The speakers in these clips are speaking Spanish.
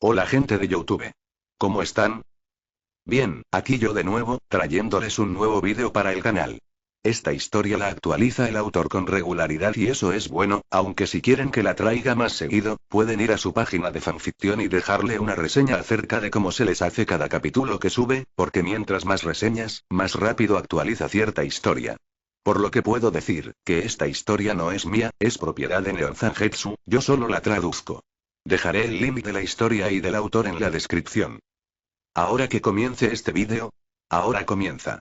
Hola gente de YouTube. ¿Cómo están? Bien, aquí yo de nuevo, trayéndoles un nuevo vídeo para el canal. Esta historia la actualiza el autor con regularidad y eso es bueno, aunque si quieren que la traiga más seguido, pueden ir a su página de fanficción y dejarle una reseña acerca de cómo se les hace cada capítulo que sube, porque mientras más reseñas, más rápido actualiza cierta historia. Por lo que puedo decir, que esta historia no es mía, es propiedad de Neonzangetsu, yo solo la traduzco. Dejaré el link de la historia y del autor en la descripción. Ahora que comience este vídeo. Ahora comienza.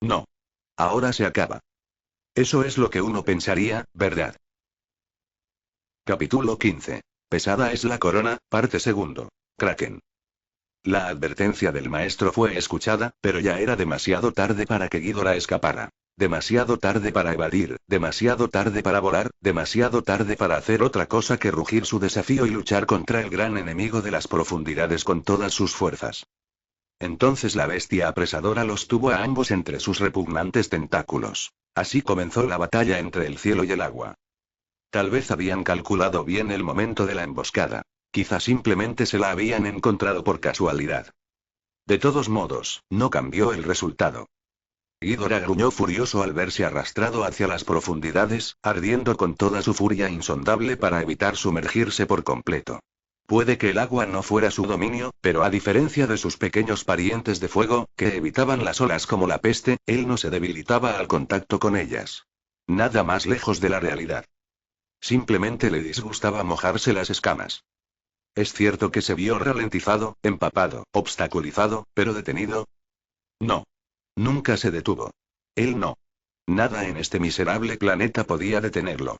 No. Ahora se acaba. Eso es lo que uno pensaría, ¿verdad? Capítulo 15. Pesada es la corona, parte segundo. Kraken. La advertencia del maestro fue escuchada, pero ya era demasiado tarde para que Ghidorah escapara. Demasiado tarde para evadir, demasiado tarde para volar, demasiado tarde para hacer otra cosa que rugir su desafío y luchar contra el gran enemigo de las profundidades con todas sus fuerzas. Entonces la bestia apresadora los tuvo a ambos entre sus repugnantes tentáculos. Así comenzó la batalla entre el cielo y el agua. Tal vez habían calculado bien el momento de la emboscada. Quizá simplemente se la habían encontrado por casualidad. De todos modos, no cambió el resultado. Ghidorah gruñó furioso al verse arrastrado hacia las profundidades, ardiendo con toda su furia insondable para evitar sumergirse por completo. Puede que el agua no fuera su dominio, pero a diferencia de sus pequeños parientes de fuego, que evitaban las olas como la peste, él no se debilitaba al contacto con ellas. Nada más lejos de la realidad. Simplemente le disgustaba mojarse las escamas. Es cierto que se vio ralentizado, empapado, obstaculizado, pero detenido. No. Nunca se detuvo. Él no. Nada en este miserable planeta podía detenerlo.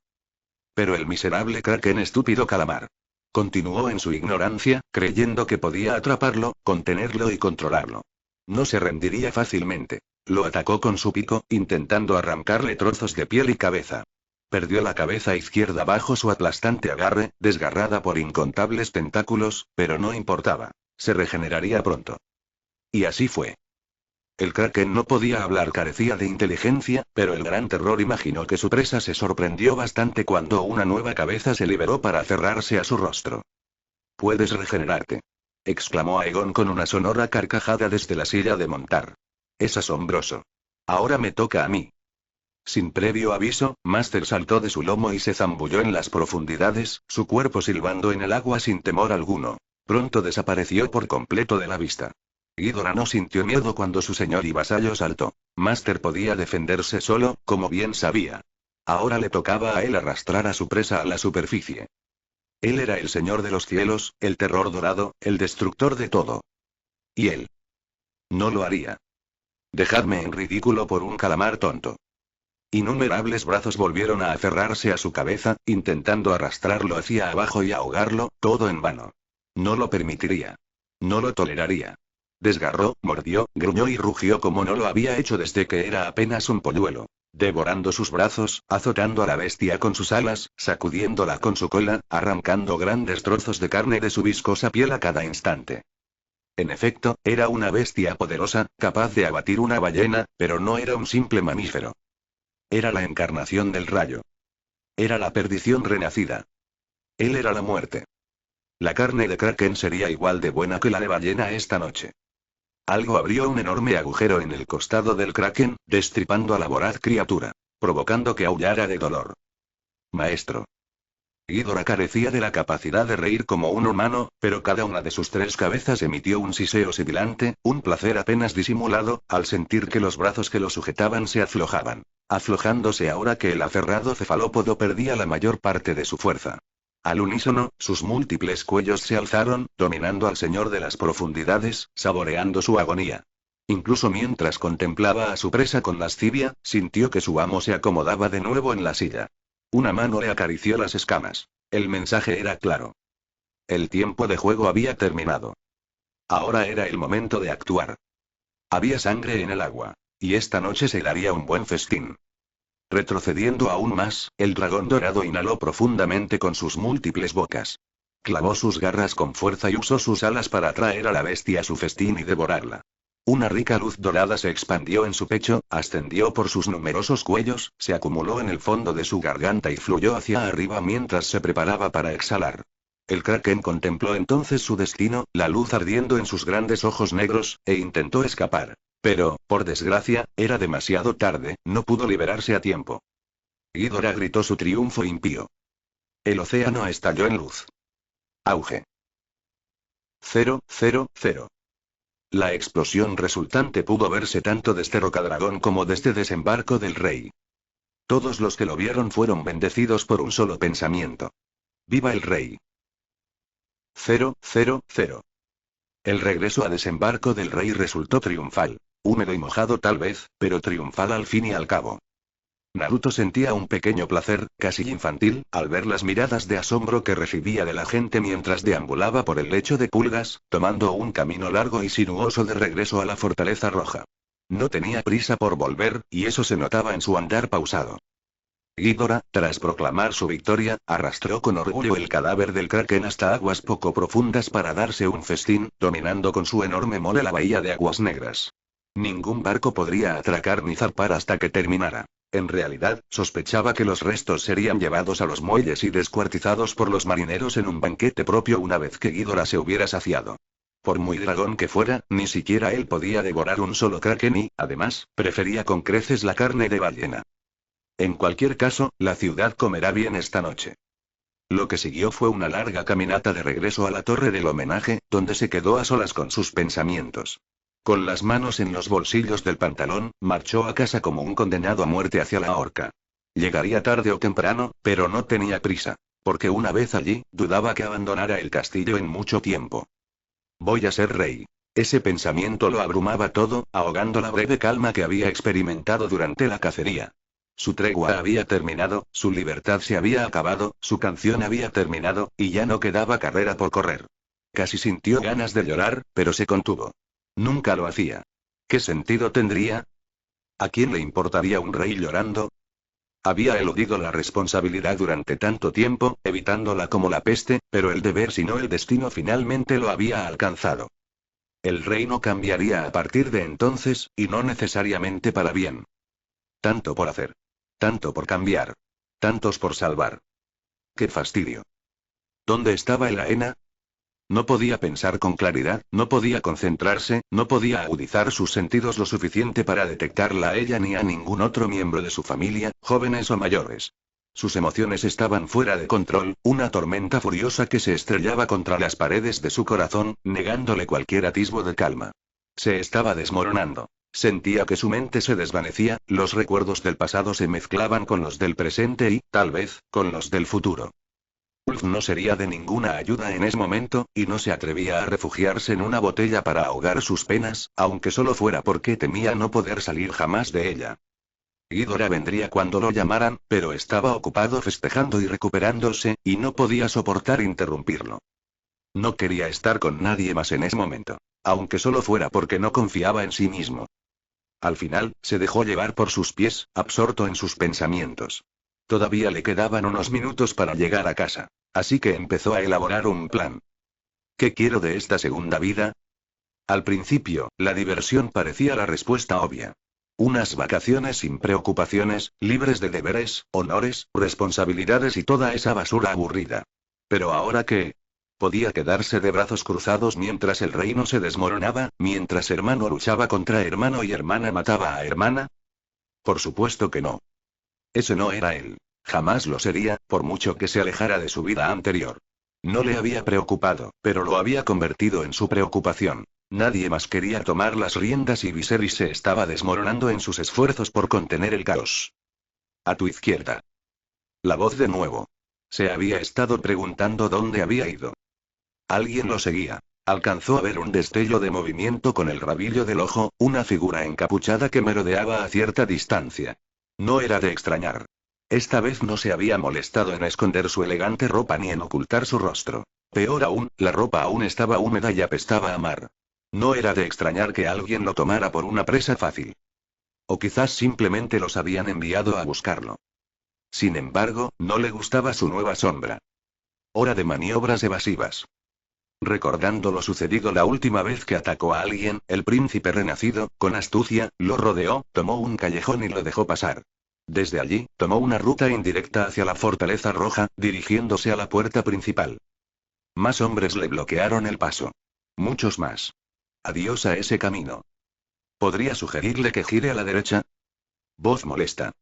Pero el miserable Kraken estúpido calamar. Continuó en su ignorancia, creyendo que podía atraparlo, contenerlo y controlarlo. No se rendiría fácilmente. Lo atacó con su pico, intentando arrancarle trozos de piel y cabeza. Perdió la cabeza izquierda bajo su aplastante agarre, desgarrada por incontables tentáculos, pero no importaba. Se regeneraría pronto. Y así fue. El Kraken no podía hablar, carecía de inteligencia, pero el gran terror imaginó que su presa se sorprendió bastante cuando una nueva cabeza se liberó para aferrarse a su rostro. «Puedes regenerarte», exclamó Aegon con una sonora carcajada desde la silla de montar. «Es asombroso. Ahora me toca a mí». Sin previo aviso, Master saltó de su lomo y se zambulló en las profundidades, su cuerpo silbando en el agua sin temor alguno. Pronto desapareció por completo de la vista. Ghidorah no sintió miedo cuando su señor y vasallo saltó. Master podía defenderse solo, como bien sabía. Ahora le tocaba a él arrastrar a su presa a la superficie. Él era el señor de los cielos, el terror dorado, el destructor de todo. Y él no lo haría. Dejadme en ridículo por un calamar tonto. Innumerables brazos volvieron a aferrarse a su cabeza, intentando arrastrarlo hacia abajo y ahogarlo, todo en vano. No lo permitiría. No lo toleraría. Desgarró, mordió, gruñó y rugió como no lo había hecho desde que era apenas un polluelo. Devorando sus brazos, azotando a la bestia con sus alas, sacudiéndola con su cola, arrancando grandes trozos de carne de su viscosa piel a cada instante. En efecto, era una bestia poderosa, capaz de abatir una ballena, pero no era un simple mamífero. Era la encarnación del rayo. Era la perdición renacida. Él era la muerte. La carne de Kraken sería igual de buena que la de ballena esta noche. Algo abrió un enorme agujero en el costado del Kraken, destripando a la voraz criatura, provocando que aullara de dolor. Maestro. Ghidorah carecía de la capacidad de reír como un humano, pero cada una de sus tres cabezas emitió un siseo sibilante, un placer apenas disimulado, al sentir que los brazos que lo sujetaban se aflojaban, aflojándose ahora que el aferrado cefalópodo perdía la mayor parte de su fuerza. Al unísono, sus múltiples cuellos se alzaron, dominando al señor de las profundidades, saboreando su agonía. Incluso mientras contemplaba a su presa con lascivia, sintió que su amo se acomodaba de nuevo en la silla. Una mano le acarició las escamas. El mensaje era claro. El tiempo de juego había terminado. Ahora era el momento de actuar. Había sangre en el agua. Y esta noche se daría un buen festín. Retrocediendo aún más, el dragón dorado inhaló profundamente con sus múltiples bocas. Clavó sus garras con fuerza y usó sus alas para atraer a la bestia a su festín y devorarla. Una rica luz dorada se expandió en su pecho, ascendió por sus numerosos cuellos, se acumuló en el fondo de su garganta y fluyó hacia arriba mientras se preparaba para exhalar. El Kraken contempló entonces su destino, la luz ardiendo en sus grandes ojos negros, e intentó escapar. Pero, por desgracia, era demasiado tarde, no pudo liberarse a tiempo. Ghidorah gritó su triunfo impío. El océano estalló en luz. Auge. 000. La explosión resultante pudo verse tanto desde Rocadragón como desde Desembarco del Rey. Todos los que lo vieron fueron bendecidos por un solo pensamiento. ¡Viva el Rey! 000. El regreso a Desembarco del Rey resultó triunfal. Húmedo y mojado tal vez, pero triunfal al fin y al cabo. Naruto sentía un pequeño placer, casi infantil, al ver las miradas de asombro que recibía de la gente mientras deambulaba por el lecho de pulgas, tomando un camino largo y sinuoso de regreso a la Fortaleza Roja. No tenía prisa por volver, y eso se notaba en su andar pausado. Ghidorah, tras proclamar su victoria, arrastró con orgullo el cadáver del Kraken hasta aguas poco profundas para darse un festín, dominando con su enorme mole la bahía de Aguas Negras. Ningún barco podría atracar ni zarpar hasta que terminara. En realidad, sospechaba que los restos serían llevados a los muelles y descuartizados por los marineros en un banquete propio una vez que Ghidorah se hubiera saciado. Por muy dragón que fuera, ni siquiera él podía devorar un solo kraken y, además, prefería con creces la carne de ballena. En cualquier caso, la ciudad comerá bien esta noche. Lo que siguió fue una larga caminata de regreso a la torre del homenaje, donde se quedó a solas con sus pensamientos. Con las manos en los bolsillos del pantalón, marchó a casa como un condenado a muerte hacia la horca. Llegaría tarde o temprano, pero no tenía prisa, porque una vez allí, dudaba que abandonara el castillo en mucho tiempo. Voy a ser rey. Ese pensamiento lo abrumaba todo, ahogando la breve calma que había experimentado durante la cacería. Su tregua había terminado, su libertad se había acabado, su canción había terminado, y ya no quedaba carrera por correr. Casi sintió ganas de llorar, pero se contuvo. Nunca lo hacía. ¿Qué sentido tendría? ¿A quién le importaría un rey llorando? Había eludido la responsabilidad durante tanto tiempo, evitándola como la peste, pero el deber si no el destino finalmente lo había alcanzado. El reino cambiaría a partir de entonces, y no necesariamente para bien. Tanto por hacer. Tanto por cambiar. Tantos por salvar. ¡Qué fastidio! ¿Dónde estaba el Aena? No podía pensar con claridad, no podía concentrarse, no podía agudizar sus sentidos lo suficiente para detectarla a ella ni a ningún otro miembro de su familia, jóvenes o mayores. Sus emociones estaban fuera de control, una tormenta furiosa que se estrellaba contra las paredes de su corazón, negándole cualquier atisbo de calma. Se estaba desmoronando. Sentía que su mente se desvanecía, los recuerdos del pasado se mezclaban con los del presente y, tal vez, con los del futuro. Ulf no sería de ninguna ayuda en ese momento, y no se atrevía a refugiarse en una botella para ahogar sus penas, aunque solo fuera porque temía no poder salir jamás de ella. Ghidorah vendría cuando lo llamaran, pero estaba ocupado festejando y recuperándose, y no podía soportar interrumpirlo. No quería estar con nadie más en ese momento, aunque solo fuera porque no confiaba en sí mismo. Al final, se dejó llevar por sus pies, absorto en sus pensamientos. Todavía le quedaban unos minutos para llegar a casa, así que empezó a elaborar un plan. ¿Qué quiero de esta segunda vida? Al principio, la diversión parecía la respuesta obvia. Unas vacaciones sin preocupaciones, libres de deberes, honores, responsabilidades y toda esa basura aburrida. Pero ahora ¿qué? ¿Podía quedarse de brazos cruzados mientras el reino se desmoronaba, mientras hermano luchaba contra hermano y hermana mataba a hermana? Por supuesto que no. Ese no era él. Jamás lo sería, por mucho que se alejara de su vida anterior. No le había preocupado, pero lo había convertido en su preocupación. Nadie más quería tomar las riendas y Viserys se estaba desmoronando en sus esfuerzos por contener el caos. A tu izquierda. La voz de nuevo. Se había estado preguntando dónde había ido. Alguien lo seguía. Alcanzó a ver un destello de movimiento con el rabillo del ojo, una figura encapuchada que merodeaba a cierta distancia. No era de extrañar. Esta vez no se había molestado en esconder su elegante ropa ni en ocultar su rostro. Peor aún, la ropa aún estaba húmeda y apestaba a mar. No era de extrañar que alguien lo tomara por una presa fácil. O quizás simplemente los habían enviado a buscarlo. Sin embargo, no le gustaba su nueva sombra. Hora de maniobras evasivas. Recordando lo sucedido la última vez que atacó a alguien, el príncipe renacido, con astucia, lo rodeó, tomó un callejón y lo dejó pasar. Desde allí, tomó una ruta indirecta hacia la Fortaleza Roja, dirigiéndose a la puerta principal. Más hombres le bloquearon el paso. Muchos más. Adiós a ese camino. ¿Podría sugerirle que gire a la derecha? Voz molesta.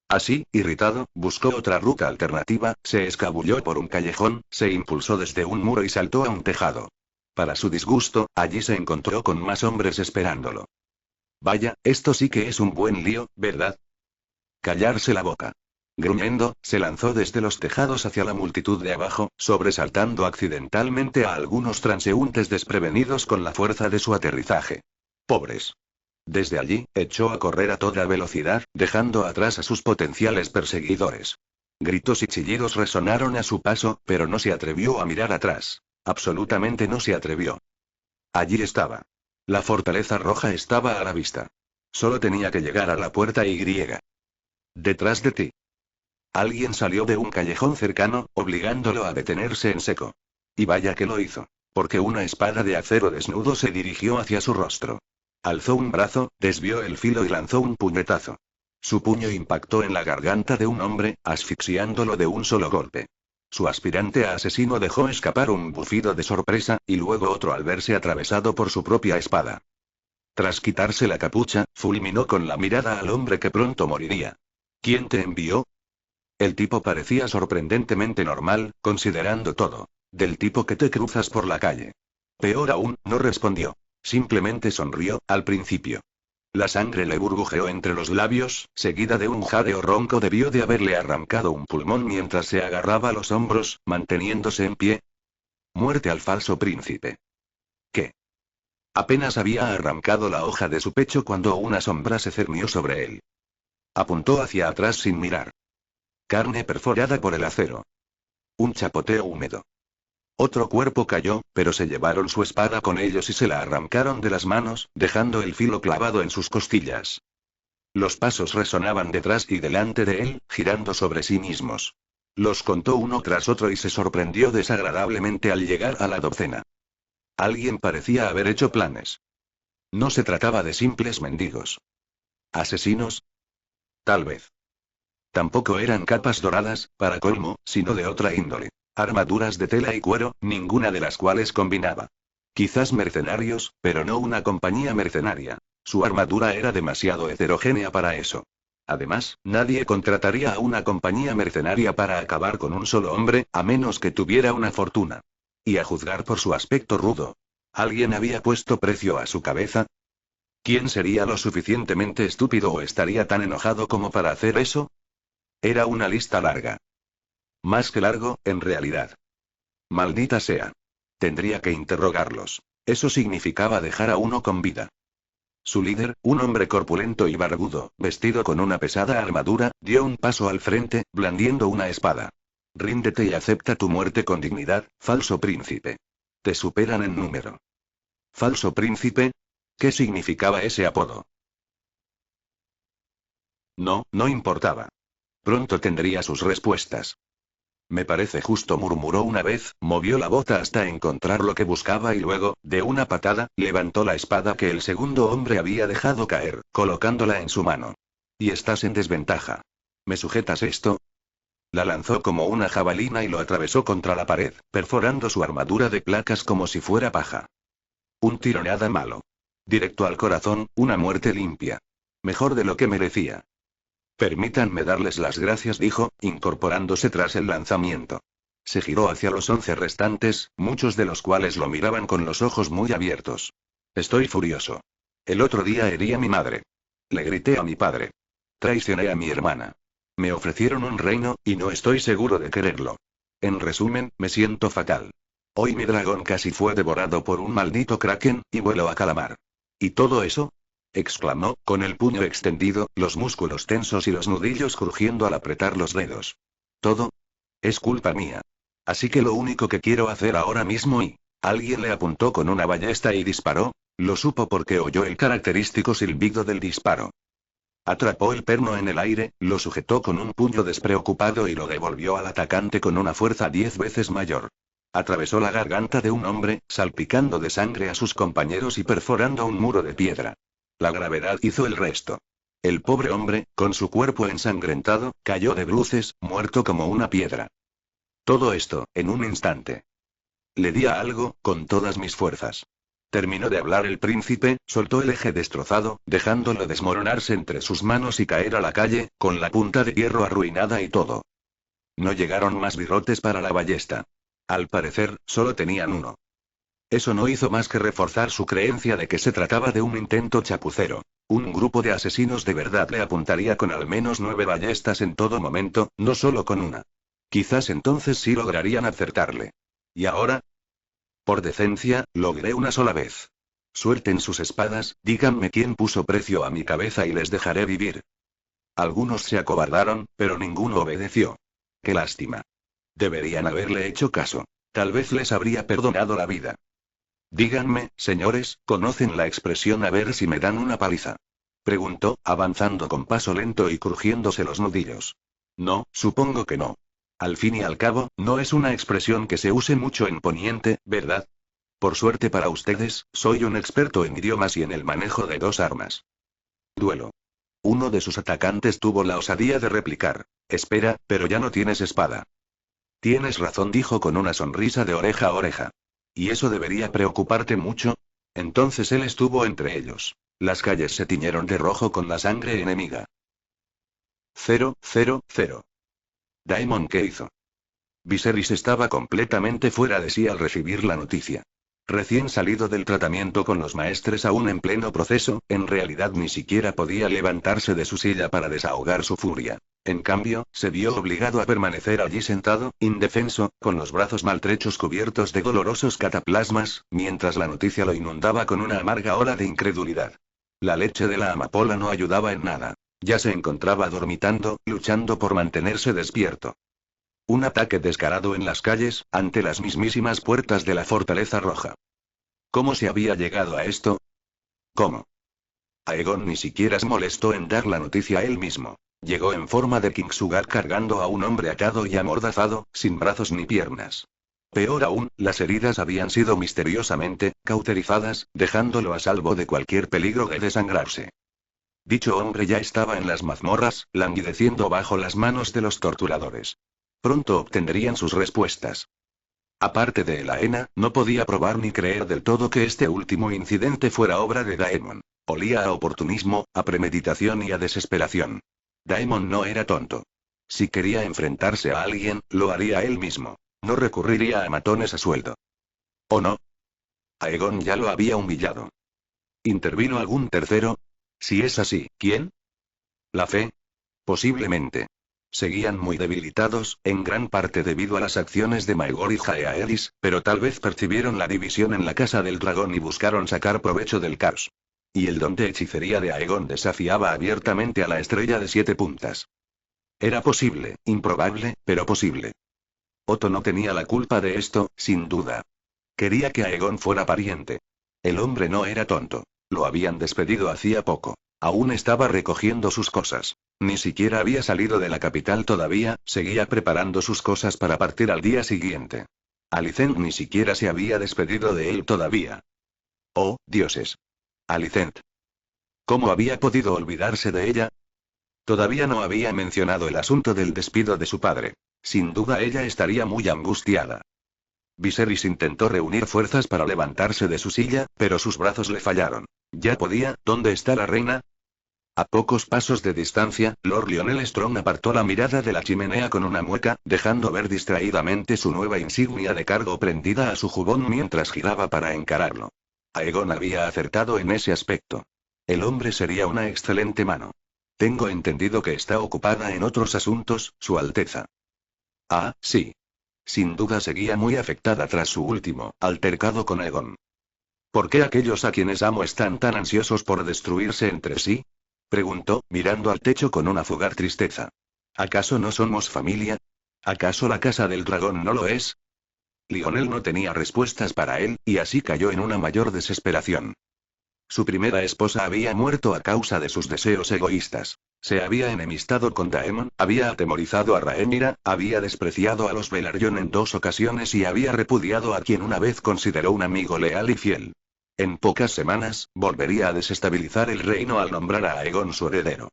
Así, irritado, buscó otra ruta alternativa, se escabulló por un callejón, se impulsó desde un muro y saltó a un tejado. Para su disgusto, allí se encontró con más hombres esperándolo. Vaya, esto sí que es un buen lío, ¿verdad? Callarse la boca. Gruñendo, se lanzó desde los tejados hacia la multitud de abajo, sobresaltando accidentalmente a algunos transeúntes desprevenidos con la fuerza de su aterrizaje. Pobres. Desde allí, echó a correr a toda velocidad, dejando atrás a sus potenciales perseguidores. Gritos y chillidos resonaron a su paso, pero no se atrevió a mirar atrás. Absolutamente no se atrevió. Allí estaba. La fortaleza roja estaba a la vista. Solo tenía que llegar a la puerta Y. Detrás de ti. Alguien salió de un callejón cercano, obligándolo a detenerse en seco. Y vaya que lo hizo, porque una espada de acero desnudo se dirigió hacia su rostro. Alzó un brazo, desvió el filo y lanzó un puñetazo. Su puño impactó en la garganta de un hombre, asfixiándolo de un solo golpe. Su aspirante a asesino dejó escapar un bufido de sorpresa, y luego otro al verse atravesado por su propia espada. Tras quitarse la capucha, fulminó con la mirada al hombre que pronto moriría. ¿Quién te envió? El tipo parecía sorprendentemente normal, considerando todo. Del tipo que te cruzas por la calle. Peor aún, no respondió. Simplemente sonrió, al principio. La sangre le burbujeó entre los labios, seguida de un jadeo ronco. Debió de haberle arrancado un pulmón mientras se agarraba los hombros, manteniéndose en pie. Muerte al falso príncipe. ¿Qué? Apenas había arrancado la hoja de su pecho cuando una sombra se cernió sobre él. Apuntó hacia atrás sin mirar. Carne perforada por el acero. Un chapoteo húmedo. Otro cuerpo cayó, pero se llevaron su espada con ellos y se la arrancaron de las manos, dejando el filo clavado en sus costillas. Los pasos resonaban detrás y delante de él, girando sobre sí mismos. Los contó uno tras otro y se sorprendió desagradablemente al llegar a la docena. Alguien parecía haber hecho planes. No se trataba de simples mendigos. ¿Asesinos? Tal vez. Tampoco eran capas doradas, para colmo, sino de otra índole. Armaduras de tela y cuero, ninguna de las cuales combinaba. Quizás mercenarios, pero no una compañía mercenaria. Su armadura era demasiado heterogénea para eso. Además, nadie contrataría a una compañía mercenaria para acabar con un solo hombre, a menos que tuviera una fortuna. Y a juzgar por su aspecto rudo. ¿Alguien había puesto precio a su cabeza? ¿Quién sería lo suficientemente estúpido o estaría tan enojado como para hacer eso? Era una lista larga. Más que largo, en realidad. Maldita sea. Tendría que interrogarlos. Eso significaba dejar a uno con vida. Su líder, un hombre corpulento y barbudo, vestido con una pesada armadura, dio un paso al frente, blandiendo una espada. Ríndete y acepta tu muerte con dignidad, falso príncipe. Te superan en número. ¿Falso príncipe? ¿Qué significaba ese apodo? No, no importaba. Pronto tendría sus respuestas. Me parece justo, murmuró una vez, movió la bota hasta encontrar lo que buscaba y luego, de una patada, levantó la espada que el segundo hombre había dejado caer, colocándola en su mano. Y estás en desventaja. ¿Me sujetas esto? La lanzó como una jabalina y lo atravesó contra la pared, perforando su armadura de placas como si fuera paja. Un tiro nada malo. Directo al corazón, una muerte limpia. Mejor de lo que merecía. Permítanme darles las gracias, dijo, incorporándose tras el lanzamiento. Se giró hacia los 11 restantes, muchos de los cuales lo miraban con los ojos muy abiertos. Estoy furioso. El otro día herí a mi madre. Le grité a mi padre. Traicioné a mi hermana. Me ofrecieron un reino, y no estoy seguro de quererlo. En resumen, me siento fatal. Hoy mi dragón casi fue devorado por un maldito kraken, y vuelo a calamar. ¿Y todo eso? Exclamó, con el puño extendido, los músculos tensos y los nudillos crujiendo al apretar los dedos. ¿Todo? Es culpa mía. Así que lo único que quiero hacer ahora mismo y... Alguien le apuntó con una ballesta y disparó. Lo supo porque oyó el característico silbido del disparo. Atrapó el perno en el aire, lo sujetó con un puño despreocupado y lo devolvió al atacante con una fuerza 10 veces mayor. Atravesó la garganta de un hombre, salpicando de sangre a sus compañeros y perforando un muro de piedra. La gravedad hizo el resto. El pobre hombre, con su cuerpo ensangrentado, cayó de bruces, muerto como una piedra. Todo esto, en un instante. Le di a algo, con todas mis fuerzas. Terminó de hablar el príncipe, soltó el eje destrozado, dejándolo desmoronarse entre sus manos y caer a la calle, con la punta de hierro arruinada y todo. No llegaron más birrotes para la ballesta. Al parecer, solo tenían uno. Eso no hizo más que reforzar su creencia de que se trataba de un intento chapucero. Un grupo de asesinos de verdad le apuntaría con al menos 9 ballestas en todo momento, no solo con una. Quizás entonces sí lograrían acertarle. ¿Y ahora? Por decencia, logré una sola vez. Suelten sus espadas, díganme quién puso precio a mi cabeza y les dejaré vivir. Algunos se acobardaron, pero ninguno obedeció. Qué lástima. Deberían haberle hecho caso. Tal vez les habría perdonado la vida. Díganme, señores, ¿conocen la expresión a ver si me dan una paliza? Preguntó, avanzando con paso lento y crujiéndose los nudillos. No, supongo que no. Al fin y al cabo, no es una expresión que se use mucho en Poniente, ¿verdad? Por suerte para ustedes, soy un experto en idiomas y en el manejo de 2 armas. Duelo. Uno de sus atacantes tuvo la osadía de replicar. Espera, pero ya no tienes espada. Tienes razón, dijo con una sonrisa de oreja a oreja. ¿Y eso debería preocuparte mucho? Entonces él estuvo entre ellos. Las calles se tiñeron de rojo con la sangre enemiga. 000. Daemon, ¿qué hizo? Viserys estaba completamente fuera de sí al recibir la noticia. Recién salido del tratamiento con los maestres aún en pleno proceso, en realidad ni siquiera podía levantarse de su silla para desahogar su furia. En cambio, se vio obligado a permanecer allí sentado, indefenso, con los brazos maltrechos cubiertos de dolorosos cataplasmas, mientras la noticia lo inundaba con una amarga ola de incredulidad. La leche de la amapola no ayudaba en nada. Ya se encontraba dormitando, luchando por mantenerse despierto. Un ataque descarado en las calles, ante las mismísimas puertas de la Fortaleza Roja. ¿Cómo se había llegado a esto? ¿Cómo? Aegon ni siquiera se molestó en dar la noticia a él mismo. Llegó en forma de Kingsguard cargando a un hombre atado y amordazado, sin brazos ni piernas. Peor aún, las heridas habían sido misteriosamente cauterizadas, dejándolo a salvo de cualquier peligro de desangrarse. Dicho hombre ya estaba en las mazmorras, languideciendo bajo las manos de los torturadores. Pronto obtendrían sus respuestas. Aparte de Elaena, no podía probar ni creer del todo que este último incidente fuera obra de Daemon. Olía a oportunismo, a premeditación y a desesperación. Daemon no era tonto. Si quería enfrentarse a alguien, lo haría él mismo. No recurriría a matones a sueldo. ¿O no? Aegon ya lo había humillado. ¿Intervino algún tercero? Si es así, ¿quién? ¿La fe? Posiblemente. Seguían muy debilitados, en gran parte debido a las acciones de Maegor y Jaehaerys, pero tal vez percibieron la división en la Casa del Dragón y buscaron sacar provecho del caos. Y el don de hechicería de Aegon desafiaba abiertamente a la estrella de 7 puntas. Era posible, improbable, pero posible. Otto no tenía la culpa de esto, sin duda. Quería que Aegon fuera pariente. El hombre no era tonto. Lo habían despedido hacía poco. Aún estaba recogiendo sus cosas. Ni siquiera había salido de la capital todavía, seguía preparando sus cosas para partir al día siguiente. Alicent ni siquiera se había despedido de él todavía. Oh, dioses. Alicent. ¿Cómo había podido olvidarse de ella? Todavía no había mencionado el asunto del despido de su padre. Sin duda ella estaría muy angustiada. Viserys intentó reunir fuerzas para levantarse de su silla, pero sus brazos le fallaron. ¿Ya podía? ¿Dónde está la reina? A pocos pasos de distancia, Lord Lionel Strong apartó la mirada de la chimenea con una mueca, dejando ver distraídamente su nueva insignia de cargo prendida a su jubón mientras giraba para encararlo. Aegon había acertado en ese aspecto. El hombre sería una excelente mano. Tengo entendido que está ocupada en otros asuntos, Su Alteza. Ah, sí. Sin duda seguía muy afectada tras su último altercado con Aegon. ¿Por qué aquellos a quienes amo están tan ansiosos por destruirse entre sí? Preguntó, mirando al techo con una fugaz tristeza. ¿Acaso no somos familia? ¿Acaso la Casa del Dragón no lo es? Lionel no tenía respuestas para él, y así cayó en una mayor desesperación. Su primera esposa había muerto a causa de sus deseos egoístas. Se había enemistado con Daemon, había atemorizado a Rhaenyra, había despreciado a los Velaryon en 2 ocasiones y había repudiado a quien una vez consideró un amigo leal y fiel. En pocas semanas, volvería a desestabilizar el reino al nombrar a Aegon su heredero.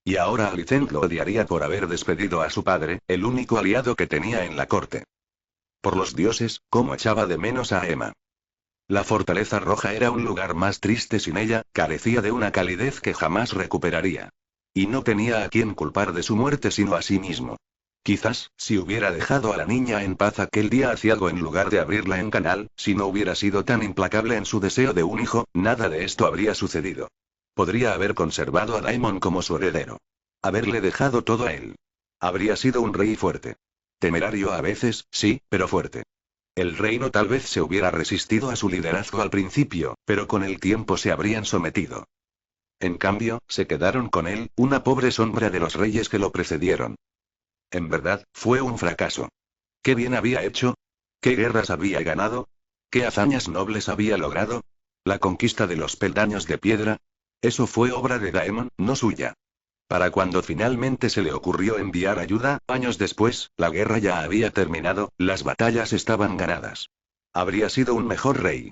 Y ahora Alicent lo odiaría por haber despedido a su padre, el único aliado que tenía en la corte. Por los dioses, cómo echaba de menos a Emma. La fortaleza roja era un lugar más triste sin ella, carecía de una calidez que jamás recuperaría. Y no tenía a quien culpar de su muerte sino a sí mismo. Quizás, si hubiera dejado a la niña en paz aquel día aciago en lugar de abrirla en canal, si no hubiera sido tan implacable en su deseo de un hijo, nada de esto habría sucedido. Podría haber conservado a Daemon como su heredero. Haberle dejado todo a él. Habría sido un rey fuerte. Temerario a veces, sí, pero fuerte. El reino tal vez se hubiera resistido a su liderazgo al principio, pero con el tiempo se habrían sometido. En cambio, se quedaron con él, una pobre sombra de los reyes que lo precedieron. En verdad, fue un fracaso. ¿Qué bien había hecho? ¿Qué guerras había ganado? ¿Qué hazañas nobles había logrado? ¿La conquista de los peldaños de piedra? Eso fue obra de Daemon, no suya. Para cuando finalmente se le ocurrió enviar ayuda, años después, la guerra ya había terminado, las batallas estaban ganadas. Habría sido un mejor rey.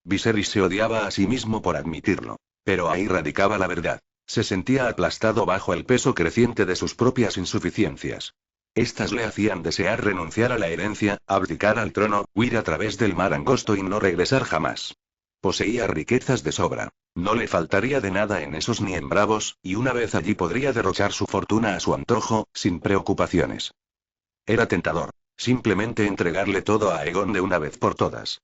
Viserys se odiaba a sí mismo por admitirlo. Pero ahí radicaba la verdad. Se sentía aplastado bajo el peso creciente de sus propias insuficiencias. Estas le hacían desear renunciar a la herencia, abdicar al trono, huir a través del mar angosto y no regresar jamás. Poseía riquezas de sobra. No le faltaría de nada en esos ni en bravos, y una vez allí podría derrochar su fortuna a su antojo, sin preocupaciones. Era tentador. Simplemente entregarle todo a Aegon de una vez por todas.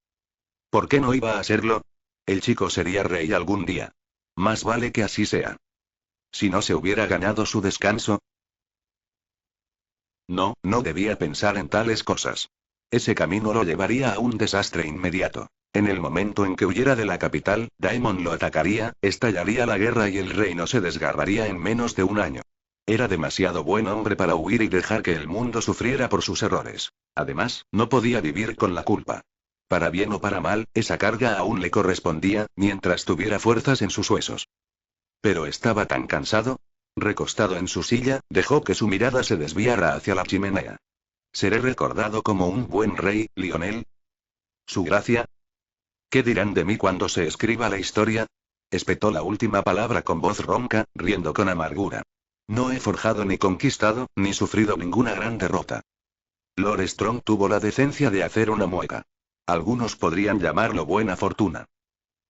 ¿Por qué no iba a serlo? El chico sería rey algún día. Más vale que así sea. Si no se hubiera ganado su descanso. No, no debía pensar en tales cosas. Ese camino lo llevaría a un desastre inmediato. En el momento en que huyera de la capital, Daemon lo atacaría, estallaría la guerra y el reino se desgarraría en menos de un año. Era demasiado buen hombre para huir y dejar que el mundo sufriera por sus errores. Además, no podía vivir con la culpa. Para bien o para mal, esa carga aún le correspondía, mientras tuviera fuerzas en sus huesos. Pero estaba tan cansado. Recostado en su silla, dejó que su mirada se desviara hacia la chimenea. ¿Seré recordado como un buen rey, Lionel? ¿Su gracia? ¿Qué dirán de mí cuando se escriba la historia? Espetó la última palabra con voz ronca, riendo con amargura. No he forjado ni conquistado, ni sufrido ninguna gran derrota. Lord Strong tuvo la decencia de hacer una mueca. Algunos podrían llamarlo buena fortuna.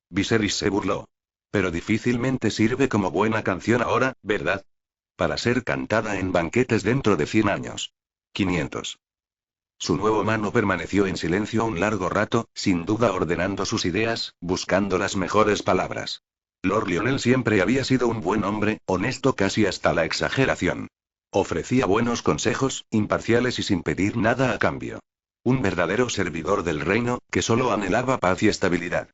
Viserys se burló. Pero difícilmente sirve como buena canción ahora, ¿verdad? Para ser cantada en banquetes dentro de 100 años. 500. Su nuevo mano permaneció en silencio un largo rato, sin duda ordenando sus ideas, buscando las mejores palabras. Lord Lionel siempre había sido un buen hombre, honesto casi hasta la exageración. Ofrecía buenos consejos, imparciales y sin pedir nada a cambio. Un verdadero servidor del reino, que solo anhelaba paz y estabilidad.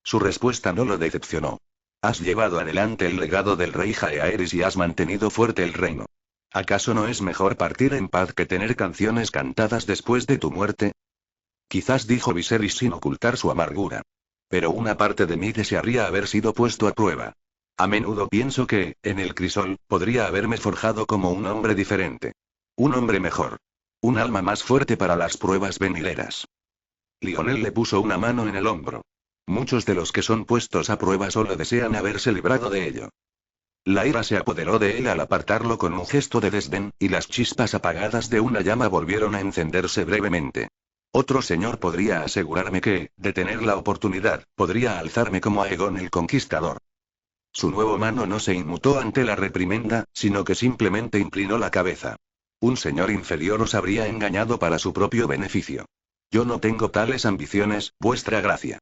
Su respuesta no lo decepcionó. Has llevado adelante el legado del rey Jaehaerys y has mantenido fuerte el reino. ¿Acaso no es mejor partir en paz que tener canciones cantadas después de tu muerte? Quizás dijo Viserys sin ocultar su amargura. Pero una parte de mí desearía haber sido puesto a prueba. A menudo pienso que, en el crisol, podría haberme forjado como un hombre diferente. Un hombre mejor. Un alma más fuerte para las pruebas venideras. Lionel le puso una mano en el hombro. Muchos de los que son puestos a prueba solo desean haberse librado de ello. La ira se apoderó de él al apartarlo con un gesto de desdén, y las chispas apagadas de una llama volvieron a encenderse brevemente. Otro señor podría asegurarme que, de tener la oportunidad, podría alzarme como Aegon el Conquistador. Su nuevo mano no se inmutó ante la reprimenda, sino que simplemente inclinó la cabeza. Un señor inferior os habría engañado para su propio beneficio. Yo no tengo tales ambiciones, vuestra gracia.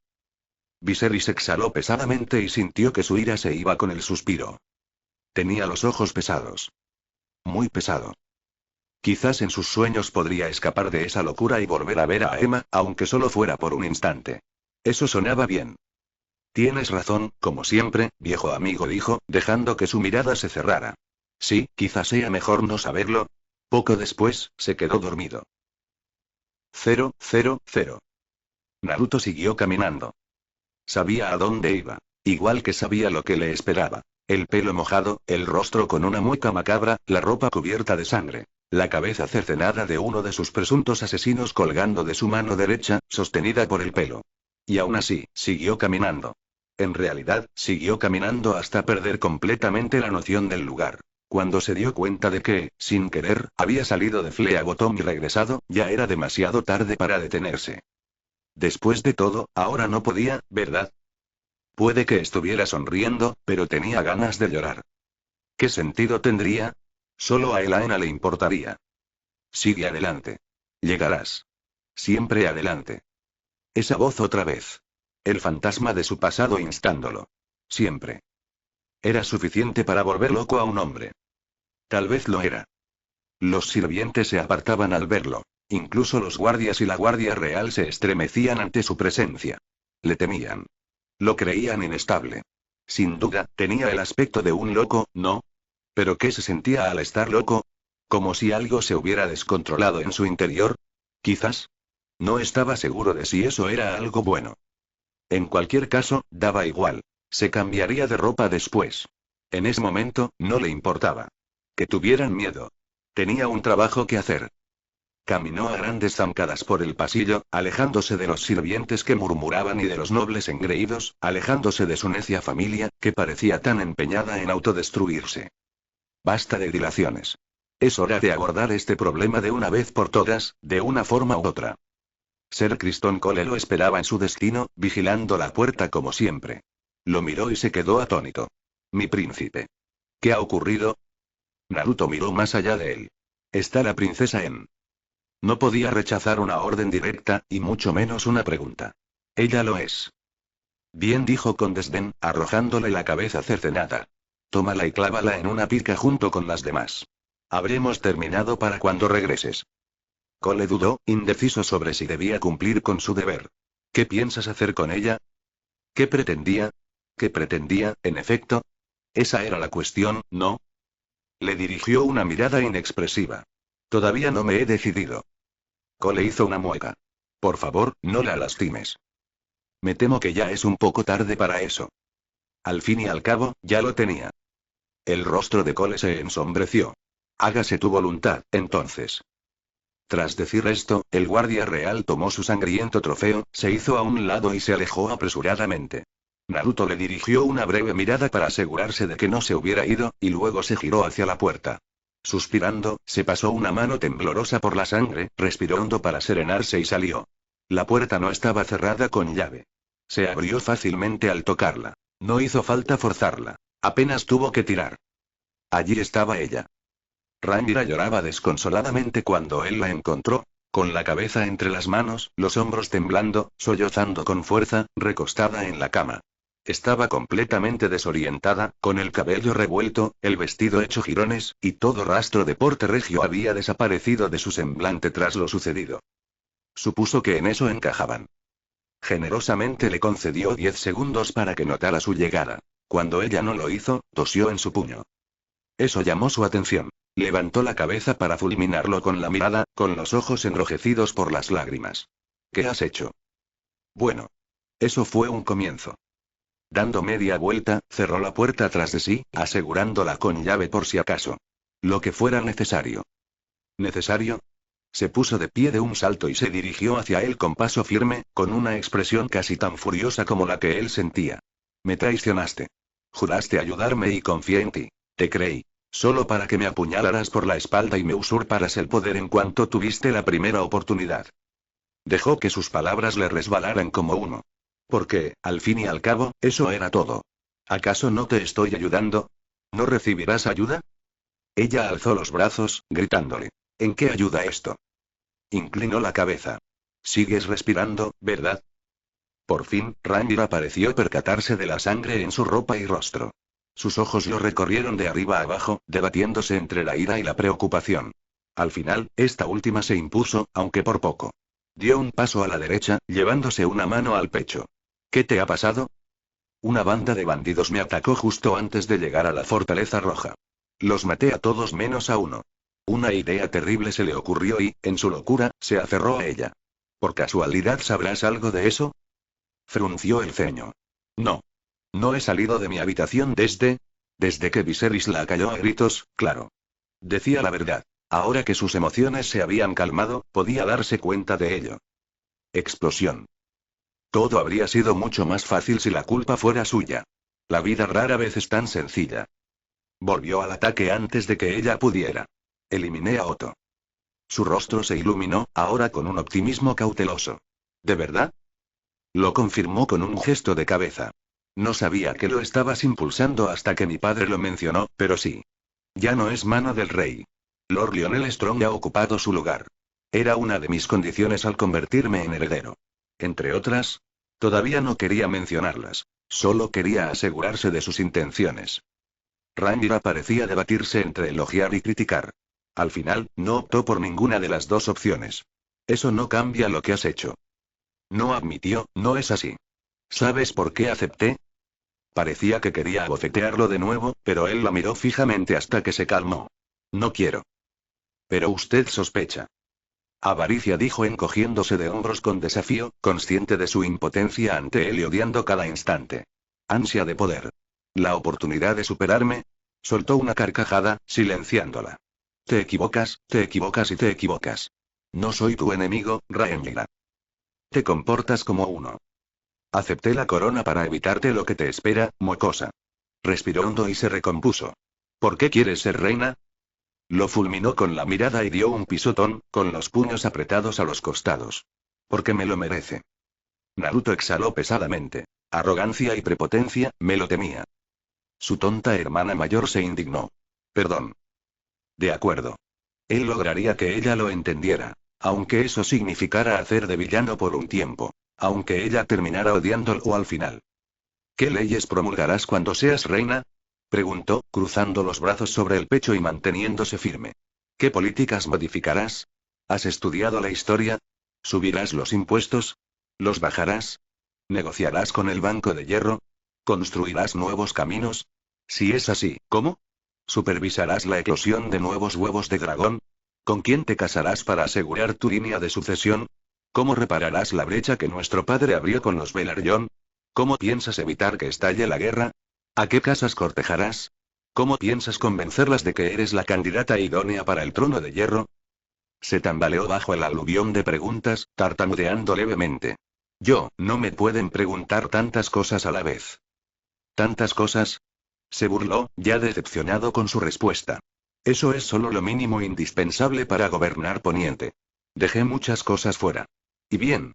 Viserys exhaló pesadamente y sintió que su ira se iba con el suspiro. Tenía los ojos pesados. Muy pesado. Quizás en sus sueños podría escapar de esa locura y volver a ver a Emma, aunque solo fuera por un instante. Eso sonaba bien. Tienes razón, como siempre, viejo amigo, dijo, dejando que su mirada se cerrara. Sí, quizás sea mejor no saberlo. Poco después, se quedó dormido. 000. Naruto siguió caminando. Sabía a dónde iba. Igual que sabía lo que le esperaba. El pelo mojado, el rostro con una mueca macabra, la ropa cubierta de sangre. La cabeza cercenada de uno de sus presuntos asesinos colgando de su mano derecha, sostenida por el pelo. Y aún así, siguió caminando. En realidad, siguió caminando hasta perder completamente la noción del lugar. Cuando se dio cuenta de que, sin querer, había salido de Flea Bottom y regresado, ya era demasiado tarde para detenerse. Después de todo, ahora no podía, ¿verdad? Puede que estuviera sonriendo, pero tenía ganas de llorar. ¿Qué sentido tendría? Solo a Elaine le importaría. Sigue adelante. Llegarás. Siempre adelante. Esa voz otra vez. El fantasma de su pasado instándolo. Siempre. Era suficiente para volver loco a un hombre. Tal vez lo era. Los sirvientes se apartaban al verlo. Incluso los guardias y la guardia real se estremecían ante su presencia. Le temían. Lo creían inestable. Sin duda, tenía el aspecto de un loco, ¿no? ¿Pero qué se sentía al estar loco? ¿Como si algo se hubiera descontrolado en su interior? Quizás. No estaba seguro de si eso era algo bueno. En cualquier caso, daba igual. Se cambiaría de ropa después. En ese momento, no le importaba. Que tuvieran miedo. Tenía un trabajo que hacer. Caminó a grandes zancadas por el pasillo, alejándose de los sirvientes que murmuraban y de los nobles engreídos, alejándose de su necia familia, que parecía tan empeñada en autodestruirse. Basta de dilaciones. Es hora de abordar este problema de una vez por todas, de una forma u otra. Ser Criston Cole lo esperaba en su destino, vigilando la puerta como siempre. Lo miró y se quedó atónito. Mi príncipe. ¿Qué ha ocurrido? Naruto miró más allá de él. Está la princesa en. No podía rechazar una orden directa, y mucho menos una pregunta. Ella lo es. Bien, dijo con desdén, arrojándole la cabeza cercenada. Tómala y clávala en una pica junto con las demás. Habremos terminado para cuando regreses. Cole dudó, indeciso sobre si debía cumplir con su deber. ¿Qué piensas hacer con ella? ¿Qué pretendía? ¿Qué pretendía, en efecto? Esa era la cuestión, ¿no? Le dirigió una mirada inexpresiva. Todavía no me he decidido. Cole hizo una mueca. Por favor, no la lastimes. Me temo que ya es un poco tarde para eso. Al fin y al cabo, ya lo tenía. El rostro de Cole se ensombreció. Hágase tu voluntad, entonces. Tras decir esto, el guardia real tomó su sangriento trofeo, se hizo a un lado y se alejó apresuradamente. Naruto le dirigió una breve mirada para asegurarse de que no se hubiera ido, y luego se giró hacia la puerta. Suspirando, se pasó una mano temblorosa por la sangre, respiró hondo para serenarse y salió. La puerta no estaba cerrada con llave. Se abrió fácilmente al tocarla. No hizo falta forzarla. Apenas tuvo que tirar. Allí estaba ella. Rhaenyra lloraba desconsoladamente cuando él la encontró, con la cabeza entre las manos, los hombros temblando, sollozando con fuerza, recostada en la cama. Estaba completamente desorientada, con el cabello revuelto, el vestido hecho jirones, y todo rastro de porte regio había desaparecido de su semblante tras lo sucedido. Supuso que en eso encajaban. Generosamente le concedió 10 segundos para que notara su llegada. Cuando ella no lo hizo, tosió en su puño. Eso llamó su atención. Levantó la cabeza para fulminarlo con la mirada, con los ojos enrojecidos por las lágrimas. ¿Qué has hecho? Bueno. Eso fue un comienzo. Dando media vuelta, cerró la puerta tras de sí, asegurándola con llave por si acaso. Lo que fuera necesario. ¿Necesario? Se puso de pie de un salto y se dirigió hacia él con paso firme, con una expresión casi tan furiosa como la que él sentía. Me traicionaste. Juraste ayudarme y confié en ti. Te creí. Solo para que me apuñalaras por la espalda y me usurparas el poder en cuanto tuviste la primera oportunidad. Dejó que sus palabras le resbalaran como humo. Porque, al fin y al cabo, eso era todo. ¿Acaso no te estoy ayudando? ¿No recibirás ayuda? Ella alzó los brazos, gritándole. ¿En qué ayuda esto? Inclinó la cabeza. Sigues respirando, ¿verdad? Por fin, Rhaenyra pareció percatarse de la sangre en su ropa y rostro. Sus ojos lo recorrieron de arriba a abajo, debatiéndose entre la ira y la preocupación. Al final, esta última se impuso, aunque por poco. Dio un paso a la derecha, llevándose una mano al pecho. ¿Qué te ha pasado? Una banda de bandidos me atacó justo antes de llegar a la Fortaleza Roja. Los maté a todos menos a uno. Una idea terrible se le ocurrió y, en su locura, se aferró a ella. ¿Por casualidad sabrás algo de eso? Frunció el ceño. No. No he salido de mi habitación desde que Viserys la acalló a gritos, claro. Decía la verdad. Ahora que sus emociones se habían calmado, podía darse cuenta de ello. Explosión. Todo habría sido mucho más fácil si la culpa fuera suya. La vida rara vez es tan sencilla. Volvió al ataque antes de que ella pudiera. Eliminé a Otto. Su rostro se iluminó, ahora con un optimismo cauteloso. ¿De verdad? Lo confirmó con un gesto de cabeza. No sabía que lo estabas impulsando hasta que mi padre lo mencionó, pero sí. Ya no es mano del rey. Lord Lionel Strong ha ocupado su lugar. Era una de mis condiciones al convertirme en heredero. Entre otras, todavía no quería mencionarlas. Solo quería asegurarse de sus intenciones. Rhaenyra parecía debatirse entre elogiar y criticar. Al final, no optó por ninguna de las dos opciones. Eso no cambia lo que has hecho. No admitió, no es así. ¿Sabes por qué acepté? Parecía que quería abofetearlo de nuevo, pero él la miró fijamente hasta que se calmó. No quiero. Pero usted sospecha. Avaricia, dijo encogiéndose de hombros con desafío, consciente de su impotencia ante él y odiando cada instante. Ansia de poder. La oportunidad de superarme. Soltó una carcajada, silenciándola. Te equivocas y te equivocas. No soy tu enemigo, Rhaenyra. Te comportas como uno. Acepté la corona para evitarte lo que te espera, mocosa. Respiró hondo y se recompuso. ¿Por qué quieres ser reina? Lo fulminó con la mirada y dio un pisotón, con los puños apretados a los costados. Porque me lo merece. Naruto exhaló pesadamente. Arrogancia y prepotencia, me lo temía. Su tonta hermana mayor se indignó. Perdón. De acuerdo. Él lograría que ella lo entendiera. Aunque eso significara hacer de villano por un tiempo. Aunque ella terminara odiándolo al final. ¿Qué leyes promulgarás cuando seas reina? Preguntó, cruzando los brazos sobre el pecho y manteniéndose firme. ¿Qué políticas modificarás? ¿Has estudiado la historia? ¿Subirás los impuestos? ¿Los bajarás? ¿Negociarás con el Banco de Hierro? ¿Construirás nuevos caminos? Si es así, ¿cómo? ¿Supervisarás la eclosión de nuevos huevos de dragón? ¿Con quién te casarás para asegurar tu línea de sucesión? ¿Cómo repararás la brecha que nuestro padre abrió con los Velaryon? ¿Cómo piensas evitar que estalle la guerra? ¿A qué casas cortejarás? ¿Cómo piensas convencerlas de que eres la candidata idónea para el trono de hierro? Se tambaleó bajo el aluvión de preguntas, tartamudeando levemente. No me pueden preguntar tantas cosas a la vez. ¿Tantas cosas? Se burló, ya decepcionado con su respuesta. Eso es solo lo mínimo indispensable para gobernar Poniente. Dejé muchas cosas fuera. ¿Y bien?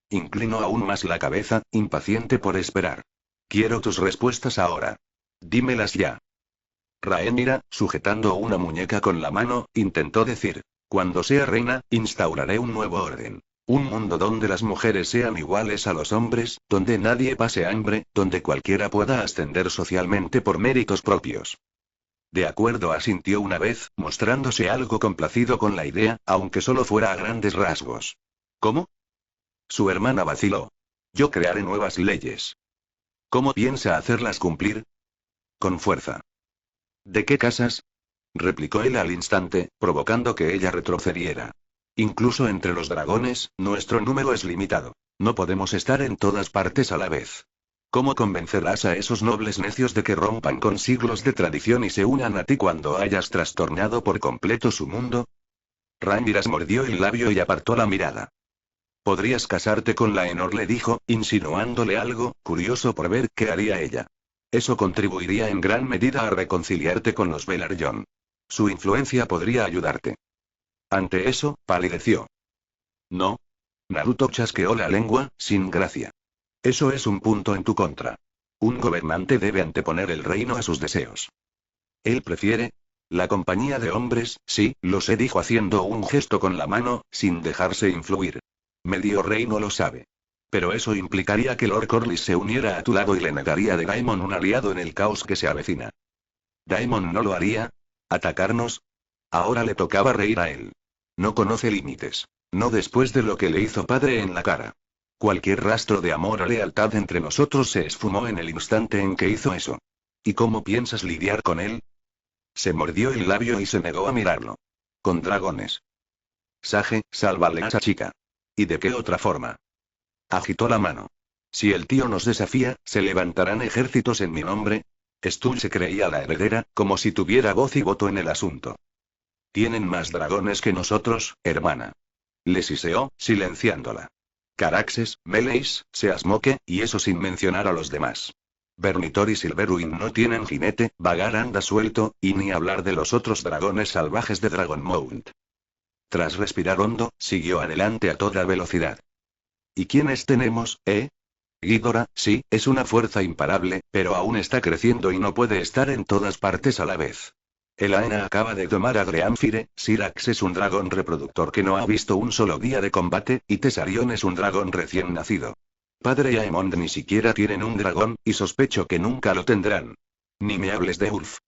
Inclinó aún más la cabeza, impaciente por esperar. Quiero tus respuestas ahora. Dímelas ya. Rhaenyra, sujetando una muñeca con la mano, intentó decir. Cuando sea reina, instauraré un nuevo orden. Un mundo donde las mujeres sean iguales a los hombres, donde nadie pase hambre, donde cualquiera pueda ascender socialmente por méritos propios. De acuerdo, asintió una vez, mostrándose algo complacido con la idea, aunque solo fuera a grandes rasgos. ¿Cómo? Su hermana vaciló. Yo crearé nuevas leyes. ¿Cómo piensa hacerlas cumplir? Con fuerza. ¿De qué casas? Replicó él al instante, provocando que ella retrocediera. Incluso entre los dragones, nuestro número es limitado. No podemos estar en todas partes a la vez. ¿Cómo convencerás a esos nobles necios de que rompan con siglos de tradición y se unan a ti cuando hayas trastornado por completo su mundo? Rhaenyra mordió el labio y apartó la mirada. Podrías casarte con la Enor, le dijo, insinuándole algo, curioso por ver qué haría ella. Eso contribuiría en gran medida a reconciliarte con los Velaryon. Su influencia podría ayudarte. Ante eso, palideció. No. Naruto chasqueó la lengua, sin gracia. Eso es un punto en tu contra. Un gobernante debe anteponer el reino a sus deseos. Él prefiere la compañía de hombres, sí, lo sé, dijo haciendo un gesto con la mano, sin dejarse influir. Medio reino lo sabe. Pero eso implicaría que Lord Corlys se uniera a tu lado y le negaría a Daemon un aliado en el caos que se avecina. ¿Daemon no lo haría? ¿Atacarnos? Ahora le tocaba reír a él. No conoce límites. No después de lo que le hizo padre en la cara. Cualquier rastro de amor o lealtad entre nosotros se esfumó en el instante en que hizo eso. ¿Y cómo piensas lidiar con él? Se mordió el labio y se negó a mirarlo. Con dragones. Sage, sálvale a esa chica. ¿Y de qué otra forma? Agitó la mano. Si el tío nos desafía, se levantarán ejércitos en mi nombre. Stuhl se creía la heredera, como si tuviera voz y voto en el asunto. Tienen más dragones que nosotros, hermana. Le siseó, silenciándola. Caraxes, Meleis, Seasmoke, y eso sin mencionar a los demás. Vermitor y Silveruin no tienen jinete, Vagar anda suelto, y ni hablar de los otros dragones salvajes de Dragonmount. Tras respirar hondo, siguió adelante a toda velocidad. ¿Y quiénes tenemos, eh? Ghidorah, sí, es una fuerza imparable, pero aún está creciendo y no puede estar en todas partes a la vez. Elaena acaba de tomar a Dreamfire, Syrax es un dragón reproductor que no ha visto un solo día de combate, y Tesarion es un dragón recién nacido. Padre y Aemond ni siquiera tienen un dragón, y sospecho que nunca lo tendrán. Ni me hables de Ulf.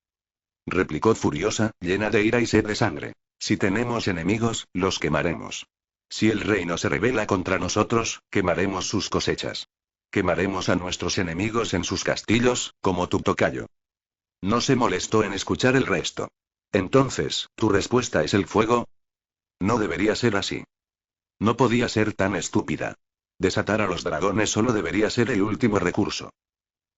Replicó furiosa, llena de ira y sed de sangre. Si tenemos enemigos, los quemaremos. Si el reino se rebela contra nosotros, quemaremos sus cosechas. Quemaremos a nuestros enemigos en sus castillos, como tu tocayo. No se molestó en escuchar el resto. Entonces, ¿tu respuesta es el fuego? No debería ser así. No podía ser tan estúpida. Desatar a los dragones solo debería ser el último recurso.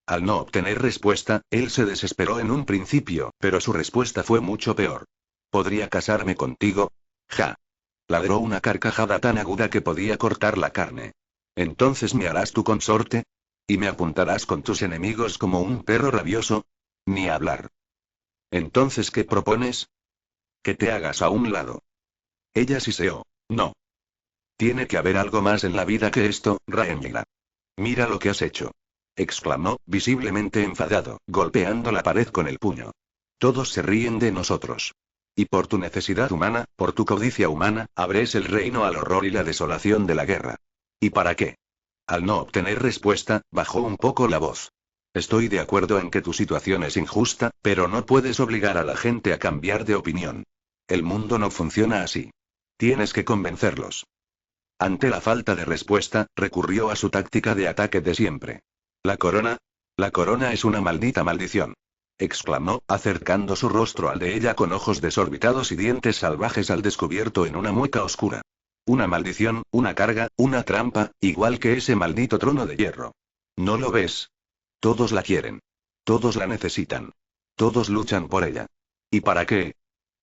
Al no obtener respuesta, él se desesperó en un principio, pero su respuesta fue mucho peor. ¿Podría casarme contigo? Ja. Ladró una carcajada tan aguda que podía cortar la carne. ¿Entonces me harás tu consorte? ¿Y me apuntarás con tus enemigos como un perro rabioso? Ni hablar. ¿Entonces qué propones? Que te hagas a un lado. Ella siseó. No. Tiene que haber algo más en la vida que esto, Rhaenyra. Mira lo que has hecho. Exclamó, visiblemente enfadado, golpeando la pared con el puño. Todos se ríen de nosotros. Y por tu necesidad humana, por tu codicia humana, abres el reino al horror y la desolación de la guerra. ¿Y para qué? Al no obtener respuesta, bajó un poco la voz. Estoy de acuerdo en que tu situación es injusta, pero no puedes obligar a la gente a cambiar de opinión. El mundo no funciona así. Tienes que convencerlos. Ante la falta de respuesta, recurrió a su táctica de ataque de siempre. ¿La corona? La corona es una maldita maldición. Exclamó, acercando su rostro al de ella con ojos desorbitados y dientes salvajes al descubierto en una mueca oscura. Una maldición, una carga, una trampa, igual que ese maldito trono de hierro. ¿No lo ves? Todos la quieren. Todos la necesitan. Todos luchan por ella. ¿Y para qué?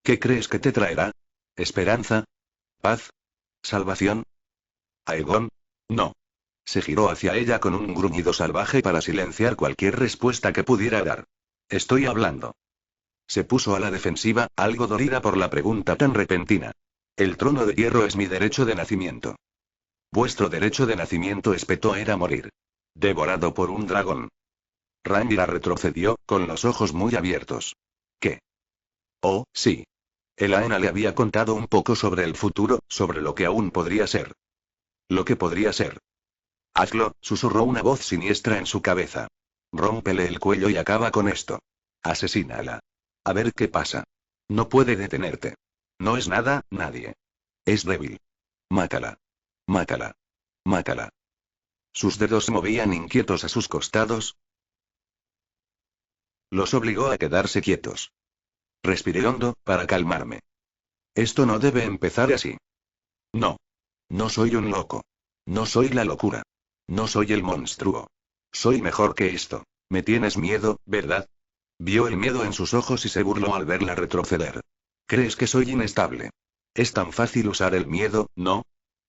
¿Qué crees que te traerá? ¿Esperanza? ¿Paz? ¿Salvación? ¿Aegon? No. Se giró hacia ella con un gruñido salvaje para silenciar cualquier respuesta que pudiera dar. Estoy hablando. Se puso a la defensiva, algo dolida por la pregunta tan repentina. El trono de hierro es mi derecho de nacimiento. Vuestro derecho de nacimiento, espetó, era morir. Devorado por un dragón. Rhaenyra retrocedió, con los ojos muy abiertos. ¿Qué? Oh, sí. Elaena le había contado un poco sobre el futuro, sobre lo que aún podría ser. Lo que podría ser. Hazlo, susurró una voz siniestra en su cabeza. Rómpele el cuello y acaba con esto. Asesínala. A ver qué pasa. No puede detenerte. No es nada, nadie. Es débil. Mátala. Mátala. Mátala. Sus dedos se movían inquietos a sus costados. Los obligó a quedarse quietos. Respiré hondo, para calmarme. Esto no debe empezar así. No. No soy un loco. No soy la locura. No soy el monstruo. Soy mejor que esto. Me tienes miedo, ¿verdad? Vio el miedo en sus ojos y se burló al verla retroceder. ¿Crees que soy inestable? Es tan fácil usar el miedo, ¿no?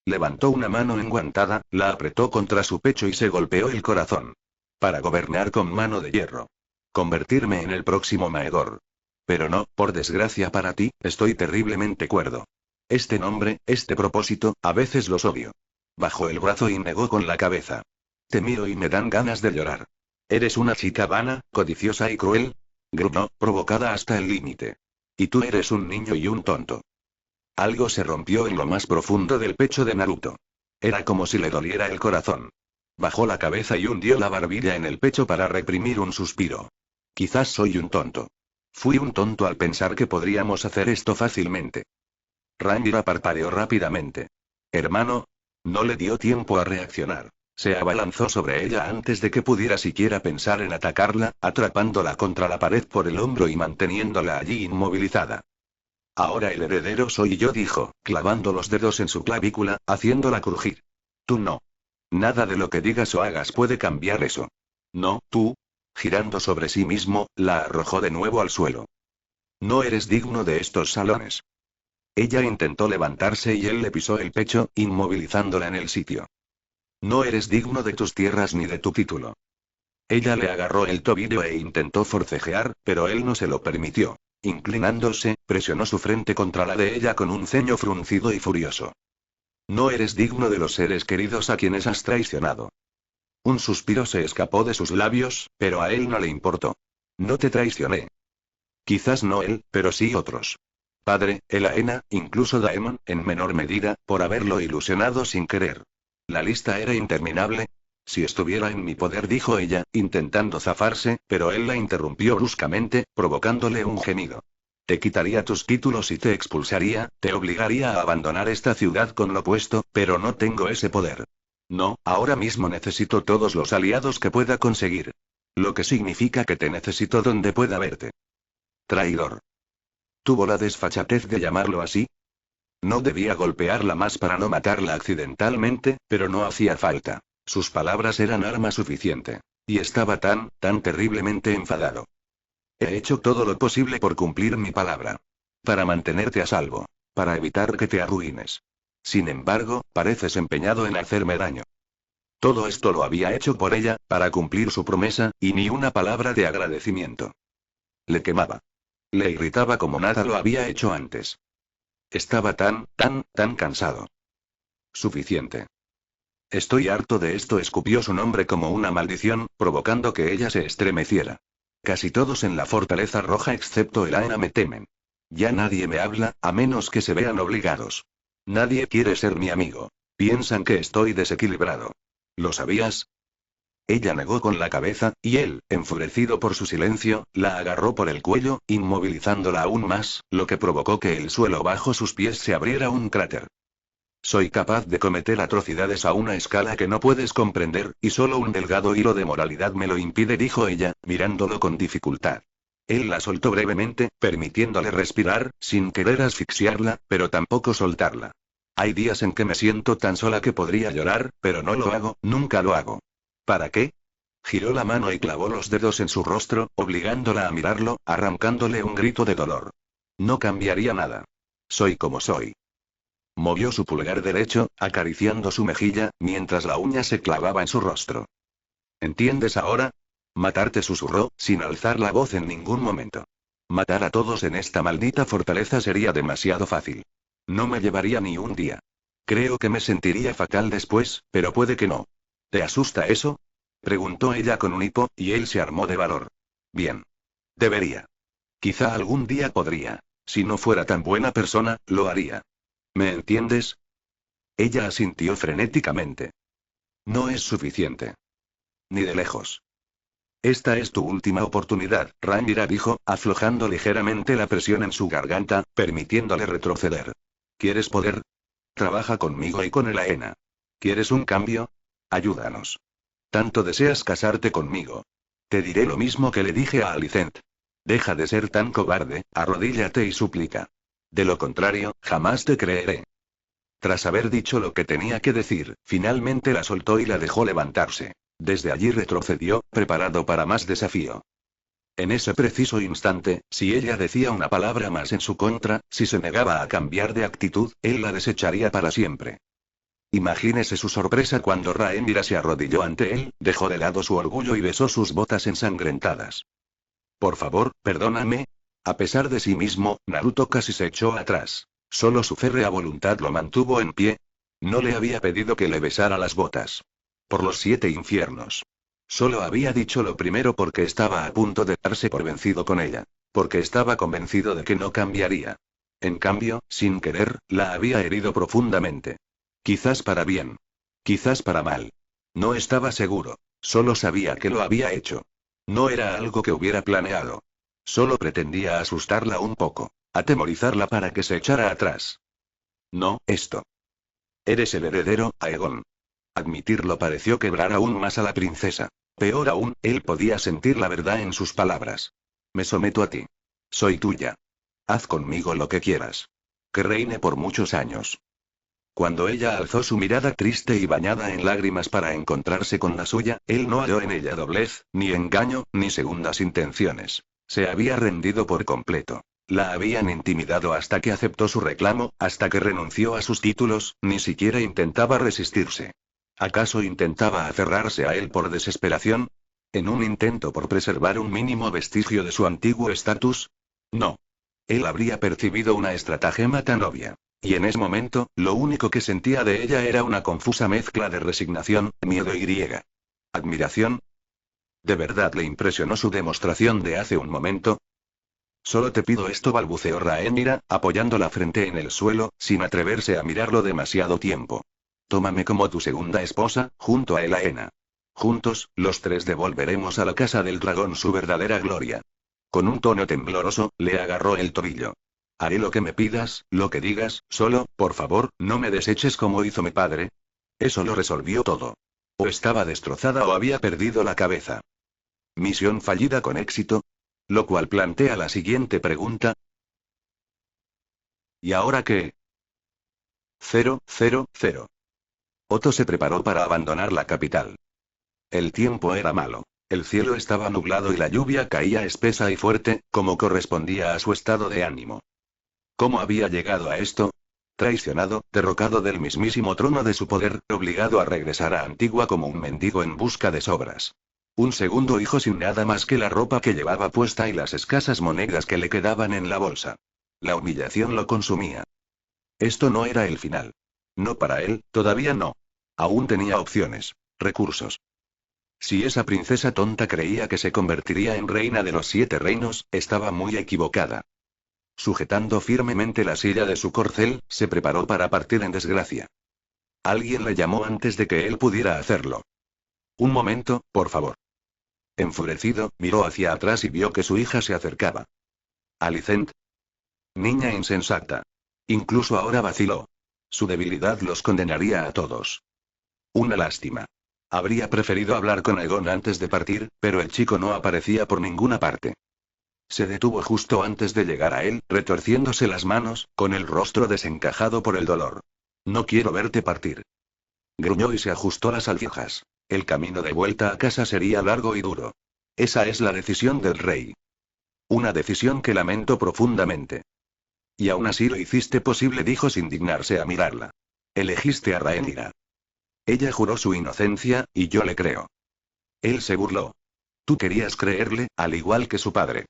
Levantó una mano enguantada, la apretó contra su pecho y se golpeó el corazón. Para gobernar con mano de hierro. Convertirme en el próximo Maegor. Pero no, por desgracia para ti, estoy terriblemente cuerdo. Este nombre, este propósito, a veces los odio. Bajó el brazo y negó con la cabeza. Te miro y me dan ganas de llorar. ¿Eres una chica vana, codiciosa y cruel? Gruñó, provocada hasta el límite. Y tú eres un niño y un tonto. Algo se rompió en lo más profundo del pecho de Naruto. Era como si le doliera el corazón. Bajó la cabeza y hundió la barbilla en el pecho para reprimir un suspiro. Quizás soy un tonto. Fui un tonto al pensar que podríamos hacer esto fácilmente. Rhaenyra parpadeó rápidamente. Hermano. No le dio tiempo a reaccionar. Se abalanzó sobre ella antes de que pudiera siquiera pensar en atacarla, atrapándola contra la pared por el hombro y manteniéndola allí inmovilizada. Ahora el heredero soy yo, dijo, clavando los dedos en su clavícula, haciéndola crujir. Tú no. Nada de lo que digas o hagas puede cambiar eso. No, tú. Girando sobre sí mismo, la arrojó de nuevo al suelo. No eres digno de estos salones. Ella intentó levantarse y él le pisó el pecho, inmovilizándola en el sitio. No eres digno de tus tierras ni de tu título. Ella le agarró el tobillo e intentó forcejear, pero él no se lo permitió. Inclinándose, presionó su frente contra la de ella con un ceño fruncido y furioso. No eres digno de los seres queridos a quienes has traicionado. Un suspiro se escapó de sus labios, pero a él no le importó. No te traicioné. Quizás no él, pero sí otros. Padre, Elaena, incluso Daemon, en menor medida, por haberlo ilusionado sin querer. La lista era interminable. Si estuviera en mi poder, dijo ella, intentando zafarse, pero él la interrumpió bruscamente, provocándole un gemido. Te quitaría tus títulos y te expulsaría, te obligaría a abandonar esta ciudad con lo puesto, pero no tengo ese poder. No, ahora mismo necesito todos los aliados que pueda conseguir. Lo que significa que te necesito donde pueda verte. Traidor. ¿Tuvo la desfachatez de llamarlo así? No debía golpearla más para no matarla accidentalmente, pero no hacía falta. Sus palabras eran arma suficiente. Y estaba tan terriblemente enfadado. He hecho todo lo posible por cumplir mi palabra. Para mantenerte a salvo. Para evitar que te arruines. Sin embargo, pareces empeñado en hacerme daño. Todo esto lo había hecho por ella, para cumplir su promesa, y ni una palabra de agradecimiento. Le quemaba. Le irritaba como nada lo había hecho antes. Estaba tan cansado. Suficiente. Estoy harto de esto, escupió su nombre como una maldición, provocando que ella se estremeciera. Casi todos en la Fortaleza Roja excepto Elaena me temen. Ya nadie me habla, a menos que se vean obligados. Nadie quiere ser mi amigo. Piensan que estoy desequilibrado. ¿Lo sabías? Ella negó con la cabeza, y él, enfurecido por su silencio, la agarró por el cuello, inmovilizándola aún más, lo que provocó que el suelo bajo sus pies se abriera un cráter. Soy capaz de cometer atrocidades a una escala que no puedes comprender, y solo un delgado hilo de moralidad me lo impide, dijo ella, mirándolo con dificultad. Él la soltó brevemente, permitiéndole respirar, sin querer asfixiarla, pero tampoco soltarla. Hay días en que me siento tan sola que podría llorar, pero no lo hago, nunca lo hago. ¿Para qué? Giró la mano y clavó los dedos en su rostro, obligándola a mirarlo, arrancándole un grito de dolor. No cambiaría nada. Soy como soy. Movió su pulgar derecho, acariciando su mejilla, mientras la uña se clavaba en su rostro. ¿Entiendes ahora? Matarte, susurró, sin alzar la voz en ningún momento. Matar a todos en esta maldita fortaleza sería demasiado fácil. No me llevaría ni un día. Creo que me sentiría fatal después, pero puede que no. ¿Te asusta eso? Preguntó ella con un hipo, y él se armó de valor. Bien. Debería. Quizá algún día podría. Si no fuera tan buena persona, lo haría. ¿Me entiendes? Ella asintió frenéticamente. No es suficiente. Ni de lejos. Esta es tu última oportunidad, Rhaenyra dijo, aflojando ligeramente la presión en su garganta, permitiéndole retroceder. ¿Quieres poder? Trabaja conmigo y con Elaena. ¿Quieres un cambio? Ayúdanos. Tanto deseas casarte conmigo. Te diré lo mismo que le dije a Alicent. Deja de ser tan cobarde, arrodíllate y suplica. De lo contrario, jamás te creeré. Tras haber dicho lo que tenía que decir, finalmente la soltó y la dejó levantarse. Desde allí retrocedió, preparado para más desafío. En ese preciso instante, si ella decía una palabra más en su contra, si se negaba a cambiar de actitud, él la desecharía para siempre. Imagínese su sorpresa cuando Rhaenyra se arrodilló ante él, dejó de lado su orgullo y besó sus botas ensangrentadas. Por favor, perdóname. A pesar de sí mismo, Naruto casi se echó atrás. Solo su férrea voluntad lo mantuvo en pie. No le había pedido que le besara las botas. Por los 7 infiernos. Solo había dicho lo primero porque estaba a punto de darse por vencido con ella. Porque estaba convencido de que no cambiaría. En cambio, sin querer, la había herido profundamente. Quizás para bien. Quizás para mal. No estaba seguro. Solo sabía que lo había hecho. No era algo que hubiera planeado. Solo pretendía asustarla un poco. Atemorizarla para que se echara atrás. No, esto. Eres el heredero, Aegon. Admitirlo pareció quebrar aún más a la princesa. Peor aún, él podía sentir la verdad en sus palabras. Me someto a ti. Soy tuya. Haz conmigo lo que quieras. Que reine por muchos años. Cuando ella alzó su mirada triste y bañada en lágrimas para encontrarse con la suya, él no halló en ella doblez, ni engaño, ni segundas intenciones. Se había rendido por completo. La habían intimidado hasta que aceptó su reclamo, hasta que renunció a sus títulos, ni siquiera intentaba resistirse. ¿Acaso intentaba aferrarse a él por desesperación? ¿En un intento por preservar un mínimo vestigio de su antiguo estatus? No. Él habría percibido una estratagema tan obvia. Y en ese momento, lo único que sentía de ella era una confusa mezcla de resignación, miedo y admiración. ¿De verdad le impresionó su demostración de hace un momento? Solo te pido esto, balbuceó Rhaenyra, apoyando la frente en el suelo, sin atreverse a mirarlo demasiado tiempo. Tómame como tu segunda esposa, junto a Elaena. Juntos, los tres devolveremos a la casa del dragón su verdadera gloria. Con un tono tembloroso, le agarró el tobillo. Haré lo que me pidas, lo que digas, solo, por favor, no me deseches como hizo mi padre. Eso lo resolvió todo. O estaba destrozada o había perdido la cabeza. ¿Misión fallida con éxito? Lo cual plantea la siguiente pregunta. ¿Y ahora qué? 000. Otto se preparó para abandonar la capital. El tiempo era malo. El cielo estaba nublado y la lluvia caía espesa y fuerte, como correspondía a su estado de ánimo. ¿Cómo había llegado a esto? Traicionado, derrocado del mismísimo trono de su poder, obligado a regresar a Antigua como un mendigo en busca de sobras. Un segundo hijo sin nada más que la ropa que llevaba puesta y las escasas monedas que le quedaban en la bolsa. La humillación lo consumía. Esto no era el final. No para él, todavía no. Aún tenía opciones, recursos. Si esa princesa tonta creía que se convertiría en reina de los 7 reinos, estaba muy equivocada. Sujetando firmemente la silla de su corcel, se preparó para partir en desgracia. Alguien le llamó antes de que él pudiera hacerlo. Un momento, por favor. Enfurecido, miró hacia atrás y vio que su hija se acercaba. Alicent. Niña insensata. Incluso ahora vaciló. Su debilidad los condenaría a todos. Una lástima. Habría preferido hablar con Aegon antes de partir, pero el chico no aparecía por ninguna parte. Se detuvo justo antes de llegar a él, retorciéndose las manos, con el rostro desencajado por el dolor. No quiero verte partir. Gruñó y se ajustó las alforjas. El camino de vuelta a casa sería largo y duro. Esa es la decisión del rey. Una decisión que lamento profundamente. Y aún así lo hiciste posible, dijo sin dignarse a mirarla. Elegiste a Rhaenyra. Ella juró su inocencia, y yo le creo. Él se burló. Tú querías creerle, al igual que su padre.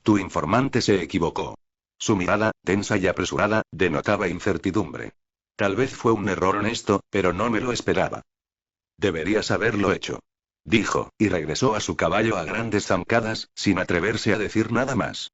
Tu informante se equivocó. Su mirada, tensa y apresurada, denotaba incertidumbre. Tal vez fue un error honesto, pero no me lo esperaba. Deberías haberlo hecho. Dijo, y regresó a su caballo a grandes zancadas, sin atreverse a decir nada más.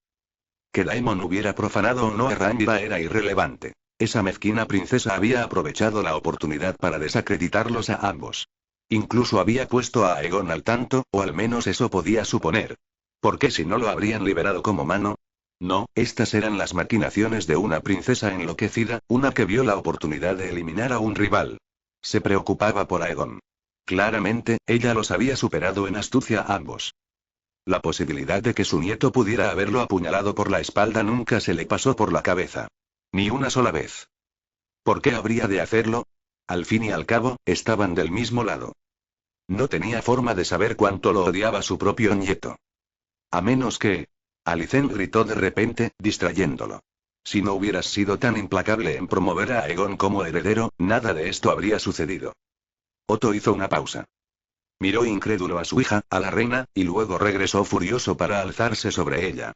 Que Daemon hubiera profanado o no a Rhaenyra era irrelevante. Esa mezquina princesa había aprovechado la oportunidad para desacreditarlos a ambos. Incluso había puesto a Aegon al tanto, o al menos eso podía suponer. ¿Por qué si no lo habrían liberado como mano? No, estas eran las maquinaciones de una princesa enloquecida, una que vio la oportunidad de eliminar a un rival. Se preocupaba por Aegon. Claramente, ella los había superado en astucia a ambos. La posibilidad de que su nieto pudiera haberlo apuñalado por la espalda nunca se le pasó por la cabeza. Ni una sola vez. ¿Por qué habría de hacerlo? Al fin y al cabo, estaban del mismo lado. No tenía forma de saber cuánto lo odiaba su propio nieto. A menos que... Alicent gritó de repente, distrayéndolo. Si no hubieras sido tan implacable en promover a Aegon como heredero, nada de esto habría sucedido. Otto hizo una pausa. Miró incrédulo a su hija, a la reina, y luego regresó furioso para alzarse sobre ella.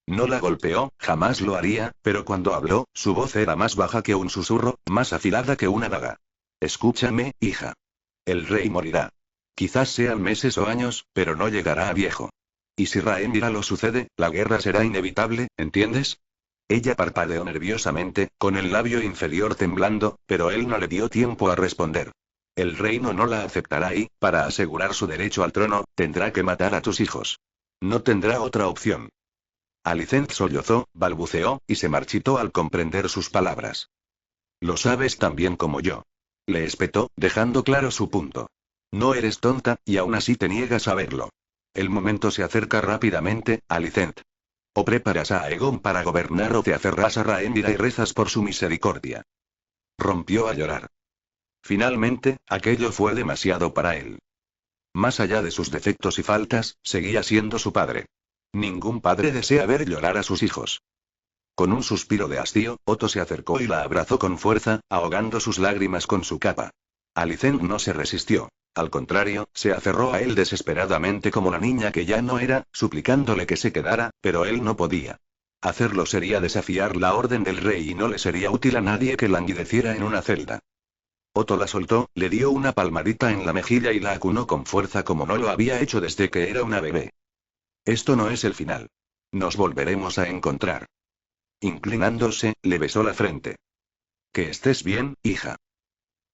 No la golpeó, jamás lo haría, pero cuando habló, su voz era más baja que un susurro, más afilada que una daga. Escúchame, hija. El rey morirá. Quizás sean meses o años, pero no llegará a viejo. Y si Rhaenyra lo sucede, la guerra será inevitable, ¿entiendes? Ella parpadeó nerviosamente, con el labio inferior temblando, pero él no le dio tiempo a responder. El reino no la aceptará y, para asegurar su derecho al trono, tendrá que matar a tus hijos. No tendrá otra opción. Alicent sollozó, balbuceó, y se marchitó al comprender sus palabras. Lo sabes tan bien como yo. Le espetó, dejando claro su punto. No eres tonta, y aún así te niegas a verlo. El momento se acerca rápidamente, Alicent. O preparas a Aegon para gobernar o te aferras a Rhaenyra y rezas por su misericordia. Rompió a llorar. Finalmente, aquello fue demasiado para él. Más allá de sus defectos y faltas, seguía siendo su padre. Ningún padre desea ver llorar a sus hijos. Con un suspiro de hastío, Otto se acercó y la abrazó con fuerza, ahogando sus lágrimas con su capa. Alicent no se resistió. Al contrario, se aferró a él desesperadamente como la niña que ya no era, suplicándole que se quedara, pero él no podía. Hacerlo sería desafiar la orden del rey y no le sería útil a nadie que languideciera en una celda. Otto la soltó, le dio una palmadita en la mejilla y la acunó con fuerza como no lo había hecho desde que era una bebé. Esto no es el final. Nos volveremos a encontrar. Inclinándose, le besó la frente. Que estés bien, hija.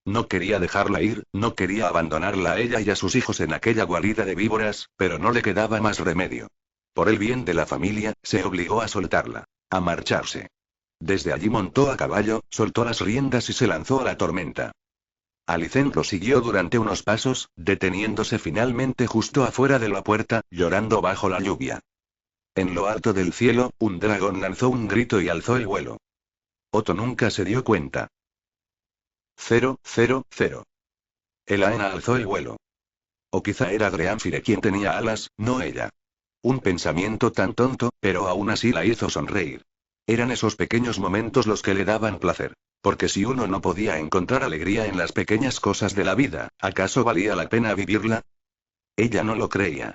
No quería dejarla ir, no quería abandonarla a ella y a sus hijos en aquella guarida de víboras, pero no le quedaba más remedio. Por el bien de la familia, se obligó a soltarla, a marcharse. Desde allí montó a caballo, soltó las riendas y se lanzó a la tormenta. Alicent lo siguió durante unos pasos, deteniéndose finalmente justo afuera de la puerta, llorando bajo la lluvia. En lo alto del cielo, un dragón lanzó un grito y alzó el vuelo. Otto nunca se dio cuenta. 000. Elaena alzó el vuelo. O quizá era Dreamfire quien tenía alas, no ella. Un pensamiento tan tonto, pero aún así la hizo sonreír. Eran esos pequeños momentos los que le daban placer. Porque si uno no podía encontrar alegría en las pequeñas cosas de la vida, ¿acaso valía la pena vivirla? Ella no lo creía.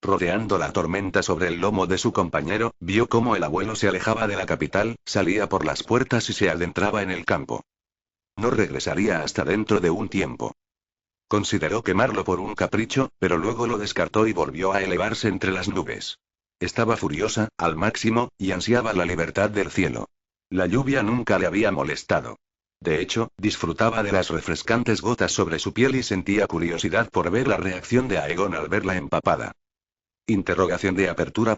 Rodeando la tormenta sobre el lomo de su compañero, vio cómo el abuelo se alejaba de la capital, salía por las puertas y se adentraba en el campo. No regresaría hasta dentro de un tiempo. Consideró quemarlo por un capricho, pero luego lo descartó y volvió a elevarse entre las nubes. Estaba furiosa, al máximo, y ansiaba la libertad del cielo. La lluvia nunca le había molestado. De hecho, disfrutaba de las refrescantes gotas sobre su piel y sentía curiosidad por ver la reacción de Aegon al verla empapada. Interrogación de apertura.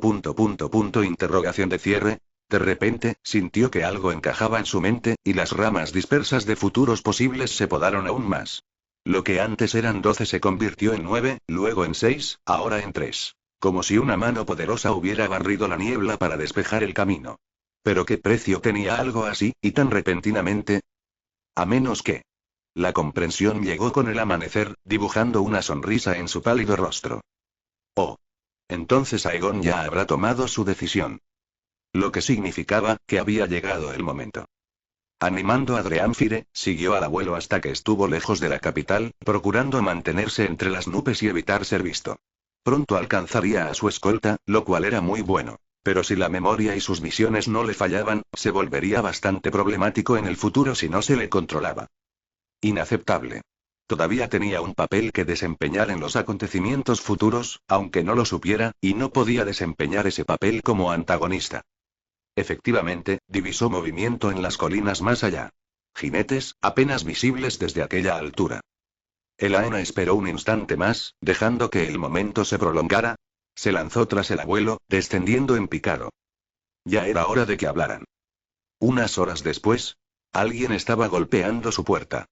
Interrogación de cierre. De repente, sintió que algo encajaba en su mente, y las ramas dispersas de futuros posibles se podaron aún más. Lo que antes eran 12 se convirtió en 9, luego en 6, ahora en 3. Como si una mano poderosa hubiera barrido la niebla para despejar el camino. ¿Pero qué precio tenía algo así, y tan repentinamente? A menos que... La comprensión llegó con el amanecer, dibujando una sonrisa en su pálido rostro. Oh. Entonces Aegon ya habrá tomado su decisión. Lo que significaba, que había llegado el momento. Animando a Dreamfire, siguió al abuelo hasta que estuvo lejos de la capital, procurando mantenerse entre las nubes y evitar ser visto. Pronto alcanzaría a su escolta, lo cual era muy bueno. Pero si la memoria y sus visiones no le fallaban, se volvería bastante problemático en el futuro si no se le controlaba. Inaceptable. Todavía tenía un papel que desempeñar en los acontecimientos futuros, aunque no lo supiera, y no podía desempeñar ese papel como antagonista. Efectivamente, divisó movimiento en las colinas más allá. Jinetes, apenas visibles desde aquella altura. Elaena esperó un instante más, dejando que el momento se prolongara. Se lanzó tras el abuelo, descendiendo en picado. Ya era hora de que hablaran. Unas horas después, alguien estaba golpeando su puerta.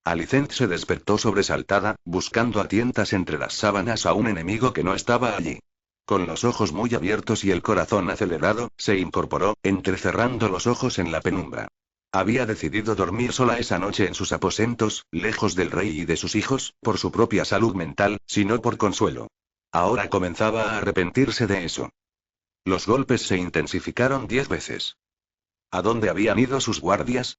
Alicent se despertó sobresaltada, buscando a tientas entre las sábanas a un enemigo que no estaba allí. Con los ojos muy abiertos y el corazón acelerado, se incorporó, entrecerrando los ojos en la penumbra. Había decidido dormir sola esa noche en sus aposentos, lejos del rey y de sus hijos, por su propia salud mental, sino por consuelo. Ahora comenzaba a arrepentirse de eso. Los golpes se intensificaron 10 veces. ¿A dónde habían ido sus guardias?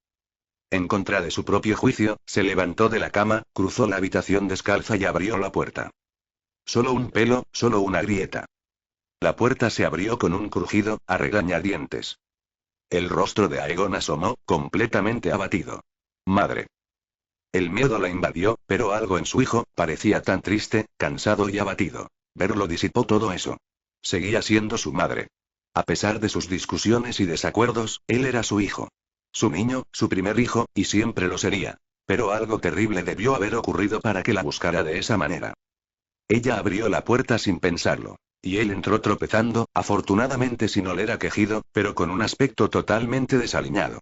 En contra de su propio juicio, se levantó de la cama, cruzó la habitación descalza y abrió la puerta. Solo un pelo, solo una grieta. La puerta se abrió con un crujido, a regañadientes. El rostro de Aegon asomó, completamente abatido. Madre. El miedo la invadió, pero algo en su hijo, parecía tan triste, cansado y abatido. Verlo disipó todo eso. Seguía siendo su madre. A pesar de sus discusiones y desacuerdos, él era su hijo. Su niño, su primer hijo, y siempre lo sería. Pero algo terrible debió haber ocurrido para que la buscara de esa manera. Ella abrió la puerta sin pensarlo. Y él entró tropezando, afortunadamente sin oler a quejido, pero con un aspecto totalmente desaliñado.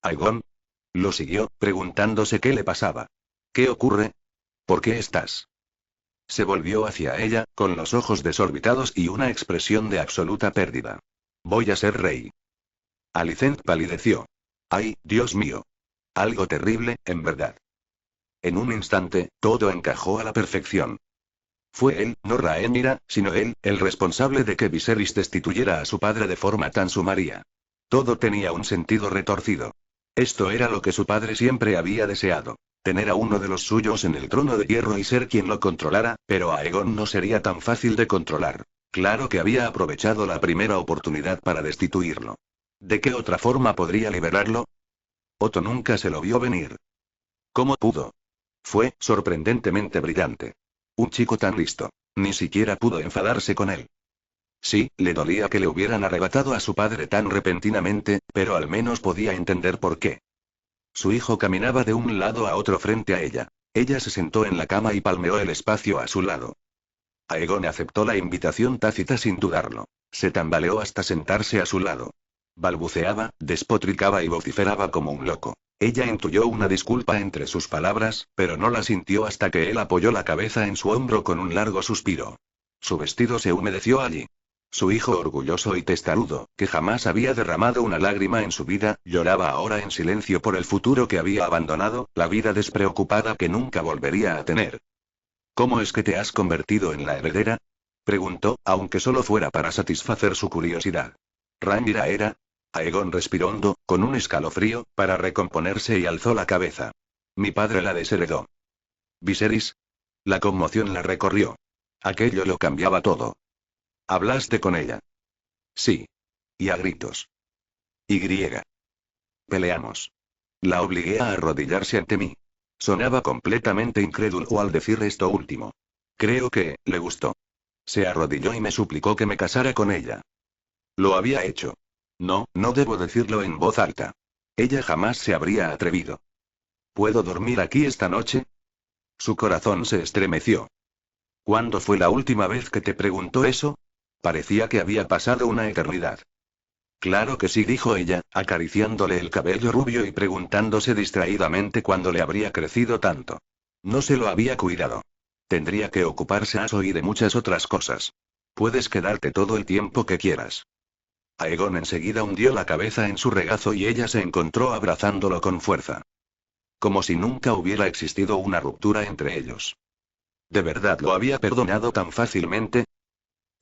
¿Aegon? Lo siguió, preguntándose qué le pasaba. ¿Qué ocurre? ¿Por qué estás? Se volvió hacia ella, con los ojos desorbitados y una expresión de absoluta pérdida. Voy a ser rey. Alicent palideció. ¡Ay, Dios mío! Algo terrible, en verdad. En un instante, todo encajó a la perfección. Fue él, no Rhaenyra, sino él, el responsable de que Viserys destituyera a su padre de forma tan sumaria. Todo tenía un sentido retorcido. Esto era lo que su padre siempre había deseado. Tener a uno de los suyos en el trono de hierro y ser quien lo controlara, pero Aegon no sería tan fácil de controlar. Claro que había aprovechado la primera oportunidad para destituirlo. ¿De qué otra forma podría liberarlo? Otto nunca se lo vio venir. ¿Cómo pudo? Fue sorprendentemente brillante. Un chico tan listo. Ni siquiera pudo enfadarse con él. Sí, le dolía que le hubieran arrebatado a su padre tan repentinamente, pero al menos podía entender por qué. Su hijo caminaba de un lado a otro frente a ella. Ella se sentó en la cama y palmeó el espacio a su lado. Aegon aceptó la invitación tácita sin dudarlo. Se tambaleó hasta sentarse a su lado. Balbuceaba, despotricaba y vociferaba como un loco. Ella intuyó una disculpa entre sus palabras, pero no la sintió hasta que él apoyó la cabeza en su hombro con un largo suspiro. Su vestido se humedeció allí. Su hijo orgulloso y testarudo, que jamás había derramado una lágrima en su vida, lloraba ahora en silencio por el futuro que había abandonado, la vida despreocupada que nunca volvería a tener. ¿Cómo es que te has convertido en la heredera? Preguntó, aunque solo fuera para satisfacer su curiosidad. ¿Rhaenyra era? Aegon respiró hondo, con un escalofrío, para recomponerse y alzó la cabeza. Mi padre la desheredó. ¿Viserys? La conmoción la recorrió. Aquello lo cambiaba todo. ¿Hablaste con ella? Sí. Y a gritos. Y griega. Peleamos. La obligué a arrodillarse ante mí. Sonaba completamente incrédulo al decir esto último. Creo que, le gustó. Se arrodilló y me suplicó que me casara con ella. Lo había hecho. No, no debo decirlo en voz alta. Ella jamás se habría atrevido. ¿Puedo dormir aquí esta noche? Su corazón se estremeció. ¿Cuándo fue la última vez que te preguntó eso? Parecía que había pasado una eternidad. Claro que sí, dijo ella, acariciándole el cabello rubio y preguntándose distraídamente cuándo le habría crecido tanto. No se lo había cuidado. Tendría que ocuparse a y de muchas otras cosas. Puedes quedarte todo el tiempo que quieras. Aegon enseguida hundió la cabeza en su regazo y ella se encontró abrazándolo con fuerza. Como si nunca hubiera existido una ruptura entre ellos. ¿De verdad lo había perdonado tan fácilmente?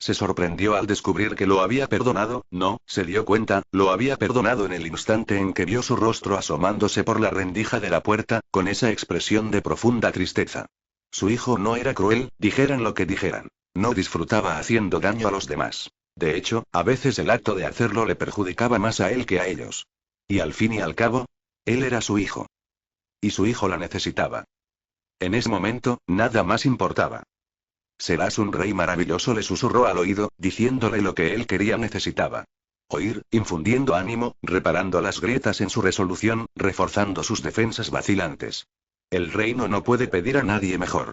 Se sorprendió al descubrir que lo había perdonado, no, se dio cuenta, lo había perdonado en el instante en que vio su rostro asomándose por la rendija de la puerta, con esa expresión de profunda tristeza. Su hijo no era cruel, dijeran lo que dijeran. No disfrutaba haciendo daño a los demás. De hecho, a veces el acto de hacerlo le perjudicaba más a él que a ellos. Y al fin y al cabo, él era su hijo. Y su hijo la necesitaba. En ese momento, nada más importaba. Serás un rey maravilloso, le susurró al oído, diciéndole lo que él necesitaba. Oír, infundiendo ánimo, reparando las grietas en su resolución, reforzando sus defensas vacilantes. El reino no puede pedir a nadie mejor.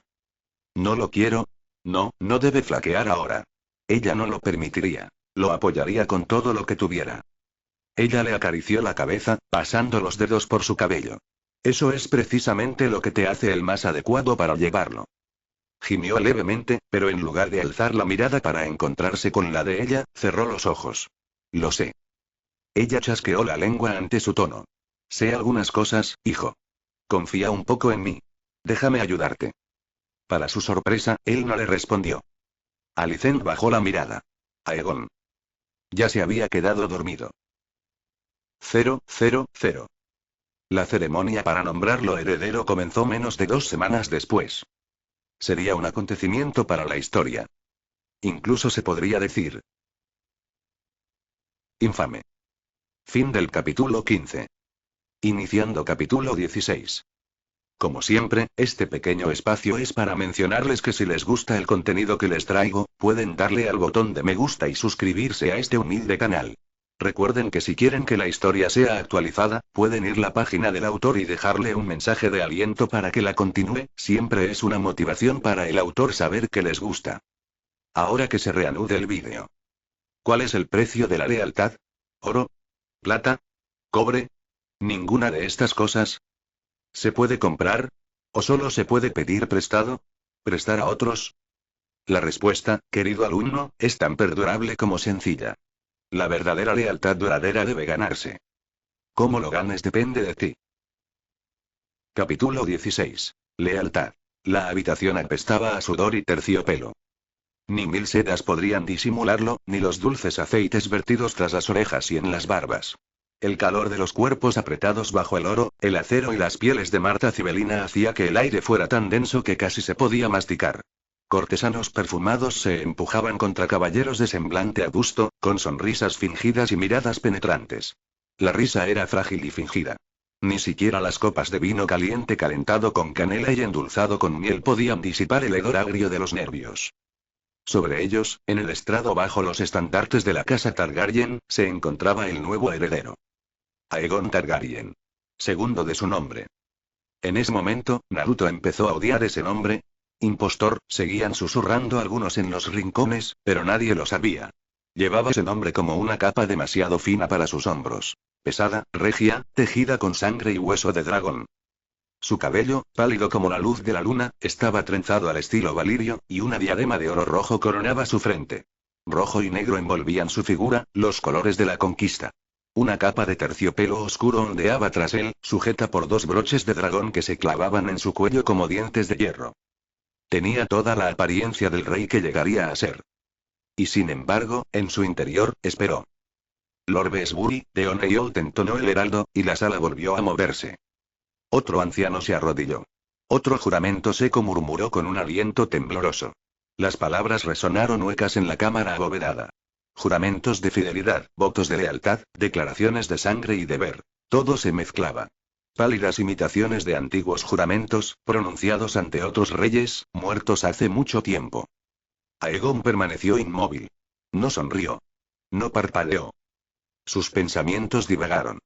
No lo quiero. No, no debe flaquear ahora. Ella no lo permitiría. Lo apoyaría con todo lo que tuviera. Ella le acarició la cabeza, pasando los dedos por su cabello. Eso es precisamente lo que te hace el más adecuado para llevarlo. Gimió levemente, pero en lugar de alzar la mirada para encontrarse con la de ella, cerró los ojos. Lo sé. Ella chasqueó la lengua ante su tono. Sé algunas cosas, hijo. Confía un poco en mí. Déjame ayudarte. Para su sorpresa, él no le respondió. Alicent bajó la mirada. Aegon. Ya se había quedado dormido. 000. La ceremonia para nombrarlo heredero comenzó menos de 2 semanas después. Sería un acontecimiento para la historia. Incluso se podría decir. Infame. Fin del capítulo 15. Iniciando capítulo 16. Como siempre, este pequeño espacio es para mencionarles que si les gusta el contenido que les traigo, pueden darle al botón de me gusta y suscribirse a este humilde canal. Recuerden que si quieren que la historia sea actualizada, pueden ir a la página del autor y dejarle un mensaje de aliento para que la continúe, siempre es una motivación para el autor saber que les gusta. Ahora que se reanude el vídeo. ¿Cuál es el precio de la lealtad? ¿Oro? ¿Plata? ¿Cobre? ¿Ninguna de estas cosas? ¿Se puede comprar? ¿O solo se puede pedir prestado? ¿Prestar a otros? La respuesta, querido alumno, es tan perdurable como sencilla. La verdadera lealtad duradera debe ganarse. Cómo lo ganes depende de ti. Capítulo 16. Lealtad. La habitación apestaba a sudor y terciopelo. Ni 1000 sedas podrían disimularlo, ni los dulces aceites vertidos tras las orejas y en las barbas. El calor de los cuerpos apretados bajo el oro, el acero y las pieles de Marta Cibelina hacía que el aire fuera tan denso que casi se podía masticar. Cortesanos perfumados se empujaban contra caballeros de semblante adusto, con sonrisas fingidas y miradas penetrantes. La risa era frágil y fingida. Ni siquiera las copas de vino caliente calentado con canela y endulzado con miel podían disipar el hedor agrio de los nervios. Sobre ellos, en el estrado bajo los estandartes de la casa Targaryen, se encontraba el nuevo heredero. Aegon Targaryen. Segundo de su nombre. En ese momento, Naruto empezó a odiar ese nombre. Impostor, seguían susurrando algunos en los rincones, pero nadie lo sabía. Llevaba ese nombre como una capa demasiado fina para sus hombros. Pesada, regia, tejida con sangre y hueso de dragón. Su cabello, pálido como la luz de la luna, estaba trenzado al estilo valirio, y una diadema de oro rojo coronaba su frente. Rojo y negro envolvían su figura, los colores de la conquista. Una capa de terciopelo oscuro ondeaba tras él, sujeta por dos broches de dragón que se clavaban en su cuello como dientes de hierro. Tenía toda la apariencia del rey que llegaría a ser. Y sin embargo, en su interior, esperó. Lord Besbury, de Oneyol entonó el heraldo, y la sala volvió a moverse. Otro anciano se arrodilló. Otro juramento seco murmuró con un aliento tembloroso. Las palabras resonaron huecas en la cámara abovedada. Juramentos de fidelidad, votos de lealtad, declaraciones de sangre y deber. Todo se mezclaba. Pálidas imitaciones de antiguos juramentos, pronunciados ante otros reyes, muertos hace mucho tiempo. Aegon permaneció inmóvil. No sonrió. No parpadeó. Sus pensamientos divagaron.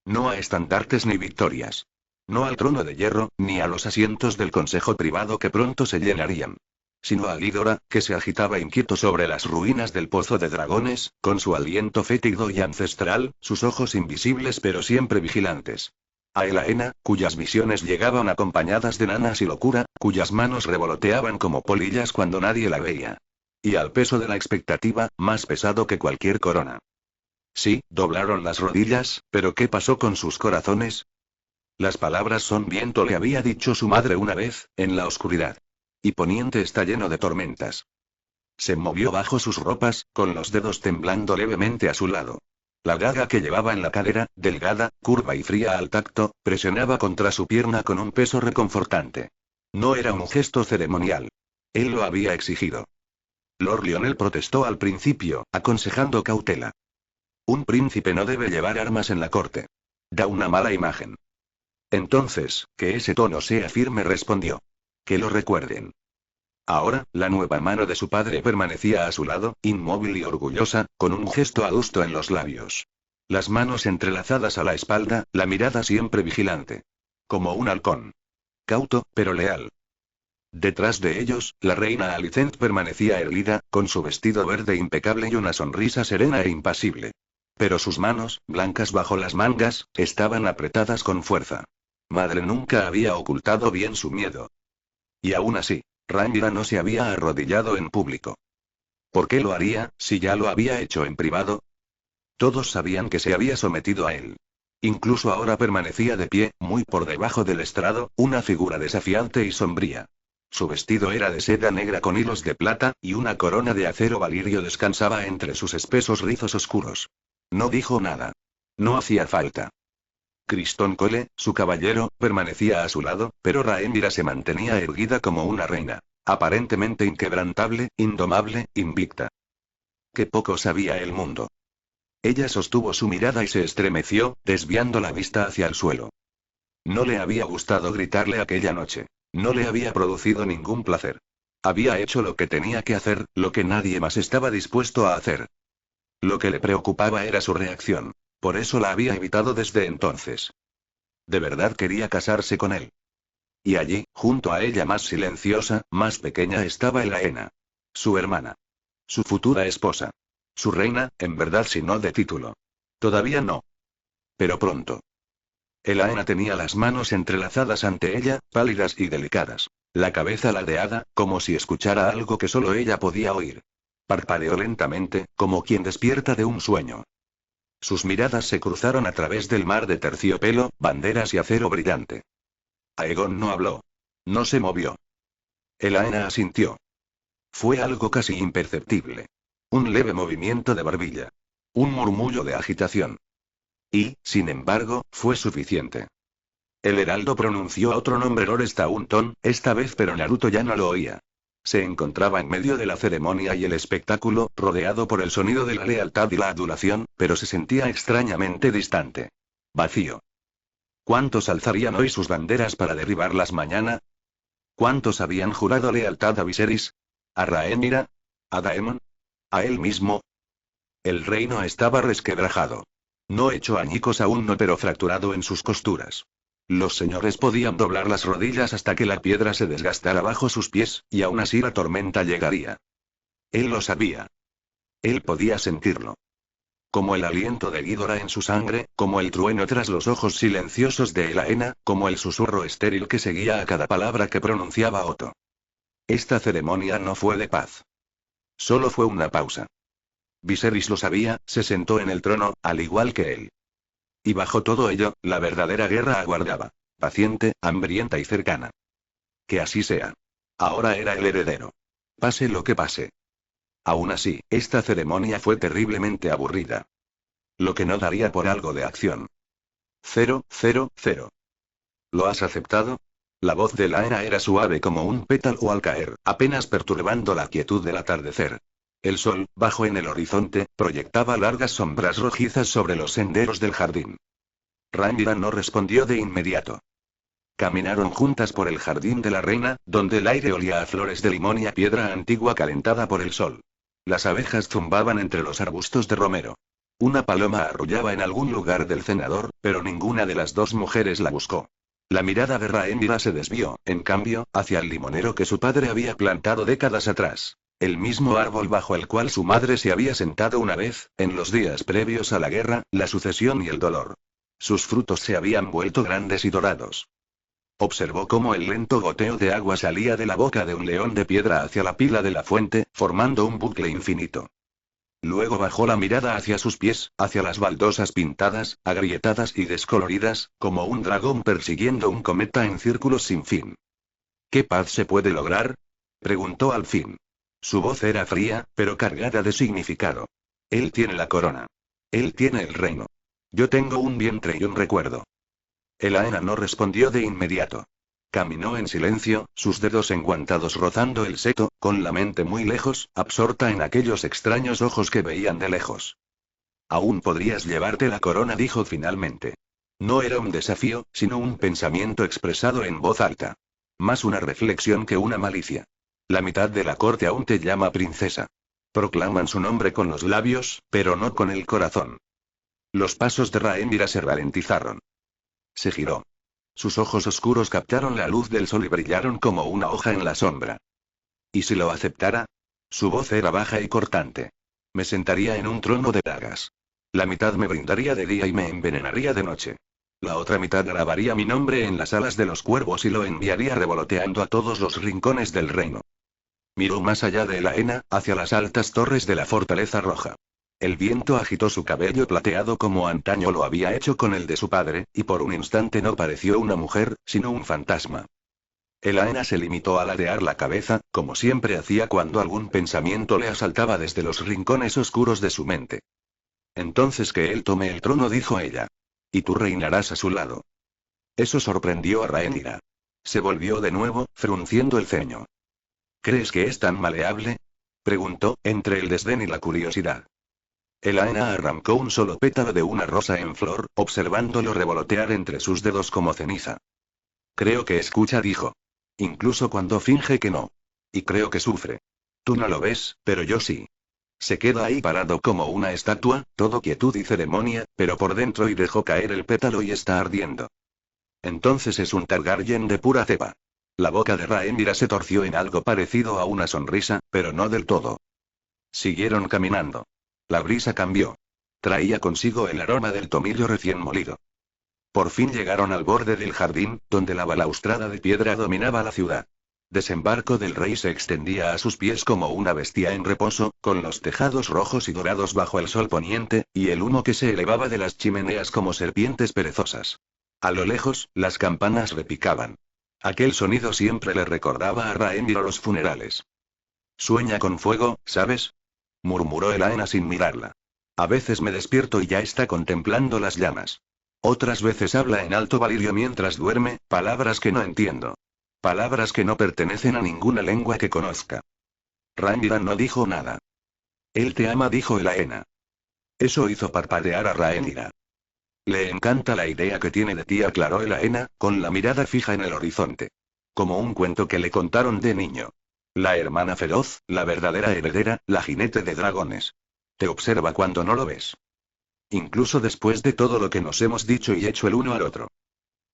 No a estandartes ni victorias. No al trono de hierro, ni a los asientos del consejo privado que pronto se llenarían. Sino a Lídora, que se agitaba inquieto sobre las ruinas del pozo de dragones, con su aliento fétido y ancestral, sus ojos invisibles pero siempre vigilantes. A Elaena, cuyas visiones llegaban acompañadas de nanas y locura, cuyas manos revoloteaban como polillas cuando nadie la veía. Y al peso de la expectativa, más pesado que cualquier corona. Sí, doblaron las rodillas, pero ¿qué pasó con sus corazones? Las palabras son viento, le había dicho su madre una vez, en la oscuridad. Y Poniente está lleno de tormentas. Se movió bajo sus ropas, con los dedos temblando levemente a su lado. La daga que llevaba en la cadera, delgada, curva y fría al tacto, presionaba contra su pierna con un peso reconfortante. No era un gesto ceremonial. Él lo había exigido. Lord Lionel protestó al principio, aconsejando cautela. Un príncipe no debe llevar armas en la corte. Da una mala imagen. Entonces, que ese tono sea firme, respondió. Que lo recuerden. Ahora, la nueva mano de su padre permanecía a su lado, inmóvil y orgullosa, con un gesto adusto en los labios. Las manos entrelazadas a la espalda, la mirada siempre vigilante. Como un halcón. Cauto, pero leal. Detrás de ellos, la reina Alicent permanecía erguida, con su vestido verde impecable y una sonrisa serena e impasible. Pero sus manos, blancas bajo las mangas, estaban apretadas con fuerza. Madre nunca había ocultado bien su miedo. Y aún así, Rhaenyra no se había arrodillado en público. ¿Por qué lo haría, si ya lo había hecho en privado? Todos sabían que se había sometido a él. Incluso ahora permanecía de pie, muy por debajo del estrado, una figura desafiante y sombría. Su vestido era de seda negra con hilos de plata, y una corona de acero valirio descansaba entre sus espesos rizos oscuros. No dijo nada. No hacía falta. Criston Cole, su caballero, permanecía a su lado, pero Rhaenyra se mantenía erguida como una reina. Aparentemente inquebrantable, indomable, invicta. Qué poco sabía el mundo. Ella sostuvo su mirada y se estremeció, desviando la vista hacia el suelo. No le había gustado gritarle aquella noche. No le había producido ningún placer. Había hecho lo que tenía que hacer, lo que nadie más estaba dispuesto a hacer. Lo que le preocupaba era su reacción. Por eso la había evitado desde entonces. De verdad quería casarse con él. Y allí, junto a ella más silenciosa, más pequeña, estaba Elaena. Su hermana. Su futura esposa. Su reina, en verdad si no de título. Todavía no. Pero pronto. Elaena tenía las manos entrelazadas ante ella, pálidas y delicadas. La cabeza ladeada, como si escuchara algo que solo ella podía oír. Parpadeó lentamente, como quien despierta de un sueño. Sus miradas se cruzaron a través del mar de terciopelo, banderas y acero brillante. Aegon no habló. No se movió. Elaena asintió. Fue algo casi imperceptible. Un leve movimiento de barbilla. Un murmullo de agitación. Y, sin embargo, fue suficiente. El heraldo pronunció otro nombre Lord Staunton, esta vez, pero Naruto ya no lo oía. Se encontraba en medio de la ceremonia y el espectáculo, rodeado por el sonido de la lealtad y la adulación, pero se sentía extrañamente distante. Vacío. ¿Cuántos alzarían hoy sus banderas para derribarlas mañana? ¿Cuántos habían jurado lealtad a Viserys? ¿A Rhaenyra? ¿A Daemon? ¿A él mismo? El reino estaba resquebrajado. No hecho añicos aún no, pero fracturado en sus costuras. Los señores podían doblar las rodillas hasta que la piedra se desgastara bajo sus pies, y aún así la tormenta llegaría. Él lo sabía. Él podía sentirlo. Como el aliento de Ghidorah en su sangre, como el trueno tras los ojos silenciosos de Elaena, como el susurro estéril que seguía a cada palabra que pronunciaba Otto. Esta ceremonia no fue de paz. Solo fue una pausa. Viserys lo sabía, se sentó en el trono, al igual que él. Y bajo todo ello, la verdadera guerra aguardaba. Paciente, hambrienta y cercana. Que así sea. Ahora era el heredero. Pase lo que pase. Aún así, esta ceremonia fue terriblemente aburrida. Lo que no daría por algo de acción. 0, 0, 0. ¿Lo has aceptado? La voz de Laena era suave como un pétalo al caer, apenas perturbando la quietud del atardecer. El sol, bajo en el horizonte, proyectaba largas sombras rojizas sobre los senderos del jardín. Rhaenyra no respondió de inmediato. Caminaron juntas por el jardín de la reina, donde el aire olía a flores de limón y a piedra antigua calentada por el sol. Las abejas zumbaban entre los arbustos de romero. Una paloma arrullaba en algún lugar del cenador, pero ninguna de las dos mujeres la buscó. La mirada de Rhaenyra se desvió, en cambio, hacia el limonero que su padre había plantado décadas atrás. El mismo árbol bajo el cual su madre se había sentado una vez, en los días previos a la guerra, la sucesión y el dolor. Sus frutos se habían vuelto grandes y dorados. Observó cómo el lento goteo de agua salía de la boca de un león de piedra hacia la pila de la fuente, formando un bucle infinito. Luego bajó la mirada hacia sus pies, hacia las baldosas pintadas, agrietadas y descoloridas, como un dragón persiguiendo un cometa en círculos sin fin. ¿Qué paz se puede lograr?, preguntó al fin. Su voz era fría, pero cargada de significado. Él tiene la corona. Él tiene el reino. Yo tengo un vientre y un recuerdo. Elaena no respondió de inmediato. Caminó en silencio, sus dedos enguantados rozando el seto, con la mente muy lejos, absorta en aquellos extraños ojos que veían de lejos. Aún podrías llevarte la corona, dijo finalmente. No era un desafío, sino un pensamiento expresado en voz alta. Más una reflexión que una malicia. La mitad de la corte aún te llama princesa. Proclaman su nombre con los labios, pero no con el corazón. Los pasos de Rhaenyra se ralentizaron. Se giró. Sus ojos oscuros captaron la luz del sol y brillaron como una hoja en la sombra. ¿Y si lo aceptara? Su voz era baja y cortante. Me sentaría en un trono de dagas. La mitad me brindaría de día y me envenenaría de noche. La otra mitad grabaría mi nombre en las alas de los cuervos y lo enviaría revoloteando a todos los rincones del reino. Miró más allá de Elaena, hacia las altas torres de la fortaleza roja. El viento agitó su cabello plateado como antaño lo había hecho con el de su padre, y por un instante no pareció una mujer, sino un fantasma. Elaena se limitó a ladear la cabeza, como siempre hacía cuando algún pensamiento le asaltaba desde los rincones oscuros de su mente. Entonces que él tome el trono, dijo ella. Y tú reinarás a su lado. Eso sorprendió a Rhaenyra. Se volvió de nuevo, frunciendo el ceño. ¿Crees que es tan maleable?, preguntó, entre el desdén y la curiosidad. Elaena arrancó un solo pétalo de una rosa en flor, observándolo revolotear entre sus dedos como ceniza. Creo que escucha, dijo. Incluso cuando finge que no. Y creo que sufre. Tú no lo ves, pero yo sí. Se queda ahí parado como una estatua, todo quietud y ceremonia, pero por dentro, y dejó caer el pétalo y está ardiendo. Entonces es un Targaryen de pura cepa. La boca de Rhaenyra se torció en algo parecido a una sonrisa, pero no del todo. Siguieron caminando. La brisa cambió. Traía consigo el aroma del tomillo recién molido. Por fin llegaron al borde del jardín, donde la balaustrada de piedra dominaba la ciudad. Desembarco del rey se extendía a sus pies como una bestia en reposo, con los tejados rojos y dorados bajo el sol poniente, y el humo que se elevaba de las chimeneas como serpientes perezosas. A lo lejos, las campanas repicaban. Aquel sonido siempre le recordaba a Rhaenyra los funerales. Sueña con fuego, ¿sabes?, murmuró Elaena sin mirarla. A veces me despierto y ya está contemplando las llamas. Otras veces habla en alto valirio mientras duerme, palabras que no entiendo. Palabras que no pertenecen a ninguna lengua que conozca. Rhaenyra no dijo nada. Él te ama, dijo Elaena. Eso hizo parpadear a Rhaenyra. Le encanta la idea que tiene de ti, aclaró Elaena, con la mirada fija en el horizonte. Como un cuento que le contaron de niño. La hermana feroz, la verdadera heredera, la jinete de dragones. Te observa cuando no lo ves. Incluso después de todo lo que nos hemos dicho y hecho el uno al otro.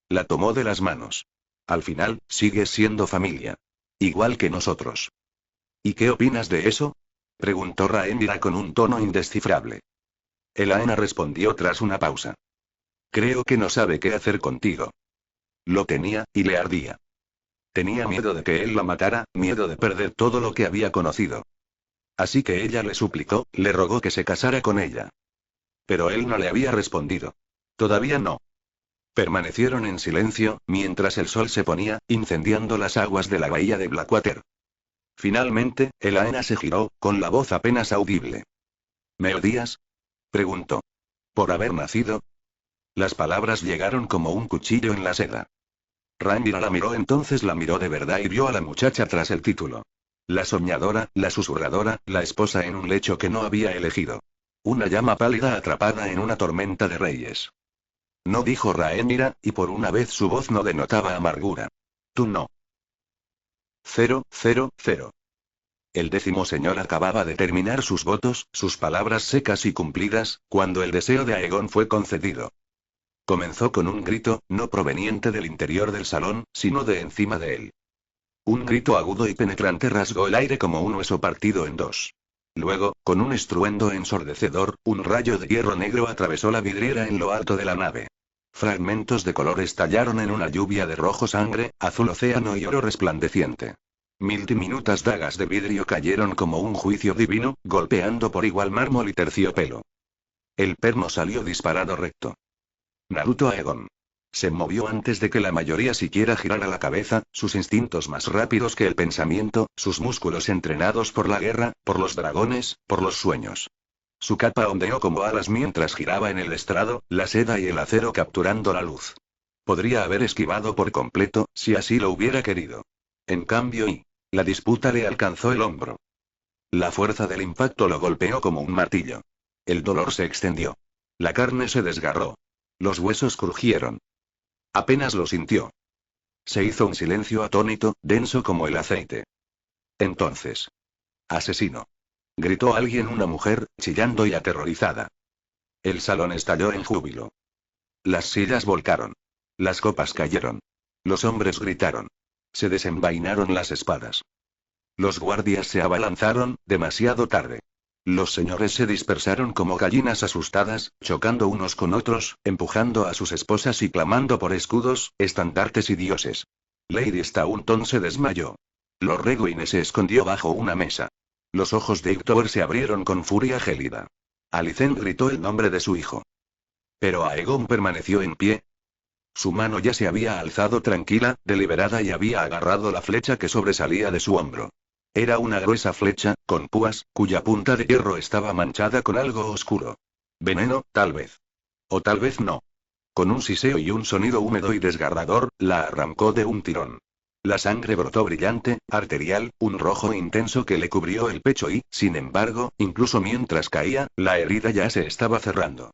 La tomó de las manos. Al final, sigues siendo familia. Igual que nosotros. ¿Y qué opinas de eso? Preguntó Rhaenyra con un tono indescifrable. Elaena respondió tras una pausa. Creo que no sabe qué hacer contigo. Lo tenía, y le ardía. Tenía miedo de que él la matara, miedo de perder todo lo que había conocido. Así que ella le suplicó, le rogó que se casara con ella. Pero él no le había respondido. Todavía no. Permanecieron en silencio, mientras el sol se ponía, incendiando las aguas de la bahía de Blackwater. Finalmente, Elaena se giró, con la voz apenas audible. ¿Me odias? Preguntó. ¿Por haber nacido? Las palabras llegaron como un cuchillo en la seda. Rhaenyra la miró, entonces la miró de verdad y vio a la muchacha tras el título. La soñadora, la susurradora, la esposa en un lecho que no había elegido. Una llama pálida atrapada en una tormenta de reyes. No, dijo Rhaenyra, y por una vez su voz no denotaba amargura. Tú no. 000. El 10º señor acababa de terminar sus votos, sus palabras secas y cumplidas, cuando el deseo de Aegon fue concedido. Comenzó con un grito, no proveniente del interior del salón, sino de encima de él. Un grito agudo y penetrante rasgó el aire como un hueso partido en dos. Luego, con un estruendo ensordecedor, un rayo de hierro negro atravesó la vidriera en lo alto de la nave. Fragmentos de color estallaron en una lluvia de rojo sangre, azul océano y oro resplandeciente. Mil diminutas dagas de vidrio cayeron como un juicio divino, golpeando por igual mármol y terciopelo. El perno salió disparado recto. Naruto Aegon. Se movió antes de que la mayoría siquiera girara la cabeza, sus instintos más rápidos que el pensamiento, sus músculos entrenados por la guerra, por los dragones, por los sueños. Su capa ondeó como alas mientras giraba en el estrado, la seda y el acero capturando la luz. Podría haber esquivado por completo, si así lo hubiera querido. En cambio, la disputa le alcanzó el hombro. La fuerza del impacto lo golpeó como un martillo. El dolor se extendió. La carne se desgarró. Los huesos crujieron. Apenas lo sintió. Se hizo un silencio atónito, denso como el aceite. Entonces. Asesino. Gritó alguien, una mujer, chillando y aterrorizada. El salón estalló en júbilo. Las sillas volcaron. Las copas cayeron. Los hombres gritaron. Se desenvainaron las espadas. Los guardias se abalanzaron, demasiado tarde. Los señores se dispersaron como gallinas asustadas, chocando unos con otros, empujando a sus esposas y clamando por escudos, estandartes y dioses. Lady Staunton se desmayó. Lord Regwine se escondió bajo una mesa. Los ojos de Hightower se abrieron con furia gélida. Alicent gritó el nombre de su hijo. Pero Aegon permaneció en pie. Su mano ya se había alzado tranquila, deliberada y había agarrado la flecha que sobresalía de su hombro. Era una gruesa flecha, con púas, cuya punta de hierro estaba manchada con algo oscuro. Veneno, tal vez. O tal vez no. Con un siseo y un sonido húmedo y desgarrador, la arrancó de un tirón. La sangre brotó brillante, arterial, un rojo intenso que le cubrió el pecho y, sin embargo, incluso mientras caía, la herida ya se estaba cerrando.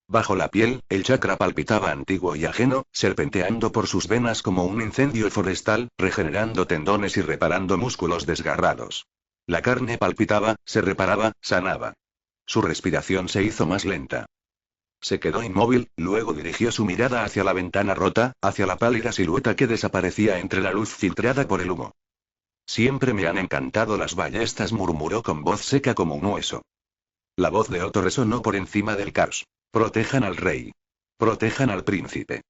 Bajo la piel, el chakra palpitaba antiguo y ajeno, serpenteando por sus venas como un incendio forestal, regenerando tendones y reparando músculos desgarrados. La carne palpitaba, se reparaba, sanaba. Su respiración se hizo más lenta. Se quedó inmóvil, luego dirigió su mirada hacia la ventana rota, hacia la pálida silueta que desaparecía entre la luz filtrada por el humo. Siempre me han encantado las ballestas, murmuró con voz seca como un hueso. La voz de Otto resonó por encima del caos. Protejan al rey. Protejan al príncipe.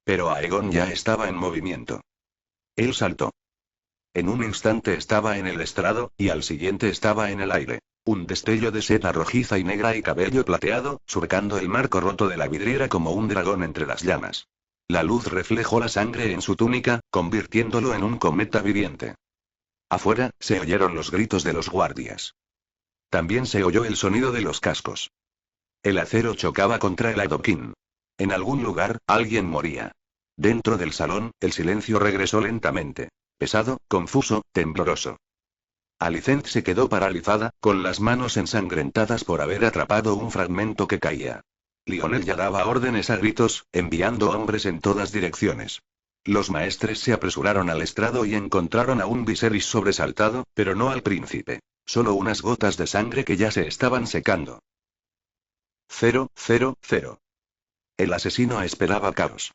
Pero Aegon ya estaba en movimiento. Él saltó. En un instante estaba en el estrado, y al siguiente estaba en el aire. Un destello de seda rojiza y negra y cabello plateado, surcando el marco roto de la vidriera como un dragón entre las llamas. La luz reflejó la sangre en su túnica, convirtiéndolo en un cometa viviente. Afuera, se oyeron los gritos de los guardias. También se oyó el sonido de los cascos. El acero chocaba contra el adoquín. En algún lugar, alguien moría. Dentro del salón, el silencio regresó lentamente. Pesado, confuso, tembloroso. Alicent se quedó paralizada, con las manos ensangrentadas por haber atrapado un fragmento que caía. Lionel ya daba órdenes a gritos, enviando hombres en todas direcciones. Los maestres se apresuraron al estrado y encontraron a un Viserys sobresaltado, pero no al príncipe. Solo unas gotas de sangre que ya se estaban secando. 0, 0, 0. El asesino esperaba caos.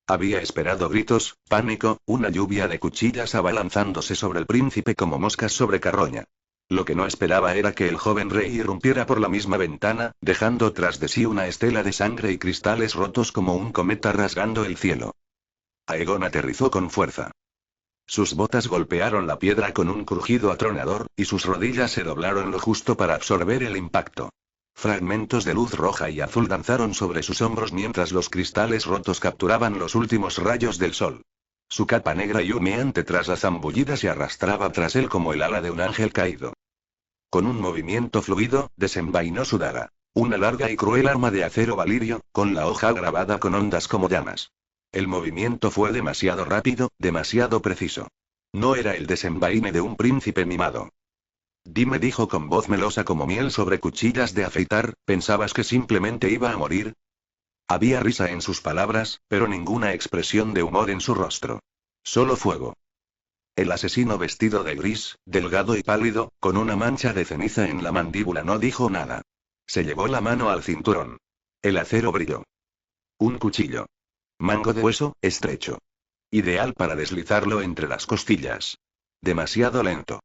Había esperado gritos, pánico, una lluvia de cuchillas abalanzándose sobre el príncipe como moscas sobre carroña. Lo que no esperaba era que el joven rey irrumpiera por la misma ventana, dejando tras de sí una estela de sangre y cristales rotos como un cometa rasgando el cielo. Aegon aterrizó con fuerza. Sus botas golpearon la piedra con un crujido atronador, y sus rodillas se doblaron lo justo para absorber el impacto. Fragmentos de luz roja y azul danzaron sobre sus hombros mientras los cristales rotos capturaban los últimos rayos del sol. Su capa negra y humeante tras la zambullida se arrastraba tras él como el ala de un ángel caído. Con un movimiento fluido, desenvainó su daga. Una larga y cruel arma de acero valirio, con la hoja grabada con ondas como llamas. El movimiento fue demasiado rápido, demasiado preciso. No era el desenvaine de un príncipe mimado. Dime, dijo con voz melosa como miel sobre cuchillas de afeitar, ¿pensabas que simplemente iba a morir? Había risa en sus palabras, pero ninguna expresión de humor en su rostro. Solo fuego. El asesino vestido de gris, delgado y pálido, con una mancha de ceniza en la mandíbula no dijo nada. Se llevó la mano al cinturón. El acero brilló. Un cuchillo. Mango de hueso, estrecho. Ideal para deslizarlo entre las costillas. Demasiado lento.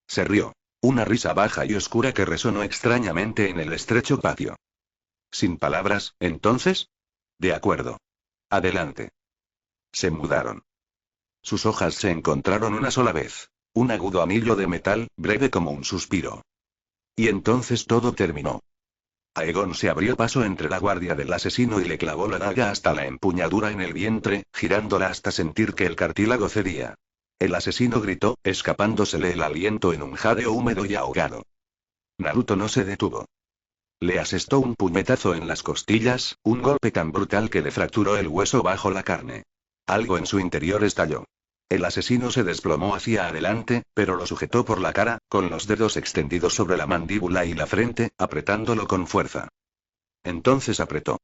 Se rió. Una risa baja y oscura que resonó extrañamente en el estrecho patio. ¿Sin palabras, entonces? De acuerdo. Adelante. Se mudaron. Sus hojas se encontraron una sola vez. Un agudo anillo de metal, breve como un suspiro. Y entonces todo terminó. Aegon se abrió paso entre la guardia del asesino y le clavó la daga hasta la empuñadura en el vientre, girándola hasta sentir que el cartílago cedía. El asesino gritó, escapándosele el aliento en un jadeo húmedo y ahogado. Naruto no se detuvo. Le asestó un puñetazo en las costillas, un golpe tan brutal que le fracturó el hueso bajo la carne. Algo en su interior estalló. El asesino se desplomó hacia adelante, pero lo sujetó por la cara, con los dedos extendidos sobre la mandíbula y la frente, apretándolo con fuerza. Entonces apretó.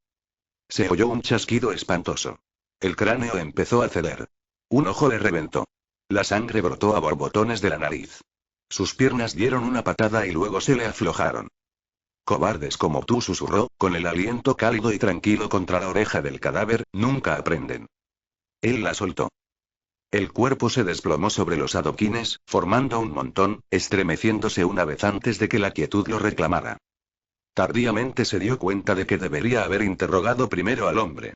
Se oyó un chasquido espantoso. El cráneo empezó a ceder. Un ojo le reventó. La sangre brotó a borbotones de la nariz. Sus piernas dieron una patada y luego se le aflojaron. Cobardes como tú, susurró, con el aliento cálido y tranquilo contra la oreja del cadáver, nunca aprenden. Él la soltó. El cuerpo se desplomó sobre los adoquines, formando un montón, estremeciéndose una vez antes de que la quietud lo reclamara. Tardíamente se dio cuenta de que debería haber interrogado primero al hombre.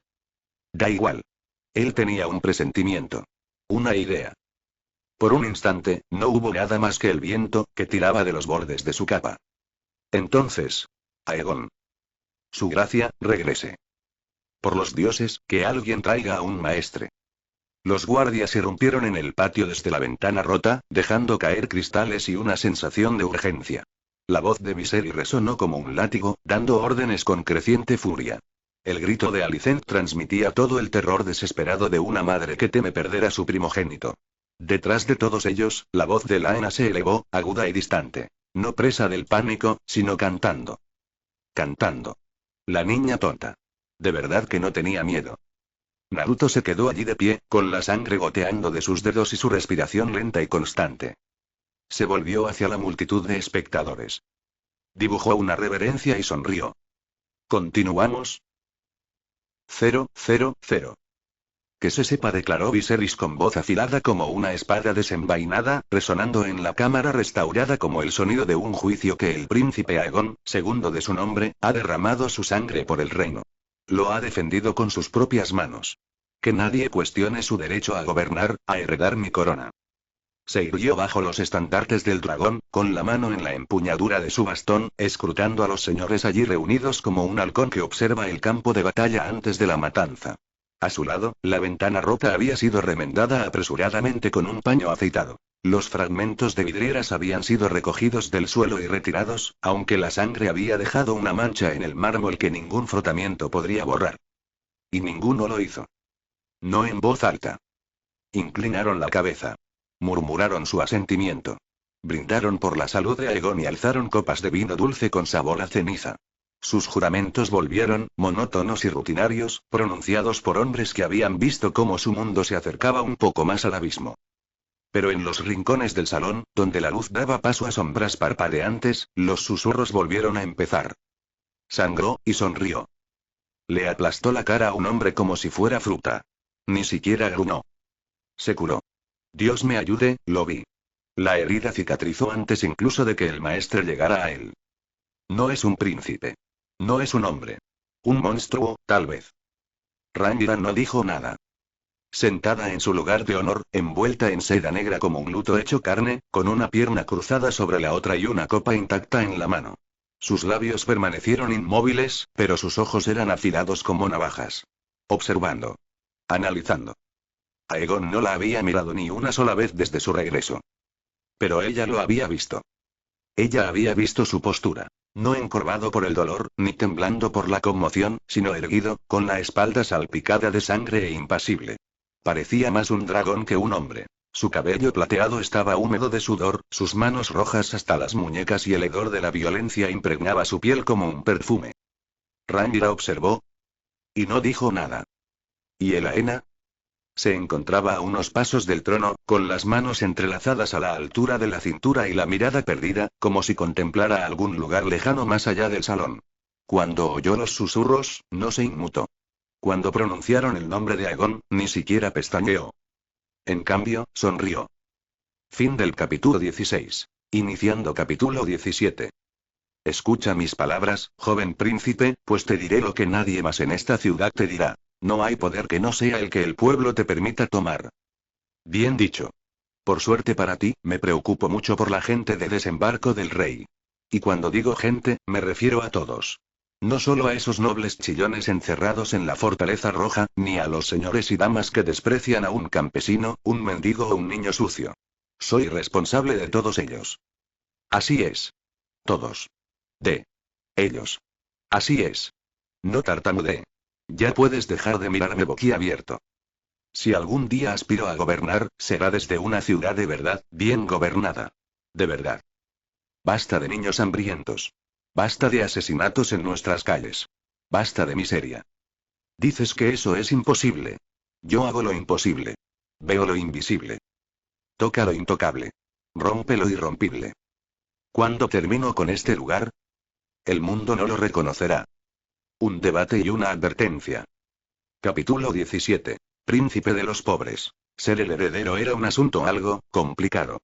Da igual. Él tenía un presentimiento. Una idea. Por un instante, no hubo nada más que el viento, que tiraba de los bordes de su capa. Entonces. Aegon. Su gracia, regrese. Por los dioses, que alguien traiga a un maestre. Los guardias irrumpieron en el patio desde la ventana rota, dejando caer cristales y una sensación de urgencia. La voz de Viserys resonó como un látigo, dando órdenes con creciente furia. El grito de Alicent transmitía todo el terror desesperado de una madre que teme perder a su primogénito. Detrás de todos ellos, la voz de Laena se elevó, aguda y distante. No presa del pánico, sino cantando. Cantando. La niña tonta. De verdad que no tenía miedo. Naruto se quedó allí de pie, con la sangre goteando de sus dedos y su respiración lenta y constante. Se volvió hacia la multitud de espectadores. Dibujó una reverencia y sonrió. ¿Continuamos? 0, 0, 0. Que se sepa, declaró Viserys con voz afilada como una espada desenvainada, resonando en la cámara restaurada como el sonido de un juicio, que el príncipe Aegon, segundo de su nombre, ha derramado su sangre por el reino. Lo ha defendido con sus propias manos. Que nadie cuestione su derecho a gobernar, a heredar mi corona. Se irguió bajo los estandartes del dragón, con la mano en la empuñadura de su bastón, escrutando a los señores allí reunidos como un halcón que observa el campo de batalla antes de la matanza. A su lado, la ventana rota había sido remendada apresuradamente con un paño aceitado. Los fragmentos de vidrieras habían sido recogidos del suelo y retirados, aunque la sangre había dejado una mancha en el mármol que ningún frotamiento podría borrar. Y ninguno lo hizo. No en voz alta. Inclinaron la cabeza. Murmuraron su asentimiento. Brindaron por la salud de Aegon y alzaron copas de vino dulce con sabor a ceniza. Sus juramentos volvieron, monótonos y rutinarios, pronunciados por hombres que habían visto cómo su mundo se acercaba un poco más al abismo. Pero en los rincones del salón, donde la luz daba paso a sombras parpadeantes, los susurros volvieron a empezar. Sangró, y sonrió. Le aplastó la cara a un hombre como si fuera fruta. Ni siquiera gruñó. Se curó. Dios me ayude, lo vi. La herida cicatrizó antes incluso de que el maestre llegara a él. No es un príncipe. No es un hombre. Un monstruo, tal vez. Rhaenyra no dijo nada. Sentada en su lugar de honor, envuelta en seda negra como un luto hecho carne, con una pierna cruzada sobre la otra y una copa intacta en la mano. Sus labios permanecieron inmóviles, pero sus ojos eran afilados como navajas. Observando. Analizando. Aegon no la había mirado ni una sola vez desde su regreso. Pero ella lo había visto. Ella había visto su postura. No encorvado por el dolor, ni temblando por la conmoción, sino erguido, con la espalda salpicada de sangre e impasible. Parecía más un dragón que un hombre. Su cabello plateado estaba húmedo de sudor, sus manos rojas hasta las muñecas y el hedor de la violencia impregnaba su piel como un perfume. Rhaenyra observó. Y no dijo nada. ¿Y Elaena? Se encontraba a unos pasos del trono, con las manos entrelazadas a la altura de la cintura y la mirada perdida, como si contemplara algún lugar lejano más allá del salón. Cuando oyó los susurros, no se inmutó. Cuando pronunciaron el nombre de Aegon, ni siquiera pestañeó. En cambio, sonrió. Fin del capítulo 16. Iniciando capítulo 17. Escucha mis palabras, joven príncipe, pues te diré lo que nadie más en esta ciudad te dirá. No hay poder que no sea el que el pueblo te permita tomar. Bien dicho. Por suerte para ti, me preocupo mucho por la gente de desembarco del rey. Y cuando digo gente, me refiero a todos. No solo a esos nobles chillones encerrados en la fortaleza roja, ni a los señores y damas que desprecian a un campesino, un mendigo o un niño sucio. Soy responsable de todos ellos. Así es. Todos. De ellos. Así es. No tartamudeé. Ya puedes dejar de mirarme boquiabierto. Si algún día aspiro a gobernar, será desde una ciudad de verdad, bien gobernada. De verdad. Basta de niños hambrientos. Basta de asesinatos en nuestras calles. Basta de miseria. Dices que eso es imposible. Yo hago lo imposible. Veo lo invisible. Toca lo intocable. Rompe lo irrompible. ¿Cuándo termino con este lugar? El mundo no lo reconocerá. Un debate y una advertencia. Capítulo 17. Príncipe de los pobres. Ser el heredero era un asunto algo complicado.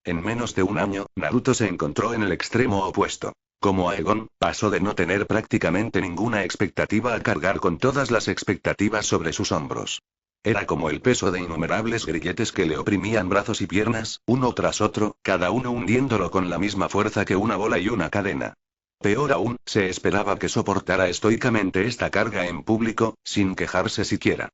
En menos de un año, Naruto se encontró en el extremo opuesto. Como Aegon, pasó de no tener prácticamente ninguna expectativa a cargar con todas las expectativas sobre sus hombros. Era como el peso de innumerables grilletes que le oprimían brazos y piernas, uno tras otro, cada uno hundiéndolo con la misma fuerza que una bola y una cadena. Peor aún, se esperaba que soportara estoicamente esta carga en público, sin quejarse siquiera.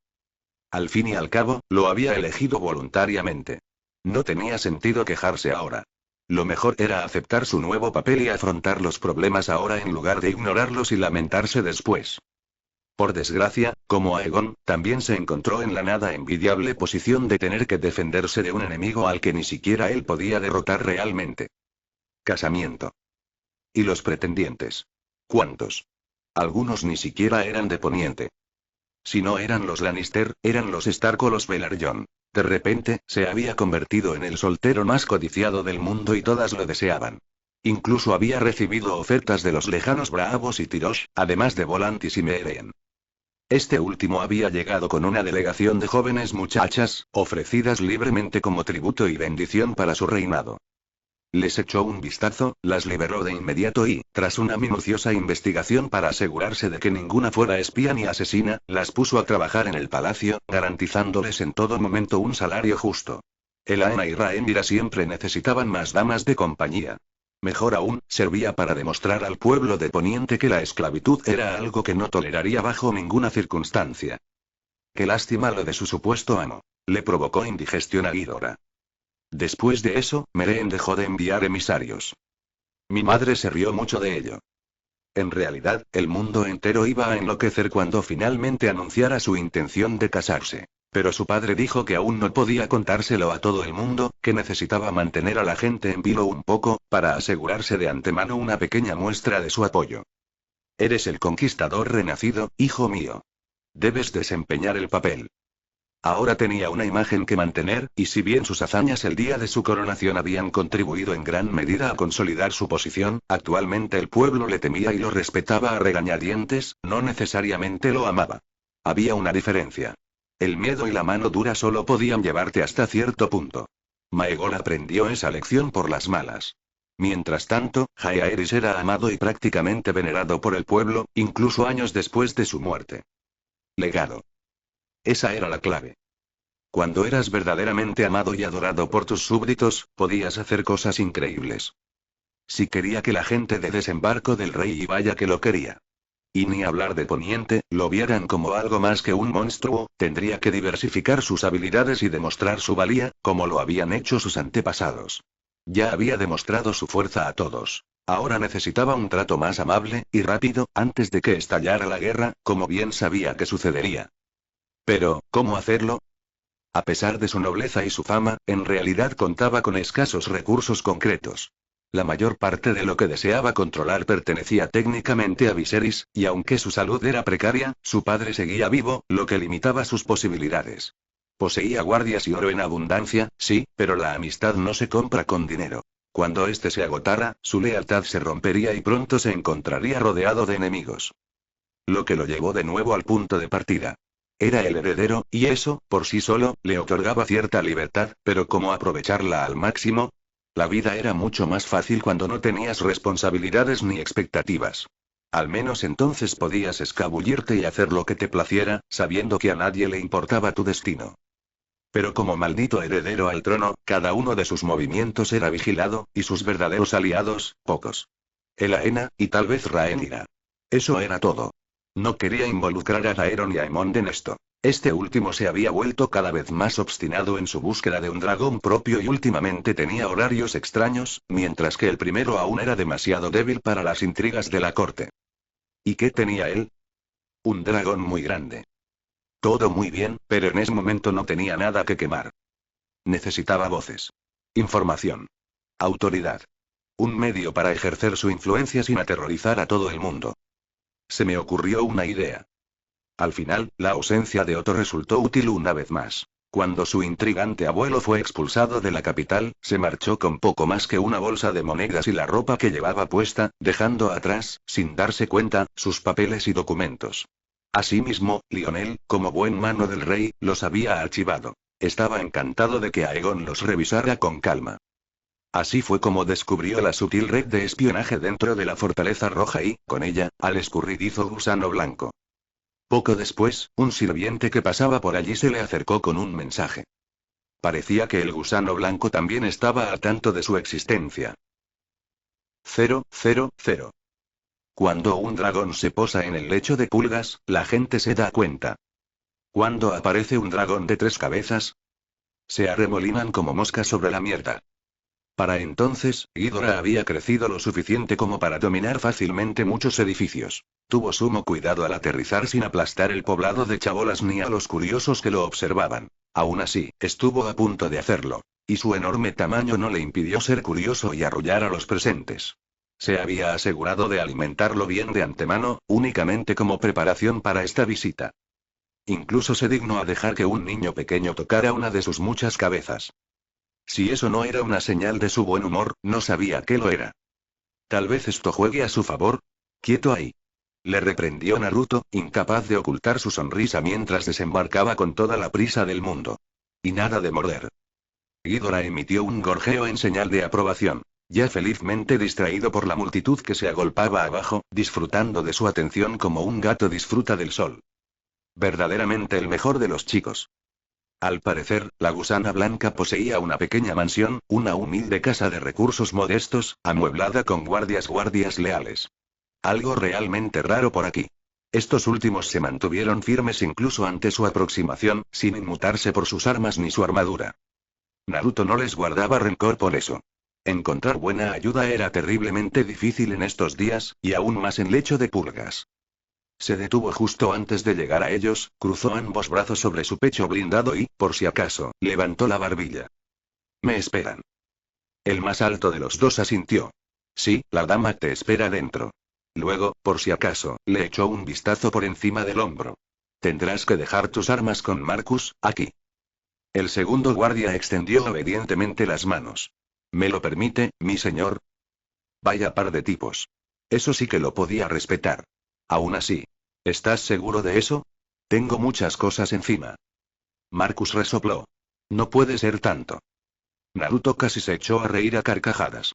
Al fin y al cabo, lo había elegido voluntariamente. No tenía sentido quejarse ahora. Lo mejor era aceptar su nuevo papel y afrontar los problemas ahora en lugar de ignorarlos y lamentarse después. Por desgracia, como Aegon, también se encontró en la nada envidiable posición de tener que defenderse de un enemigo al que ni siquiera él podía derrotar realmente. Casamiento. ¿Y los pretendientes? ¿Cuántos? Algunos ni siquiera eran de Poniente. Si no eran los Lannister, eran los Stark o los Velaryon. De repente, se había convertido en el soltero más codiciado del mundo y todas lo deseaban. Incluso había recibido ofertas de los lejanos Braavos y Tyrosh, además de Volantis y Meereen. Este último había llegado con una delegación de jóvenes muchachas, ofrecidas libremente como tributo y bendición para su reinado. Les echó un vistazo, las liberó de inmediato y, tras una minuciosa investigación para asegurarse de que ninguna fuera espía ni asesina, las puso a trabajar en el palacio, garantizándoles en todo momento un salario justo. Elaena y Rhaenyra siempre necesitaban más damas de compañía. Mejor aún, servía para demostrar al pueblo de Poniente que la esclavitud era algo que no toleraría bajo ninguna circunstancia. Qué lástima lo de su supuesto amo. Le provocó indigestión a Ghidorah. Después de eso, Meren dejó de enviar emisarios. Mi madre se rió mucho de ello. En realidad, el mundo entero iba a enloquecer cuando finalmente anunciara su intención de casarse. Pero su padre dijo que aún no podía contárselo a todo el mundo, que necesitaba mantener a la gente en vilo un poco, para asegurarse de antemano una pequeña muestra de su apoyo. Eres el conquistador renacido, hijo mío. Debes desempeñar el papel. Ahora tenía una imagen que mantener, y si bien sus hazañas el día de su coronación habían contribuido en gran medida a consolidar su posición, actualmente el pueblo le temía y lo respetaba a regañadientes, no necesariamente lo amaba. Había una diferencia. El miedo y la mano dura solo podían llevarte hasta cierto punto. Maegol aprendió esa lección por las malas. Mientras tanto, Jaehaerys era amado y prácticamente venerado por el pueblo, incluso años después de su muerte. Legado. Esa era la clave. Cuando eras verdaderamente amado y adorado por tus súbditos, podías hacer cosas increíbles. Si quería que la gente de desembarco del rey, y vaya que lo quería. Y ni hablar de Poniente, lo vieran como algo más que un monstruo, tendría que diversificar sus habilidades y demostrar su valía, como lo habían hecho sus antepasados. Ya había demostrado su fuerza a todos. Ahora necesitaba un trato más amable y rápido, antes de que estallara la guerra, como bien sabía que sucedería. Pero, ¿cómo hacerlo? A pesar de su nobleza y su fama, en realidad contaba con escasos recursos concretos. La mayor parte de lo que deseaba controlar pertenecía técnicamente a Viserys, y aunque su salud era precaria, su padre seguía vivo, lo que limitaba sus posibilidades. Poseía guardias y oro en abundancia, sí, pero la amistad no se compra con dinero. Cuando éste se agotara, su lealtad se rompería y pronto se encontraría rodeado de enemigos. Lo que lo llevó de nuevo al punto de partida. Era el heredero, y eso, por sí solo, le otorgaba cierta libertad, pero ¿cómo aprovecharla al máximo? La vida era mucho más fácil cuando no tenías responsabilidades ni expectativas. Al menos entonces podías escabullirte y hacer lo que te placiera, sabiendo que a nadie le importaba tu destino. Pero como maldito heredero al trono, cada uno de sus movimientos era vigilado, y sus verdaderos aliados, pocos. Elaena, y tal vez Rhaenyra. Eso era todo. No quería involucrar a Daeron y a Aemond en esto. Este último se había vuelto cada vez más obstinado en su búsqueda de un dragón propio y últimamente tenía horarios extraños, mientras que el primero aún era demasiado débil para las intrigas de la corte. ¿Y qué tenía él? Un dragón muy grande. Todo muy bien, pero en ese momento no tenía nada que quemar. Necesitaba voces. Información. Autoridad. Un medio para ejercer su influencia sin aterrorizar a todo el mundo. Se me ocurrió una idea. Al final, la ausencia de Otto resultó útil una vez más. Cuando su intrigante abuelo fue expulsado de la capital, se marchó con poco más que una bolsa de monedas y la ropa que llevaba puesta, dejando atrás, sin darse cuenta, sus papeles y documentos. Asimismo, Lionel, como buen mano del rey, los había archivado. Estaba encantado de que Aegon los revisara con calma. Así fue como descubrió la sutil red de espionaje dentro de la Fortaleza Roja y, con ella, al escurridizo gusano blanco. Poco después, un sirviente que pasaba por allí se le acercó con un mensaje. Parecía que el gusano blanco también estaba al tanto de su existencia. 000. Cuando un dragón se posa en el lecho de pulgas, la gente se da cuenta. Cuando aparece un dragón de 3 cabezas, se arremolinan como moscas sobre la mierda. Para entonces, Ghidorah había crecido lo suficiente como para dominar fácilmente muchos edificios. Tuvo sumo cuidado al aterrizar sin aplastar el poblado de chabolas ni a los curiosos que lo observaban. Aún así, estuvo a punto de hacerlo. Y su enorme tamaño no le impidió ser curioso y arrullar a los presentes. Se había asegurado de alimentarlo bien de antemano, únicamente como preparación para esta visita. Incluso se dignó a dejar que un niño pequeño tocara una de sus muchas cabezas. Si eso no era una señal de su buen humor, no sabía qué lo era. Tal vez esto juegue a su favor. Quieto ahí. Le reprendió Naruto, incapaz de ocultar su sonrisa mientras desembarcaba con toda la prisa del mundo. Y nada de morder. Ghidorah emitió un gorjeo en señal de aprobación, ya felizmente distraído por la multitud que se agolpaba abajo, disfrutando de su atención como un gato disfruta del sol. Verdaderamente el mejor de los chicos. Al parecer, la gusana blanca poseía una pequeña mansión, una humilde casa de recursos modestos, amueblada con guardias leales. Algo realmente raro por aquí. Estos últimos se mantuvieron firmes incluso ante su aproximación, sin inmutarse por sus armas ni su armadura. Naruto no les guardaba rencor por eso. Encontrar buena ayuda era terriblemente difícil en estos días, y aún más en lecho de pulgas. Se detuvo justo antes de llegar a ellos, cruzó ambos brazos sobre su pecho blindado y, por si acaso, levantó la barbilla. Me esperan. El más alto de los dos asintió. Sí, la dama te espera dentro. Luego, por si acaso, le echó un vistazo por encima del hombro. Tendrás que dejar tus armas con Marcus, aquí. El segundo guardia extendió obedientemente las manos. ¿Me lo permite, mi señor? Vaya par de tipos. Eso sí que lo podía respetar. Aún así. ¿Estás seguro de eso? Tengo muchas cosas encima. Marcus resopló. No puede ser tanto. Naruto casi se echó a reír a carcajadas.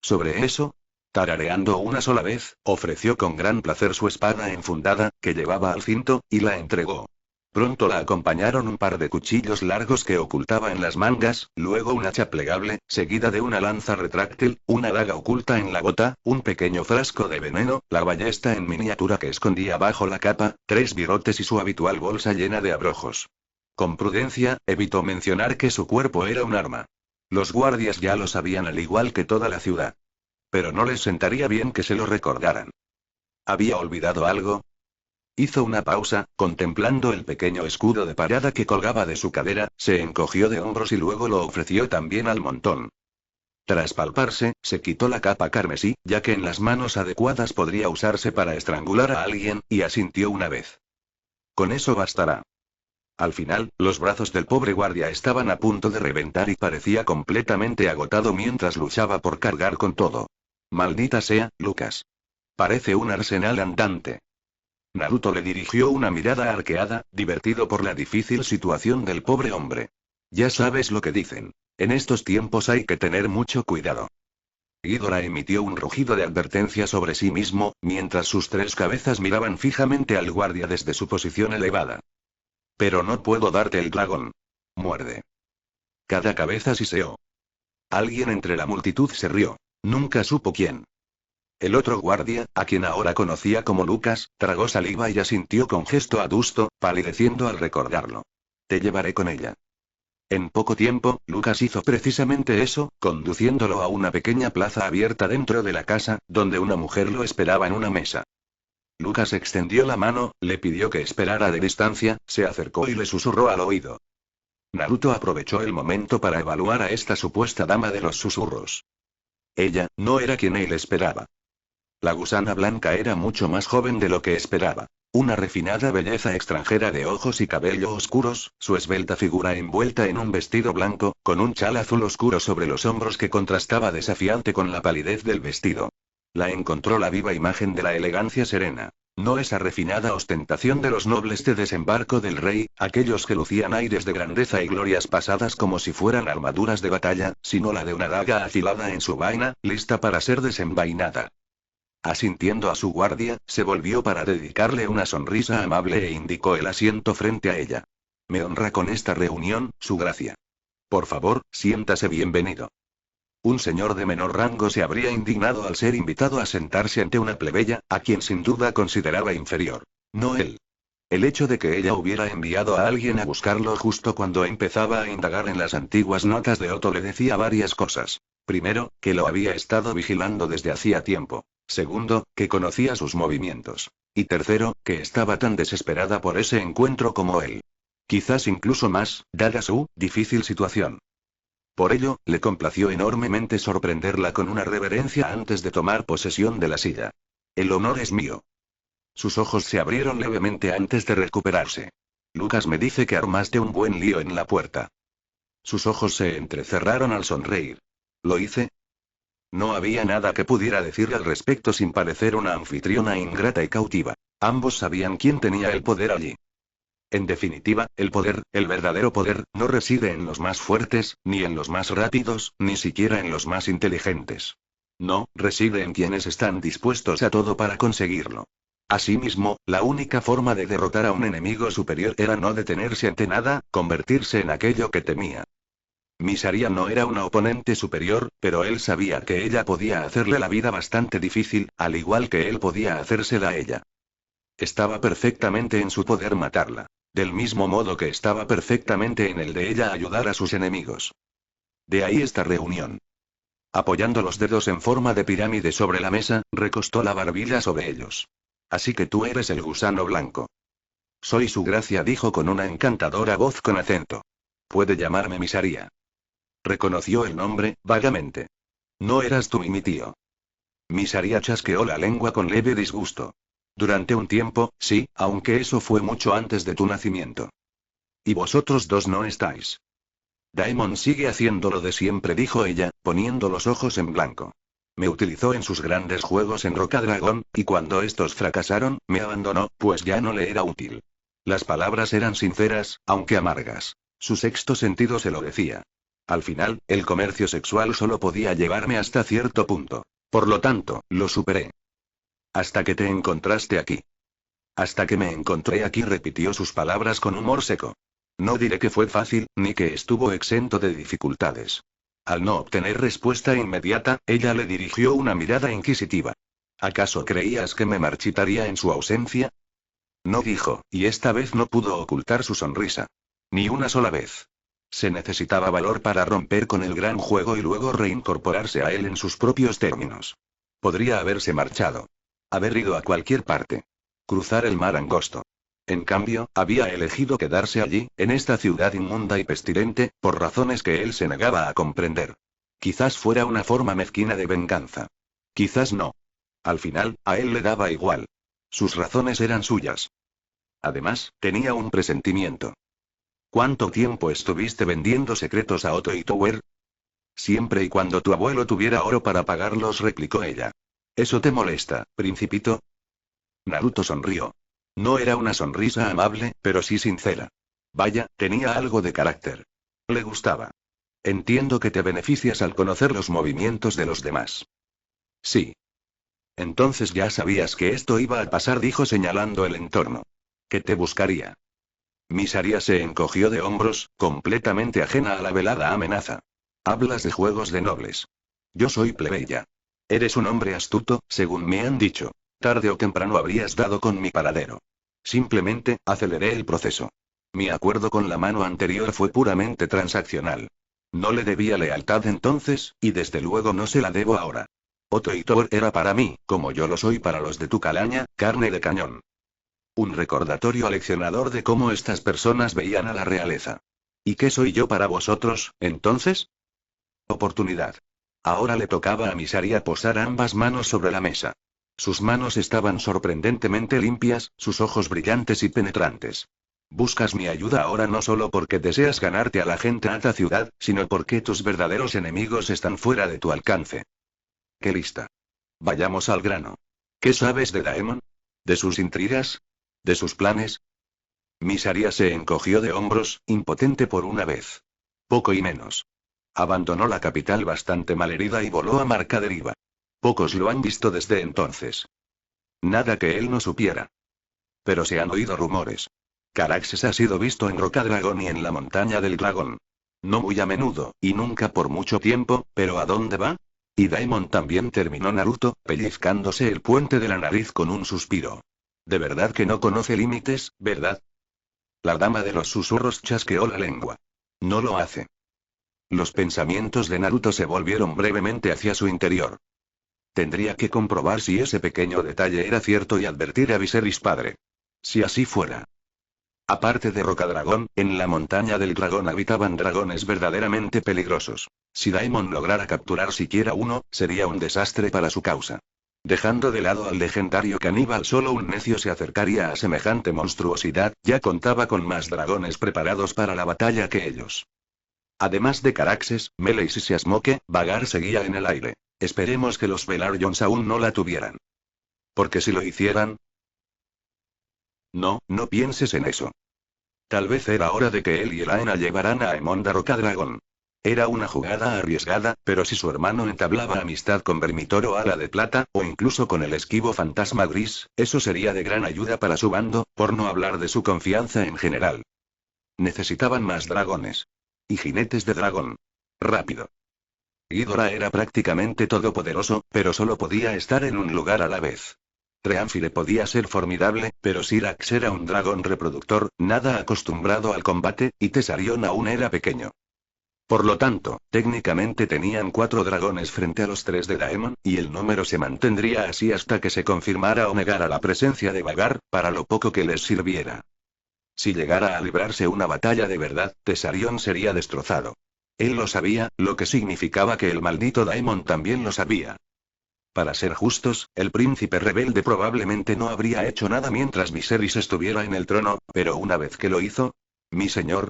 Sobre eso, tarareando una sola vez, ofreció con gran placer su espada enfundada, que llevaba al cinto, y la entregó. Pronto la acompañaron un par de cuchillos largos que ocultaba en las mangas, luego un hacha plegable, seguida de una lanza retráctil, una daga oculta en la bota, un pequeño frasco de veneno, la ballesta en miniatura que escondía bajo la capa, 3 bigotes y su habitual bolsa llena de abrojos. Con prudencia, evitó mencionar que su cuerpo era un arma. Los guardias ya lo sabían al igual que toda la ciudad. Pero no les sentaría bien que se lo recordaran. ¿Había olvidado algo? Hizo una pausa, contemplando el pequeño escudo de parada que colgaba de su cadera, se encogió de hombros y luego lo ofreció también al montón. Tras palparse, se quitó la capa carmesí, ya que en las manos adecuadas podría usarse para estrangular a alguien, y asintió una vez. Con eso bastará. Al final, los brazos del pobre guardia estaban a punto de reventar y parecía completamente agotado mientras luchaba por cargar con todo. Maldita sea, Lucas. Parece un arsenal andante. Naruto le dirigió una mirada arqueada, divertido por la difícil situación del pobre hombre. Ya sabes lo que dicen. En estos tiempos hay que tener mucho cuidado. Ghidorah emitió un rugido de advertencia sobre sí mismo, mientras sus 3 cabezas miraban fijamente al guardia desde su posición elevada. Pero no puedo darte el dragón. Muerde. Cada cabeza siseó. Alguien entre la multitud se rió. Nunca supo quién. El otro guardia, a quien ahora conocía como Lucas, tragó saliva y asintió con gesto adusto, palideciendo al recordarlo. Te llevaré con ella. En poco tiempo, Lucas hizo precisamente eso, conduciéndolo a una pequeña plaza abierta dentro de la casa, donde una mujer lo esperaba en una mesa. Lucas extendió la mano, le pidió que esperara de distancia, se acercó y le susurró al oído. Naruto aprovechó el momento para evaluar a esta supuesta dama de los susurros. Ella, no era quien él esperaba. La gusana blanca era mucho más joven de lo que esperaba. Una refinada belleza extranjera de ojos y cabello oscuros, su esbelta figura envuelta en un vestido blanco, con un chal azul oscuro sobre los hombros que contrastaba desafiante con la palidez del vestido. La encontró la viva imagen de la elegancia serena. No esa refinada ostentación de los nobles de desembarco del rey, aquellos que lucían aires de grandeza y glorias pasadas como si fueran armaduras de batalla, sino la de una daga afilada en su vaina, lista para ser desenvainada. Asintiendo a su guardia, se volvió para dedicarle una sonrisa amable e indicó el asiento frente a ella. Me honra con esta reunión, su gracia. Por favor, siéntase bienvenido. Un señor de menor rango se habría indignado al ser invitado a sentarse ante una plebeya, a quien sin duda consideraba inferior. No él. El hecho de que ella hubiera enviado a alguien a buscarlo justo cuando empezaba a indagar en las antiguas notas de Otto le decía varias cosas. Primero, que lo había estado vigilando desde hacía tiempo. Segundo, que conocía sus movimientos. Y tercero, que estaba tan desesperada por ese encuentro como él. Quizás incluso más, dada su difícil situación. Por ello, le complació enormemente sorprenderla con una reverencia antes de tomar posesión de la silla. El honor es mío. Sus ojos se abrieron levemente antes de recuperarse. Lucas me dice que armaste un buen lío en la puerta. Sus ojos se entrecerraron al sonreír. ¿Lo hice? No había nada que pudiera decirle al respecto sin parecer una anfitriona ingrata y cautiva. Ambos sabían quién tenía el poder allí. En definitiva, el poder, el verdadero poder, no reside en los más fuertes, ni en los más rápidos, ni siquiera en los más inteligentes. No, reside en quienes están dispuestos a todo para conseguirlo. Asimismo, la única forma de derrotar a un enemigo superior era no detenerse ante nada, convertirse en aquello que temía. Misaria no era una oponente superior, pero él sabía que ella podía hacerle la vida bastante difícil, al igual que él podía hacérsela a ella. Estaba perfectamente en su poder matarla. Del mismo modo que estaba perfectamente en el de ella ayudar a sus enemigos. De ahí esta reunión. Apoyando los dedos en forma de pirámide sobre la mesa, recostó la barbilla sobre ellos. Así que tú eres el gusano blanco. Soy su gracia, dijo con una encantadora voz con acento. Puede llamarme Misaria. Reconoció el nombre, vagamente. No eras tú y mi tío. Misaria chasqueó la lengua con leve disgusto. Durante un tiempo, sí, aunque eso fue mucho antes de tu nacimiento. Y vosotros dos no estáis. Daemon sigue haciendo lo de siempre, dijo ella, poniendo los ojos en blanco. Me utilizó en sus grandes juegos en Rocadragón, y cuando estos fracasaron, me abandonó, pues ya no le era útil. Las palabras eran sinceras, aunque amargas. Su sexto sentido se lo decía. Al final, el comercio sexual solo podía llevarme hasta cierto punto. Por lo tanto, lo superé. Hasta que te encontraste aquí. Hasta que me encontré aquí, repitió sus palabras con humor seco. No diré que fue fácil, ni que estuvo exento de dificultades. Al no obtener respuesta inmediata, ella le dirigió una mirada inquisitiva. ¿Acaso creías que me marchitaría en su ausencia? No, dijo, y esta vez no pudo ocultar su sonrisa. Ni una sola vez. Se necesitaba valor para romper con el gran juego y luego reincorporarse a él en sus propios términos. Podría haberse marchado. Haber ido a cualquier parte. Cruzar el mar angosto. En cambio, había elegido quedarse allí, en esta ciudad inmunda y pestilente, por razones que él se negaba a comprender. Quizás fuera una forma mezquina de venganza. Quizás no. Al final, a él le daba igual. Sus razones eran suyas. Además, tenía un presentimiento. ¿Cuánto tiempo estuviste vendiendo secretos a Otto Hightower? Siempre y cuando tu abuelo tuviera oro para pagarlos, replicó ella. ¿Eso te molesta, principito? Naruto sonrió. No era una sonrisa amable, pero sí sincera. Vaya, tenía algo de carácter. Le gustaba. Entiendo que te beneficias al conocer los movimientos de los demás. Sí. Entonces ya sabías que esto iba a pasar, dijo señalando el entorno. ¿Qué te buscaría? Misaria se encogió de hombros, completamente ajena a la velada amenaza. Hablas de juegos de nobles. Yo soy plebeya. Eres un hombre astuto, según me han dicho. Tarde o temprano habrías dado con mi paradero. Simplemente, aceleré el proceso. Mi acuerdo con la mano anterior fue puramente transaccional. No le debía lealtad entonces, y desde luego no se la debo ahora. Otto Hightower era para mí, como yo lo soy para los de tu calaña, carne de cañón. Un recordatorio aleccionador de cómo estas personas veían a la realeza. ¿Y qué soy yo para vosotros, entonces? Oportunidad. Ahora le tocaba a Misaria posar ambas manos sobre la mesa. Sus manos estaban sorprendentemente limpias, sus ojos brillantes y penetrantes. Buscas mi ayuda ahora no solo porque deseas ganarte a la gente de esta ciudad, sino porque tus verdaderos enemigos están fuera de tu alcance. ¡Qué lista! Vayamos al grano. ¿Qué sabes de Daemon? ¿De sus intrigas? ¿De sus planes? Misaria se encogió de hombros, impotente por una vez. Poco y menos. Abandonó la capital bastante malherida y voló a Marcaderiva. Pocos lo han visto desde entonces. Nada que él no supiera. Pero se han oído rumores. Caraxes ha sido visto en Rocadragón y en la montaña del dragón. No muy a menudo, y nunca por mucho tiempo, pero ¿a dónde va? Y Daemon también, terminó Naruto, pellizcándose el puente de la nariz con un suspiro. De verdad que no conoce límites, ¿verdad? La dama de los susurros chasqueó la lengua. No lo hace. Los pensamientos de Naruto se volvieron brevemente hacia su interior. Tendría que comprobar si ese pequeño detalle era cierto y advertir a Viserys padre. Si así fuera. Aparte de Rocadragón, en la montaña del dragón habitaban dragones verdaderamente peligrosos. Si Daemon lograra capturar siquiera uno, sería un desastre para su causa. Dejando de lado al legendario caníbal, solo un necio se acercaría a semejante monstruosidad, ya contaba con más dragones preparados para la batalla que ellos. Además de Caraxes, Meleis y Seasmoke, Vagar seguía en el aire. Esperemos que los Velaryon aún no la tuvieran. Porque si lo hicieran... No, no pienses en eso. Tal vez era hora de que él y Elaena llevaran a Aemond a Rocadragón. Era una jugada arriesgada, pero si su hermano entablaba amistad con Vermitoro Ala de Plata, o incluso con el esquivo fantasma gris, eso sería de gran ayuda para su bando, por no hablar de su confianza en general. Necesitaban más dragones. Y jinetes de dragón. Rápido. Ghidorah era prácticamente todopoderoso, pero solo podía estar en un lugar a la vez. Reanfire podía ser formidable, pero Syrax era un dragón reproductor, nada acostumbrado al combate, y Tesarion aún era pequeño. Por lo tanto, técnicamente tenían 4 dragones frente a los 3 de Daemon, y el número se mantendría así hasta que se confirmara o negara la presencia de Vhagar, para lo poco que les sirviera. Si llegara a librarse una batalla de verdad, Tesarion sería destrozado. Él lo sabía, lo que significaba que el maldito Daemon también lo sabía. Para ser justos, el príncipe rebelde probablemente no habría hecho nada mientras Viserys estuviera en el trono, pero una vez que lo hizo... Mi señor.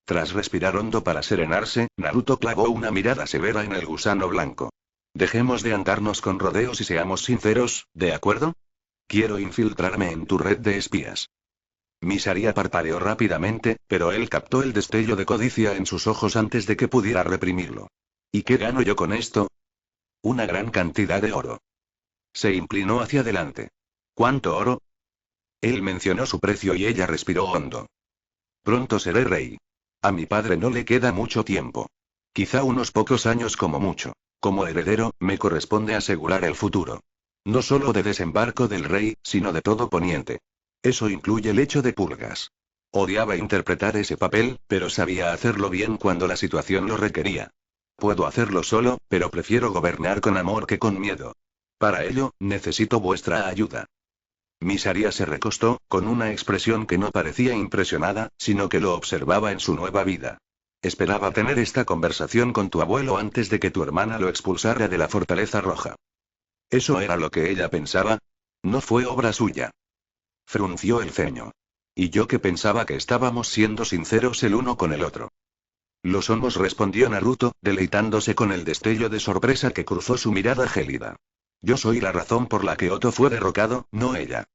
Tras respirar hondo para serenarse, Naruto clavó una mirada severa en el gusano blanco. Dejemos de andarnos con rodeos y seamos sinceros, ¿de acuerdo? Quiero infiltrarme en tu red de espías. Misaria parpadeó rápidamente, pero él captó el destello de codicia en sus ojos antes de que pudiera reprimirlo. ¿Y qué gano yo con esto? Una gran cantidad de oro. Se inclinó hacia adelante. ¿Cuánto oro? Él mencionó su precio y ella respiró hondo. Pronto seré rey. A mi padre no le queda mucho tiempo. Quizá unos pocos años como mucho. Como heredero, me corresponde asegurar el futuro. No solo de desembarco del rey, sino de todo Poniente. Eso incluye el hecho de Pulgas. Odiaba interpretar ese papel, pero sabía hacerlo bien cuando la situación lo requería. Puedo hacerlo solo, pero prefiero gobernar con amor que con miedo. Para ello, necesito vuestra ayuda. Misaria se recostó, con una expresión que no parecía impresionada, sino que lo observaba en su nueva vida. Esperaba tener esta conversación con tu abuelo antes de que tu hermana lo expulsara de la Fortaleza Roja. ¿Eso era lo que ella pensaba? No fue obra suya. Frunció el ceño. Y yo que pensaba que estábamos siendo sinceros el uno con el otro. Lo somos, respondió Naruto, deleitándose con el destello de sorpresa que cruzó su mirada gélida. Yo soy la razón por la que Otto fue derrocado, no ella.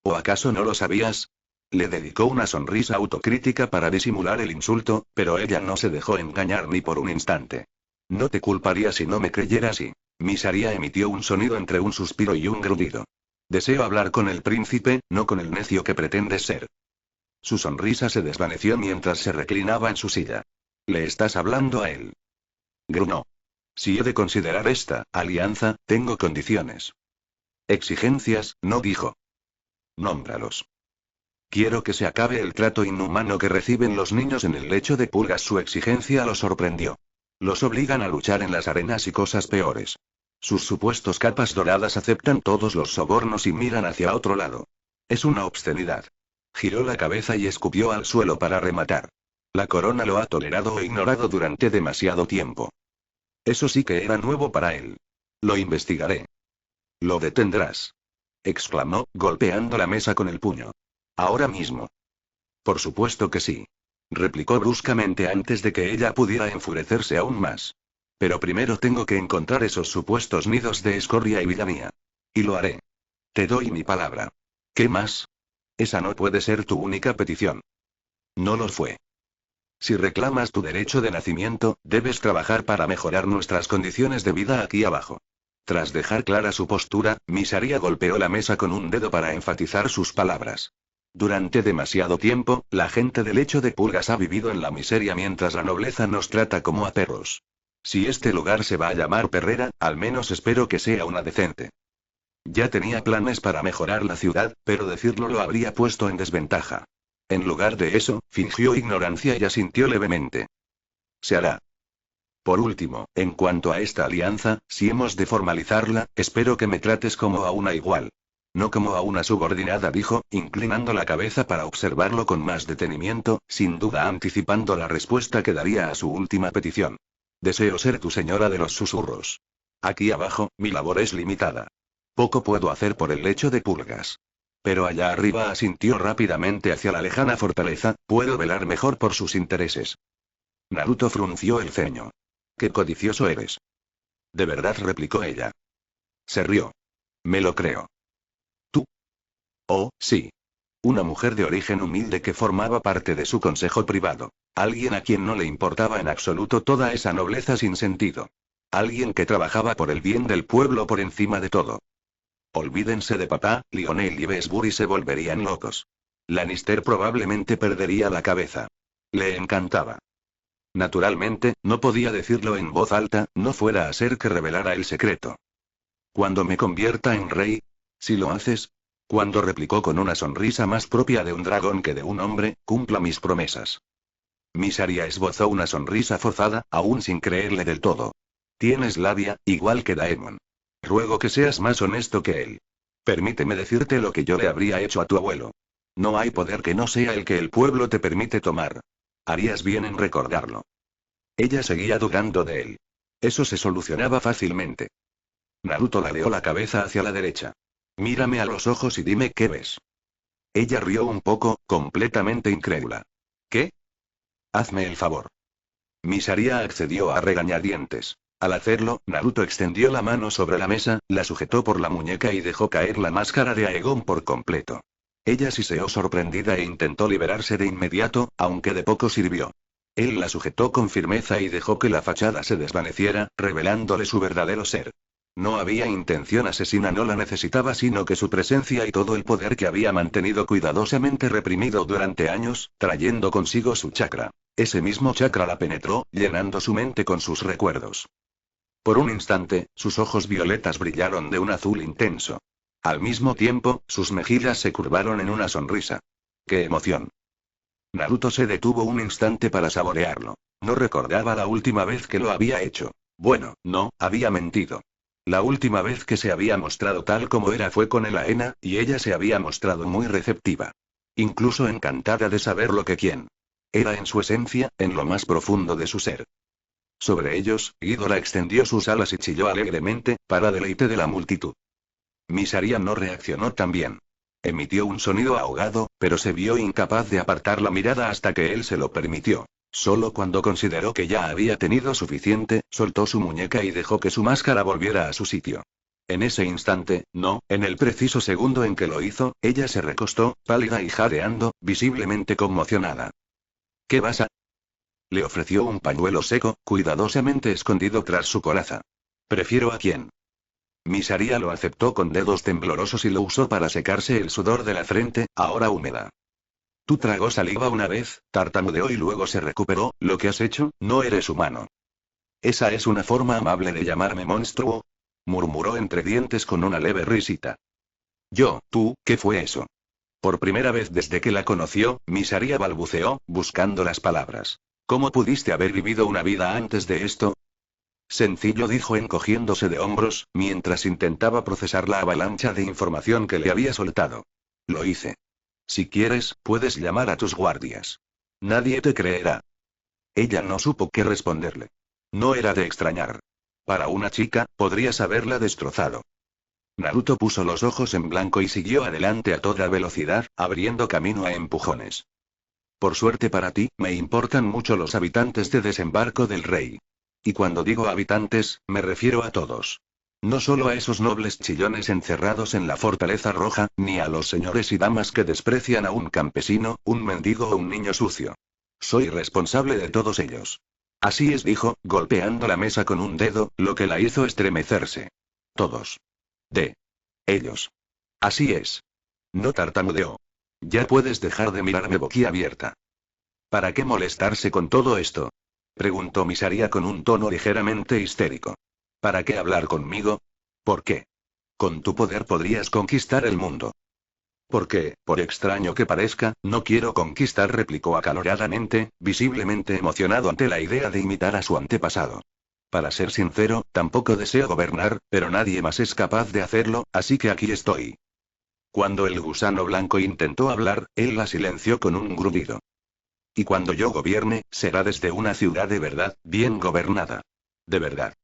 ¿O acaso no lo sabías? Le dedicó una sonrisa autocrítica para disimular el insulto, pero ella no se dejó engañar ni por un instante. No te culparía si no me creyeras y... Misaria emitió un sonido entre un suspiro y un grudido. Deseo hablar con el príncipe, no con el necio que pretendes ser. Su sonrisa se desvaneció mientras se reclinaba en su silla. ¿Le estás hablando a él? Gruñó. Si he de considerar esta alianza, tengo condiciones. Exigencias, no dijo. Nómbralos. Quiero que se acabe el trato inhumano que reciben los niños en el lecho de Pulgas. Su exigencia lo sorprendió. Los obligan a luchar en las arenas y cosas peores. Sus supuestos capas doradas aceptan todos los sobornos y miran hacia otro lado. Es una obscenidad. Giró la cabeza y escupió al suelo para rematar. La corona lo ha tolerado o ignorado durante demasiado tiempo. Eso sí que era nuevo para él. Lo investigaré. Lo detendrás. Exclamó, golpeando la mesa con el puño. Ahora mismo. Por supuesto que sí. Replicó bruscamente antes de que ella pudiera enfurecerse aún más. Pero primero tengo que encontrar esos supuestos nidos de escoria y villanía. Y lo haré. Te doy mi palabra. ¿Qué más? Esa no puede ser tu única petición. No lo fue. Si reclamas tu derecho de nacimiento, debes trabajar para mejorar nuestras condiciones de vida aquí abajo. Tras dejar clara su postura, Misaria golpeó la mesa con un dedo para enfatizar sus palabras. Durante demasiado tiempo, la gente del lecho de Pulgas ha vivido en la miseria mientras la nobleza nos trata como a perros. Si este lugar se va a llamar Perrera, al menos espero que sea una decente. Ya tenía planes para mejorar la ciudad, pero decirlo lo habría puesto en desventaja. En lugar de eso, fingió ignorancia y asintió levemente. Se hará. Por último, en cuanto a esta alianza, si hemos de formalizarla, espero que me trates como a una igual. No como a una subordinada, dijo, inclinando la cabeza para observarlo con más detenimiento, sin duda anticipando la respuesta que daría a su última petición. Deseo ser tu señora de los susurros. Aquí abajo, mi labor es limitada. Poco puedo hacer por el lecho de Pulgas. Pero allá arriba asintió rápidamente hacia la lejana fortaleza, puedo velar mejor por sus intereses. Naruto frunció el ceño. ¡Qué codicioso eres! ¿De verdad?, replicó ella. Se rió. Me lo creo. ¿Tú? Oh, sí. Una mujer de origen humilde que formaba parte de su consejo privado. Alguien a quien no le importaba en absoluto toda esa nobleza sin sentido. Alguien que trabajaba por el bien del pueblo por encima de todo. Olvídense de papá, Lionel y Besbury se volverían locos. Lannister probablemente perdería la cabeza. Le encantaba. Naturalmente, no podía decirlo en voz alta, no fuera a ser que revelara el secreto. Cuando me convierta en rey, si lo haces, cuando replicó con una sonrisa más propia de un dragón que de un hombre, cumpla mis promesas. Misaria esbozó una sonrisa forzada, aún sin creerle del todo. Tienes labia, igual que Daemon. Ruego que seas más honesto que él. Permíteme decirte lo que yo le habría hecho a tu abuelo. No hay poder que no sea el que el pueblo te permite tomar. Harías bien en recordarlo. Ella seguía dudando de él. Eso se solucionaba fácilmente. Naruto ladeó la cabeza hacia la derecha. Mírame a los ojos y dime qué ves. Ella rió un poco, completamente incrédula. ¿Qué? Hazme el favor. Misaria accedió a regañadientes. Al hacerlo, Naruto extendió la mano sobre la mesa, la sujetó por la muñeca y dejó caer la máscara de Aegon por completo. Ella siseó sorprendida e intentó liberarse de inmediato, aunque de poco sirvió. Él la sujetó con firmeza y dejó que la fachada se desvaneciera, revelándole su verdadero ser. No había intención asesina, no la necesitaba, sino que su presencia y todo el poder que había mantenido cuidadosamente reprimido durante años, trayendo consigo su chakra. Ese mismo chakra la penetró, llenando su mente con sus recuerdos. Por un instante, sus ojos violetas brillaron de un azul intenso. Al mismo tiempo, sus mejillas se curvaron en una sonrisa. ¡Qué emoción! Naruto se detuvo un instante para saborearlo. No recordaba la última vez que lo había hecho. Bueno, no, había mentido. La última vez que se había mostrado tal como era fue con Elaena, y ella se había mostrado muy receptiva. Incluso encantada de saber lo que quién era en su esencia, en lo más profundo de su ser. Sobre ellos, Ghidorah extendió sus alas y chilló alegremente, para deleite de la multitud. Misaria no reaccionó tan bien. Emitió un sonido ahogado, pero se vio incapaz de apartar la mirada hasta que él se lo permitió. Solo cuando consideró que ya había tenido suficiente, soltó su muñeca y dejó que su máscara volviera a su sitio. En ese instante, no, en el preciso segundo en que lo hizo, ella se recostó, pálida y jadeando, visiblemente conmocionada. ¿Qué vas a...? Le ofreció un pañuelo seco, cuidadosamente escondido tras su coraza. Prefiero a quién. Misaria lo aceptó con dedos temblorosos y lo usó para secarse el sudor de la frente, ahora húmeda. Tú tragó saliva una vez, tartamudeó y luego se recuperó. Lo que has hecho, no eres humano. ¿Esa es una forma amable de llamarme monstruo? Murmuró entre dientes con una leve risita. ¿Qué fue eso? Por primera vez desde que la conoció, Misaria balbuceó, buscando las palabras. ¿Cómo pudiste haber vivido una vida antes de esto? Sencillo, dijo encogiéndose de hombros, mientras intentaba procesar la avalancha de información que le había soltado. Lo hice. Si quieres, puedes llamar a tus guardias. Nadie te creerá. Ella no supo qué responderle. No era de extrañar. Para una chica, podrías haberla destrozado. Naruto puso los ojos en blanco y siguió adelante a toda velocidad, abriendo camino a empujones. Por suerte para ti, me importan mucho los habitantes de Desembarco del Rey. Y cuando digo habitantes, me refiero a todos. No solo a esos nobles chillones encerrados en la Fortaleza Roja, ni a los señores y damas que desprecian a un campesino, un mendigo o un niño sucio. Soy responsable de todos ellos. Así es, dijo, golpeando la mesa con un dedo, lo que la hizo estremecerse. Todos. De ellos. Así es. No tartamudeó. Ya puedes dejar de mirarme boquiabierta. ¿Para qué molestarse con todo esto? Preguntó Misaria con un tono ligeramente histérico. ¿Para qué hablar conmigo? ¿Por qué? Con tu poder podrías conquistar el mundo. Porque, por extraño que parezca, no quiero conquistar, replicó acaloradamente, visiblemente emocionado ante la idea de imitar a su antepasado. Para ser sincero, tampoco deseo gobernar, pero nadie más es capaz de hacerlo, así que aquí estoy. Cuando el gusano blanco intentó hablar, él la silenció con un gruñido. Y cuando yo gobierne, será desde una ciudad de verdad, bien gobernada. De verdad.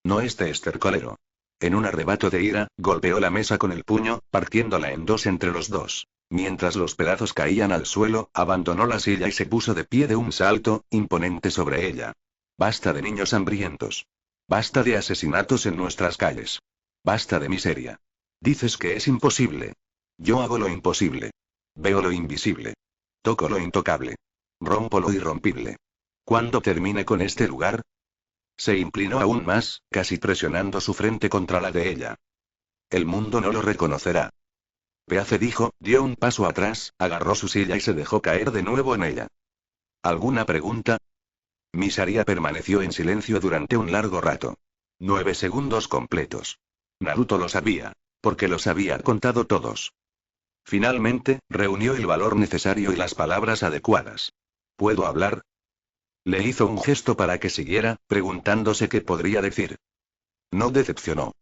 No este estercolero. En un arrebato de ira, golpeó la mesa con el puño, partiéndola en dos entre los dos. Mientras los pedazos caían al suelo, abandonó la silla y se puso de pie de un salto, imponente sobre ella. Basta de niños hambrientos. Basta de asesinatos en nuestras calles. Basta de miseria. Dices que es imposible. Yo hago lo imposible. Veo lo invisible. Toco lo intocable. Rompo lo irrompible. ¿Cuándo termine con este lugar? Se inclinó aún más, casi presionando su frente contra la de ella. El mundo no lo reconocerá. Peace dijo, dio un paso atrás, agarró su silla y se dejó caer de nuevo en ella. ¿Alguna pregunta? Misaria permaneció en silencio durante un largo rato. 9 segundos completos. Naruto lo sabía, porque los había contado todos. Finalmente, reunió el valor necesario y las palabras adecuadas. ¿Puedo hablar? Le hizo un gesto para que siguiera, preguntándose qué podría decir. No decepcionó.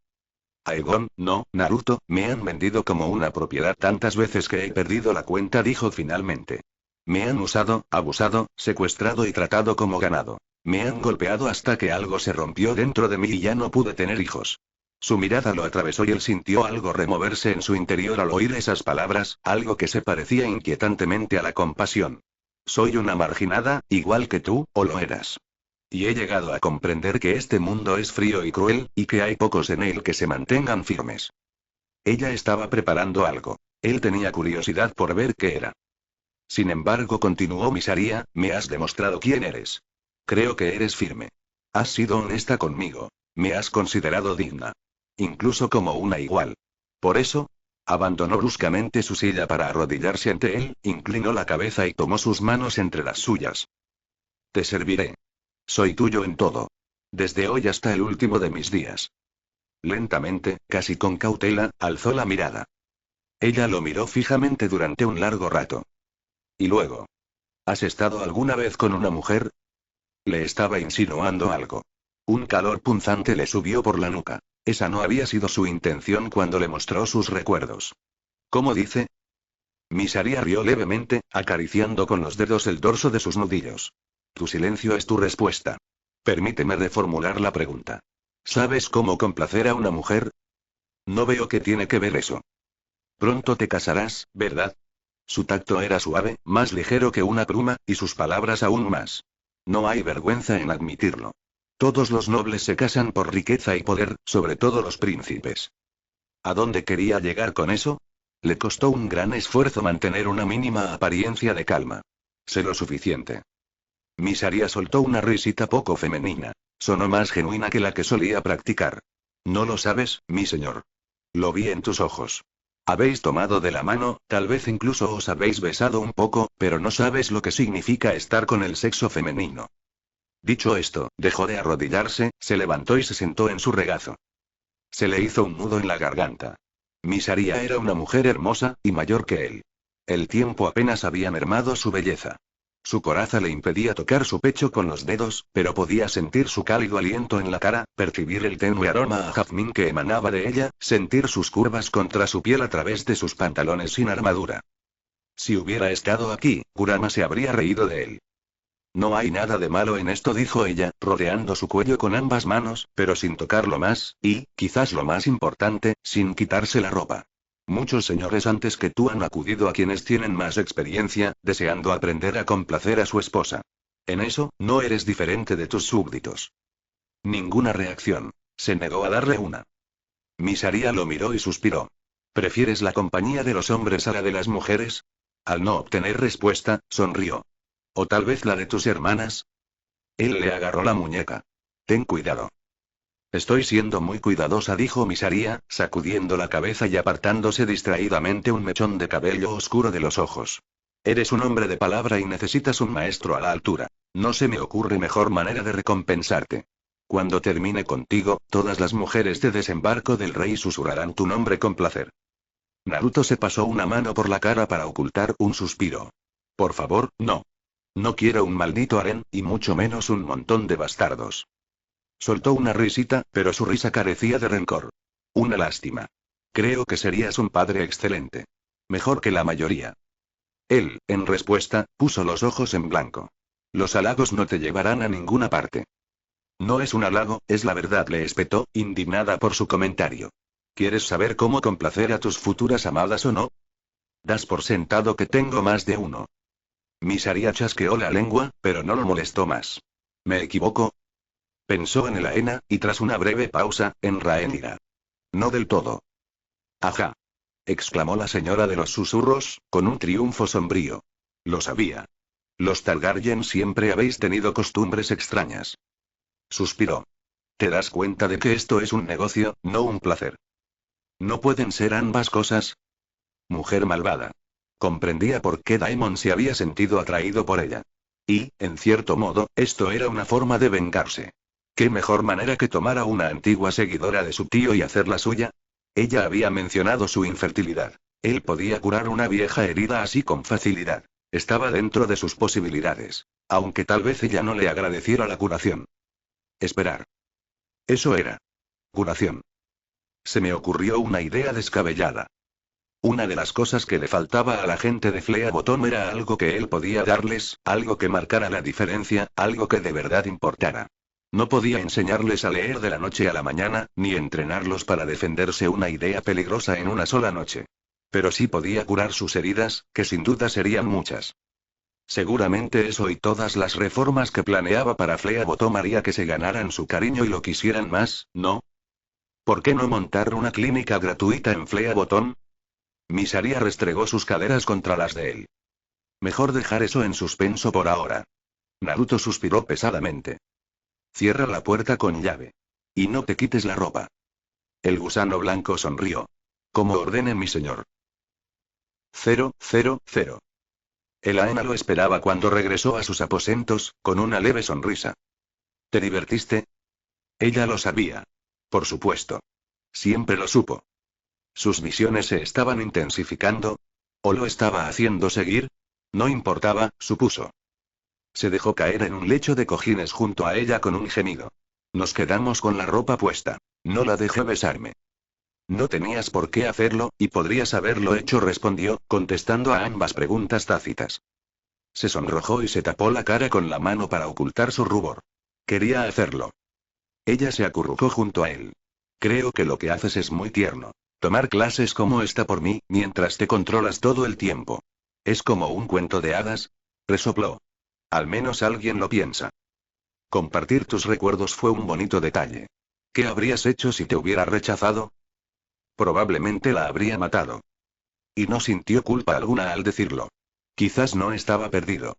Aegon, no, Naruto, me han vendido como una propiedad tantas veces que he perdido la cuenta, dijo finalmente. Me han usado, abusado, secuestrado y tratado como ganado. Me han golpeado hasta que algo se rompió dentro de mí y ya no pude tener hijos. Su mirada lo atravesó y él sintió algo removerse en su interior al oír esas palabras, algo que se parecía inquietantemente a la compasión. Soy una marginada, igual que tú, o lo eras. Y he llegado a comprender que este mundo es frío y cruel, y que hay pocos en él que se mantengan firmes. Ella estaba preparando algo. Él tenía curiosidad por ver qué era. Sin embargo, continuó Misaria, me has demostrado quién eres. Creo que eres firme. Has sido honesta conmigo. Me has considerado digna. Incluso como una igual. Por eso, abandonó bruscamente su silla para arrodillarse ante él, inclinó la cabeza y tomó sus manos entre las suyas. Te serviré. Soy tuyo en todo. Desde hoy hasta el último de mis días. Lentamente, casi con cautela, alzó la mirada. Ella lo miró fijamente durante un largo rato. Y luego. ¿Has estado alguna vez con una mujer? Le estaba insinuando algo. Un calor punzante le subió por la nuca. Esa no había sido su intención cuando le mostró sus recuerdos. ¿Cómo dice? Misaria rió levemente, acariciando con los dedos el dorso de sus nudillos. Tu silencio es tu respuesta. Permíteme reformular la pregunta. ¿Sabes cómo complacer a una mujer? No veo qué tiene que ver eso. Pronto te casarás, ¿verdad? Su tacto era suave, más ligero que una pluma, y sus palabras aún más. No hay vergüenza en admitirlo. Todos los nobles se casan por riqueza y poder, sobre todo los príncipes. ¿A dónde quería llegar con eso? Le costó un gran esfuerzo mantener una mínima apariencia de calma. Sé lo suficiente. Misaria soltó una risita poco femenina. Sonó más genuina que la que solía practicar. No lo sabes, mi señor. Lo vi en tus ojos. Habéis tomado de la mano, tal vez incluso os habéis besado un poco, pero no sabes lo que significa estar con el sexo femenino. Dicho esto, dejó de arrodillarse, se levantó y se sentó en su regazo. Se le hizo un nudo en la garganta. Misaria era una mujer hermosa, y mayor que él. El tiempo apenas había mermado su belleza. Su coraza le impedía tocar su pecho con los dedos, pero podía sentir su cálido aliento en la cara, percibir el tenue aroma a jazmín que emanaba de ella, sentir sus curvas contra su piel a través de sus pantalones sin armadura. Si hubiera estado aquí, Kurama se habría reído de él. No hay nada de malo en esto, dijo ella, rodeando su cuello con ambas manos, pero sin tocarlo más, y, quizás lo más importante, sin quitarse la ropa. Muchos señores antes que tú han acudido a quienes tienen más experiencia, deseando aprender a complacer a su esposa. En eso, no eres diferente de tus súbditos. Ninguna reacción. Se negó a darle una. Misaria lo miró y suspiró. ¿Prefieres la compañía de los hombres a la de las mujeres? Al no obtener respuesta, sonrió. ¿O tal vez la de tus hermanas? Él le agarró la muñeca. Ten cuidado. Estoy siendo muy cuidadosa, dijo Misaria, sacudiendo la cabeza y apartándose distraídamente un mechón de cabello oscuro de los ojos. Eres un hombre de palabra y necesitas un maestro a la altura. No se me ocurre mejor manera de recompensarte. Cuando termine contigo, todas las mujeres de Desembarco del Rey susurrarán tu nombre con placer. Naruto se pasó una mano por la cara para ocultar un suspiro. Por favor, no. No quiero un maldito harén, y mucho menos un montón de bastardos. Soltó una risita, pero su risa carecía de rencor. Una lástima. Creo que serías un padre excelente. Mejor que la mayoría. Él, en respuesta, puso los ojos en blanco. Los halagos no te llevarán a ninguna parte. No es un halago, es la verdad, le espetó, indignada por su comentario. ¿Quieres saber cómo complacer a tus futuras amadas o no? Das por sentado que tengo más de uno. Misaria chasqueó la lengua, pero no lo molestó más. ¿Me equivoco? Pensó en Elaena, y tras una breve pausa, en Rhaenyra. No del todo. Ajá. Exclamó la señora de los susurros, con un triunfo sombrío. Lo sabía. Los Targaryen siempre habéis tenido costumbres extrañas. Suspiró. ¿Te das cuenta de que esto es un negocio, no un placer? ¿No pueden ser ambas cosas? Mujer malvada. Comprendía por qué Daemon se había sentido atraído por ella. Y, en cierto modo, esto era una forma de vengarse. ¿Qué mejor manera que tomar a una antigua seguidora de su tío y hacerla suya? Ella había mencionado su infertilidad. Él podía curar una vieja herida así con facilidad. Estaba dentro de sus posibilidades. Aunque tal vez ella no le agradeciera la curación. Esperar. Eso era. Curación. Se me ocurrió una idea descabellada. Una de las cosas que le faltaba a la gente de Flea Bottom era algo que él podía darles, algo que marcara la diferencia, algo que de verdad importara. No podía enseñarles a leer de la noche a la mañana, ni entrenarlos para defenderse una idea peligrosa en una sola noche. Pero sí podía curar sus heridas, que sin duda serían muchas. Seguramente eso y todas las reformas que planeaba para Flea Bottom haría que se ganaran su cariño y lo quisieran más, ¿no? ¿Por qué no montar una clínica gratuita en Flea Bottom? Misaria restregó sus caderas contra las de él. Mejor dejar eso en suspenso por ahora. Naruto suspiró pesadamente. Cierra la puerta con llave. Y no te quites la ropa. El gusano blanco sonrió. Como ordene mi señor. 000. El Aena lo esperaba cuando regresó a sus aposentos, con una leve sonrisa. ¿Te divertiste? Ella lo sabía. Por supuesto. Siempre lo supo. ¿Sus visiones se estaban intensificando? ¿O lo estaba haciendo seguir? No importaba, supuso. Se dejó caer en un lecho de cojines junto a ella con un gemido. Nos quedamos con la ropa puesta. No la dejé besarme. No tenías por qué hacerlo, y podrías haberlo hecho, respondió, contestando a ambas preguntas tácitas. Se sonrojó y se tapó la cara con la mano para ocultar su rubor. Quería hacerlo. Ella se acurrucó junto a él. Creo que lo que haces es muy tierno. Tomar clases como esta por mí, mientras te controlas todo el tiempo. Es como un cuento de hadas. Resopló. Al menos alguien lo piensa. Compartir tus recuerdos fue un bonito detalle. ¿Qué habrías hecho si te hubiera rechazado? Probablemente la habría matado. Y no sintió culpa alguna al decirlo. Quizás no estaba perdido.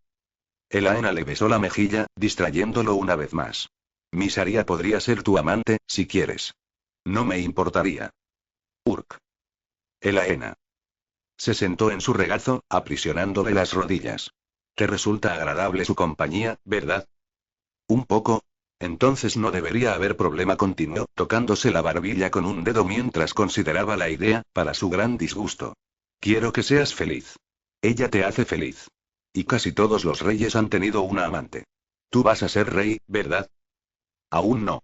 El Aena le besó la mejilla, distrayéndolo una vez más. Misaria podría ser tu amante, si quieres. No me importaría. Urk. El Aena. Se sentó en su regazo, aprisionándole las rodillas. Te resulta agradable su compañía, ¿verdad? Un poco. Entonces no debería haber problema, continuó, tocándose la barbilla con un dedo mientras consideraba la idea, para su gran disgusto. Quiero que seas feliz. Ella te hace feliz. Y casi todos los reyes han tenido una amante. Tú vas a ser rey, ¿verdad? Aún no.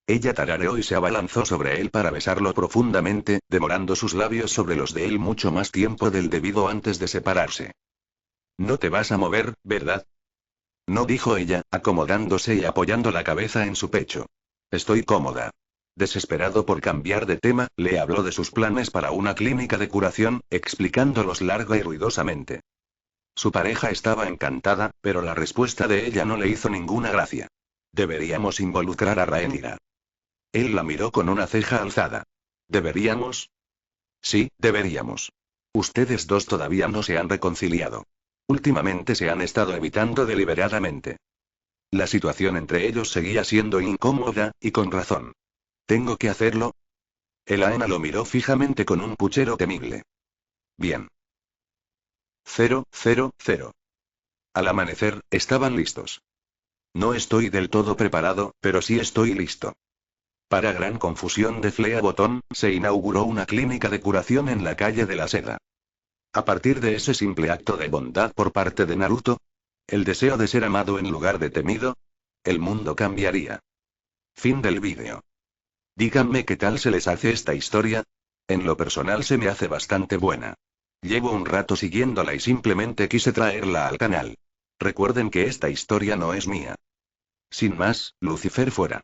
Ella tarareó y se abalanzó sobre él para besarlo profundamente, demorando sus labios sobre los de él mucho más tiempo del debido antes de separarse. No te vas a mover, ¿verdad? No, dijo ella, acomodándose y apoyando la cabeza en su pecho. Estoy cómoda. Desesperado por cambiar de tema, le habló de sus planes para una clínica de curación, explicándolos larga y ruidosamente. Su pareja estaba encantada, pero la respuesta de ella no le hizo ninguna gracia. Deberíamos involucrar a Rhaenyra. Él la miró con una ceja alzada. ¿Deberíamos? Sí, deberíamos. Ustedes dos todavía no se han reconciliado. Últimamente se han estado evitando deliberadamente. La situación entre ellos seguía siendo incómoda, y con razón. ¿Tengo que hacerlo? El Aena lo miró fijamente con un puchero temible. Bien. 000. Al amanecer, estaban listos. No estoy del todo preparado, pero sí estoy listo. Para gran confusión de Flea Bottom, se inauguró una clínica de curación en la calle de la Seda. A partir de ese simple acto de bondad por parte de Naruto, el deseo de ser amado en lugar de temido, el mundo cambiaría. Fin del vídeo. Díganme qué tal se les hace esta historia. En lo personal se me hace bastante buena. Llevo un rato siguiéndola y simplemente quise traerla al canal. Recuerden que esta historia no es mía. Sin más, Lucifer fuera.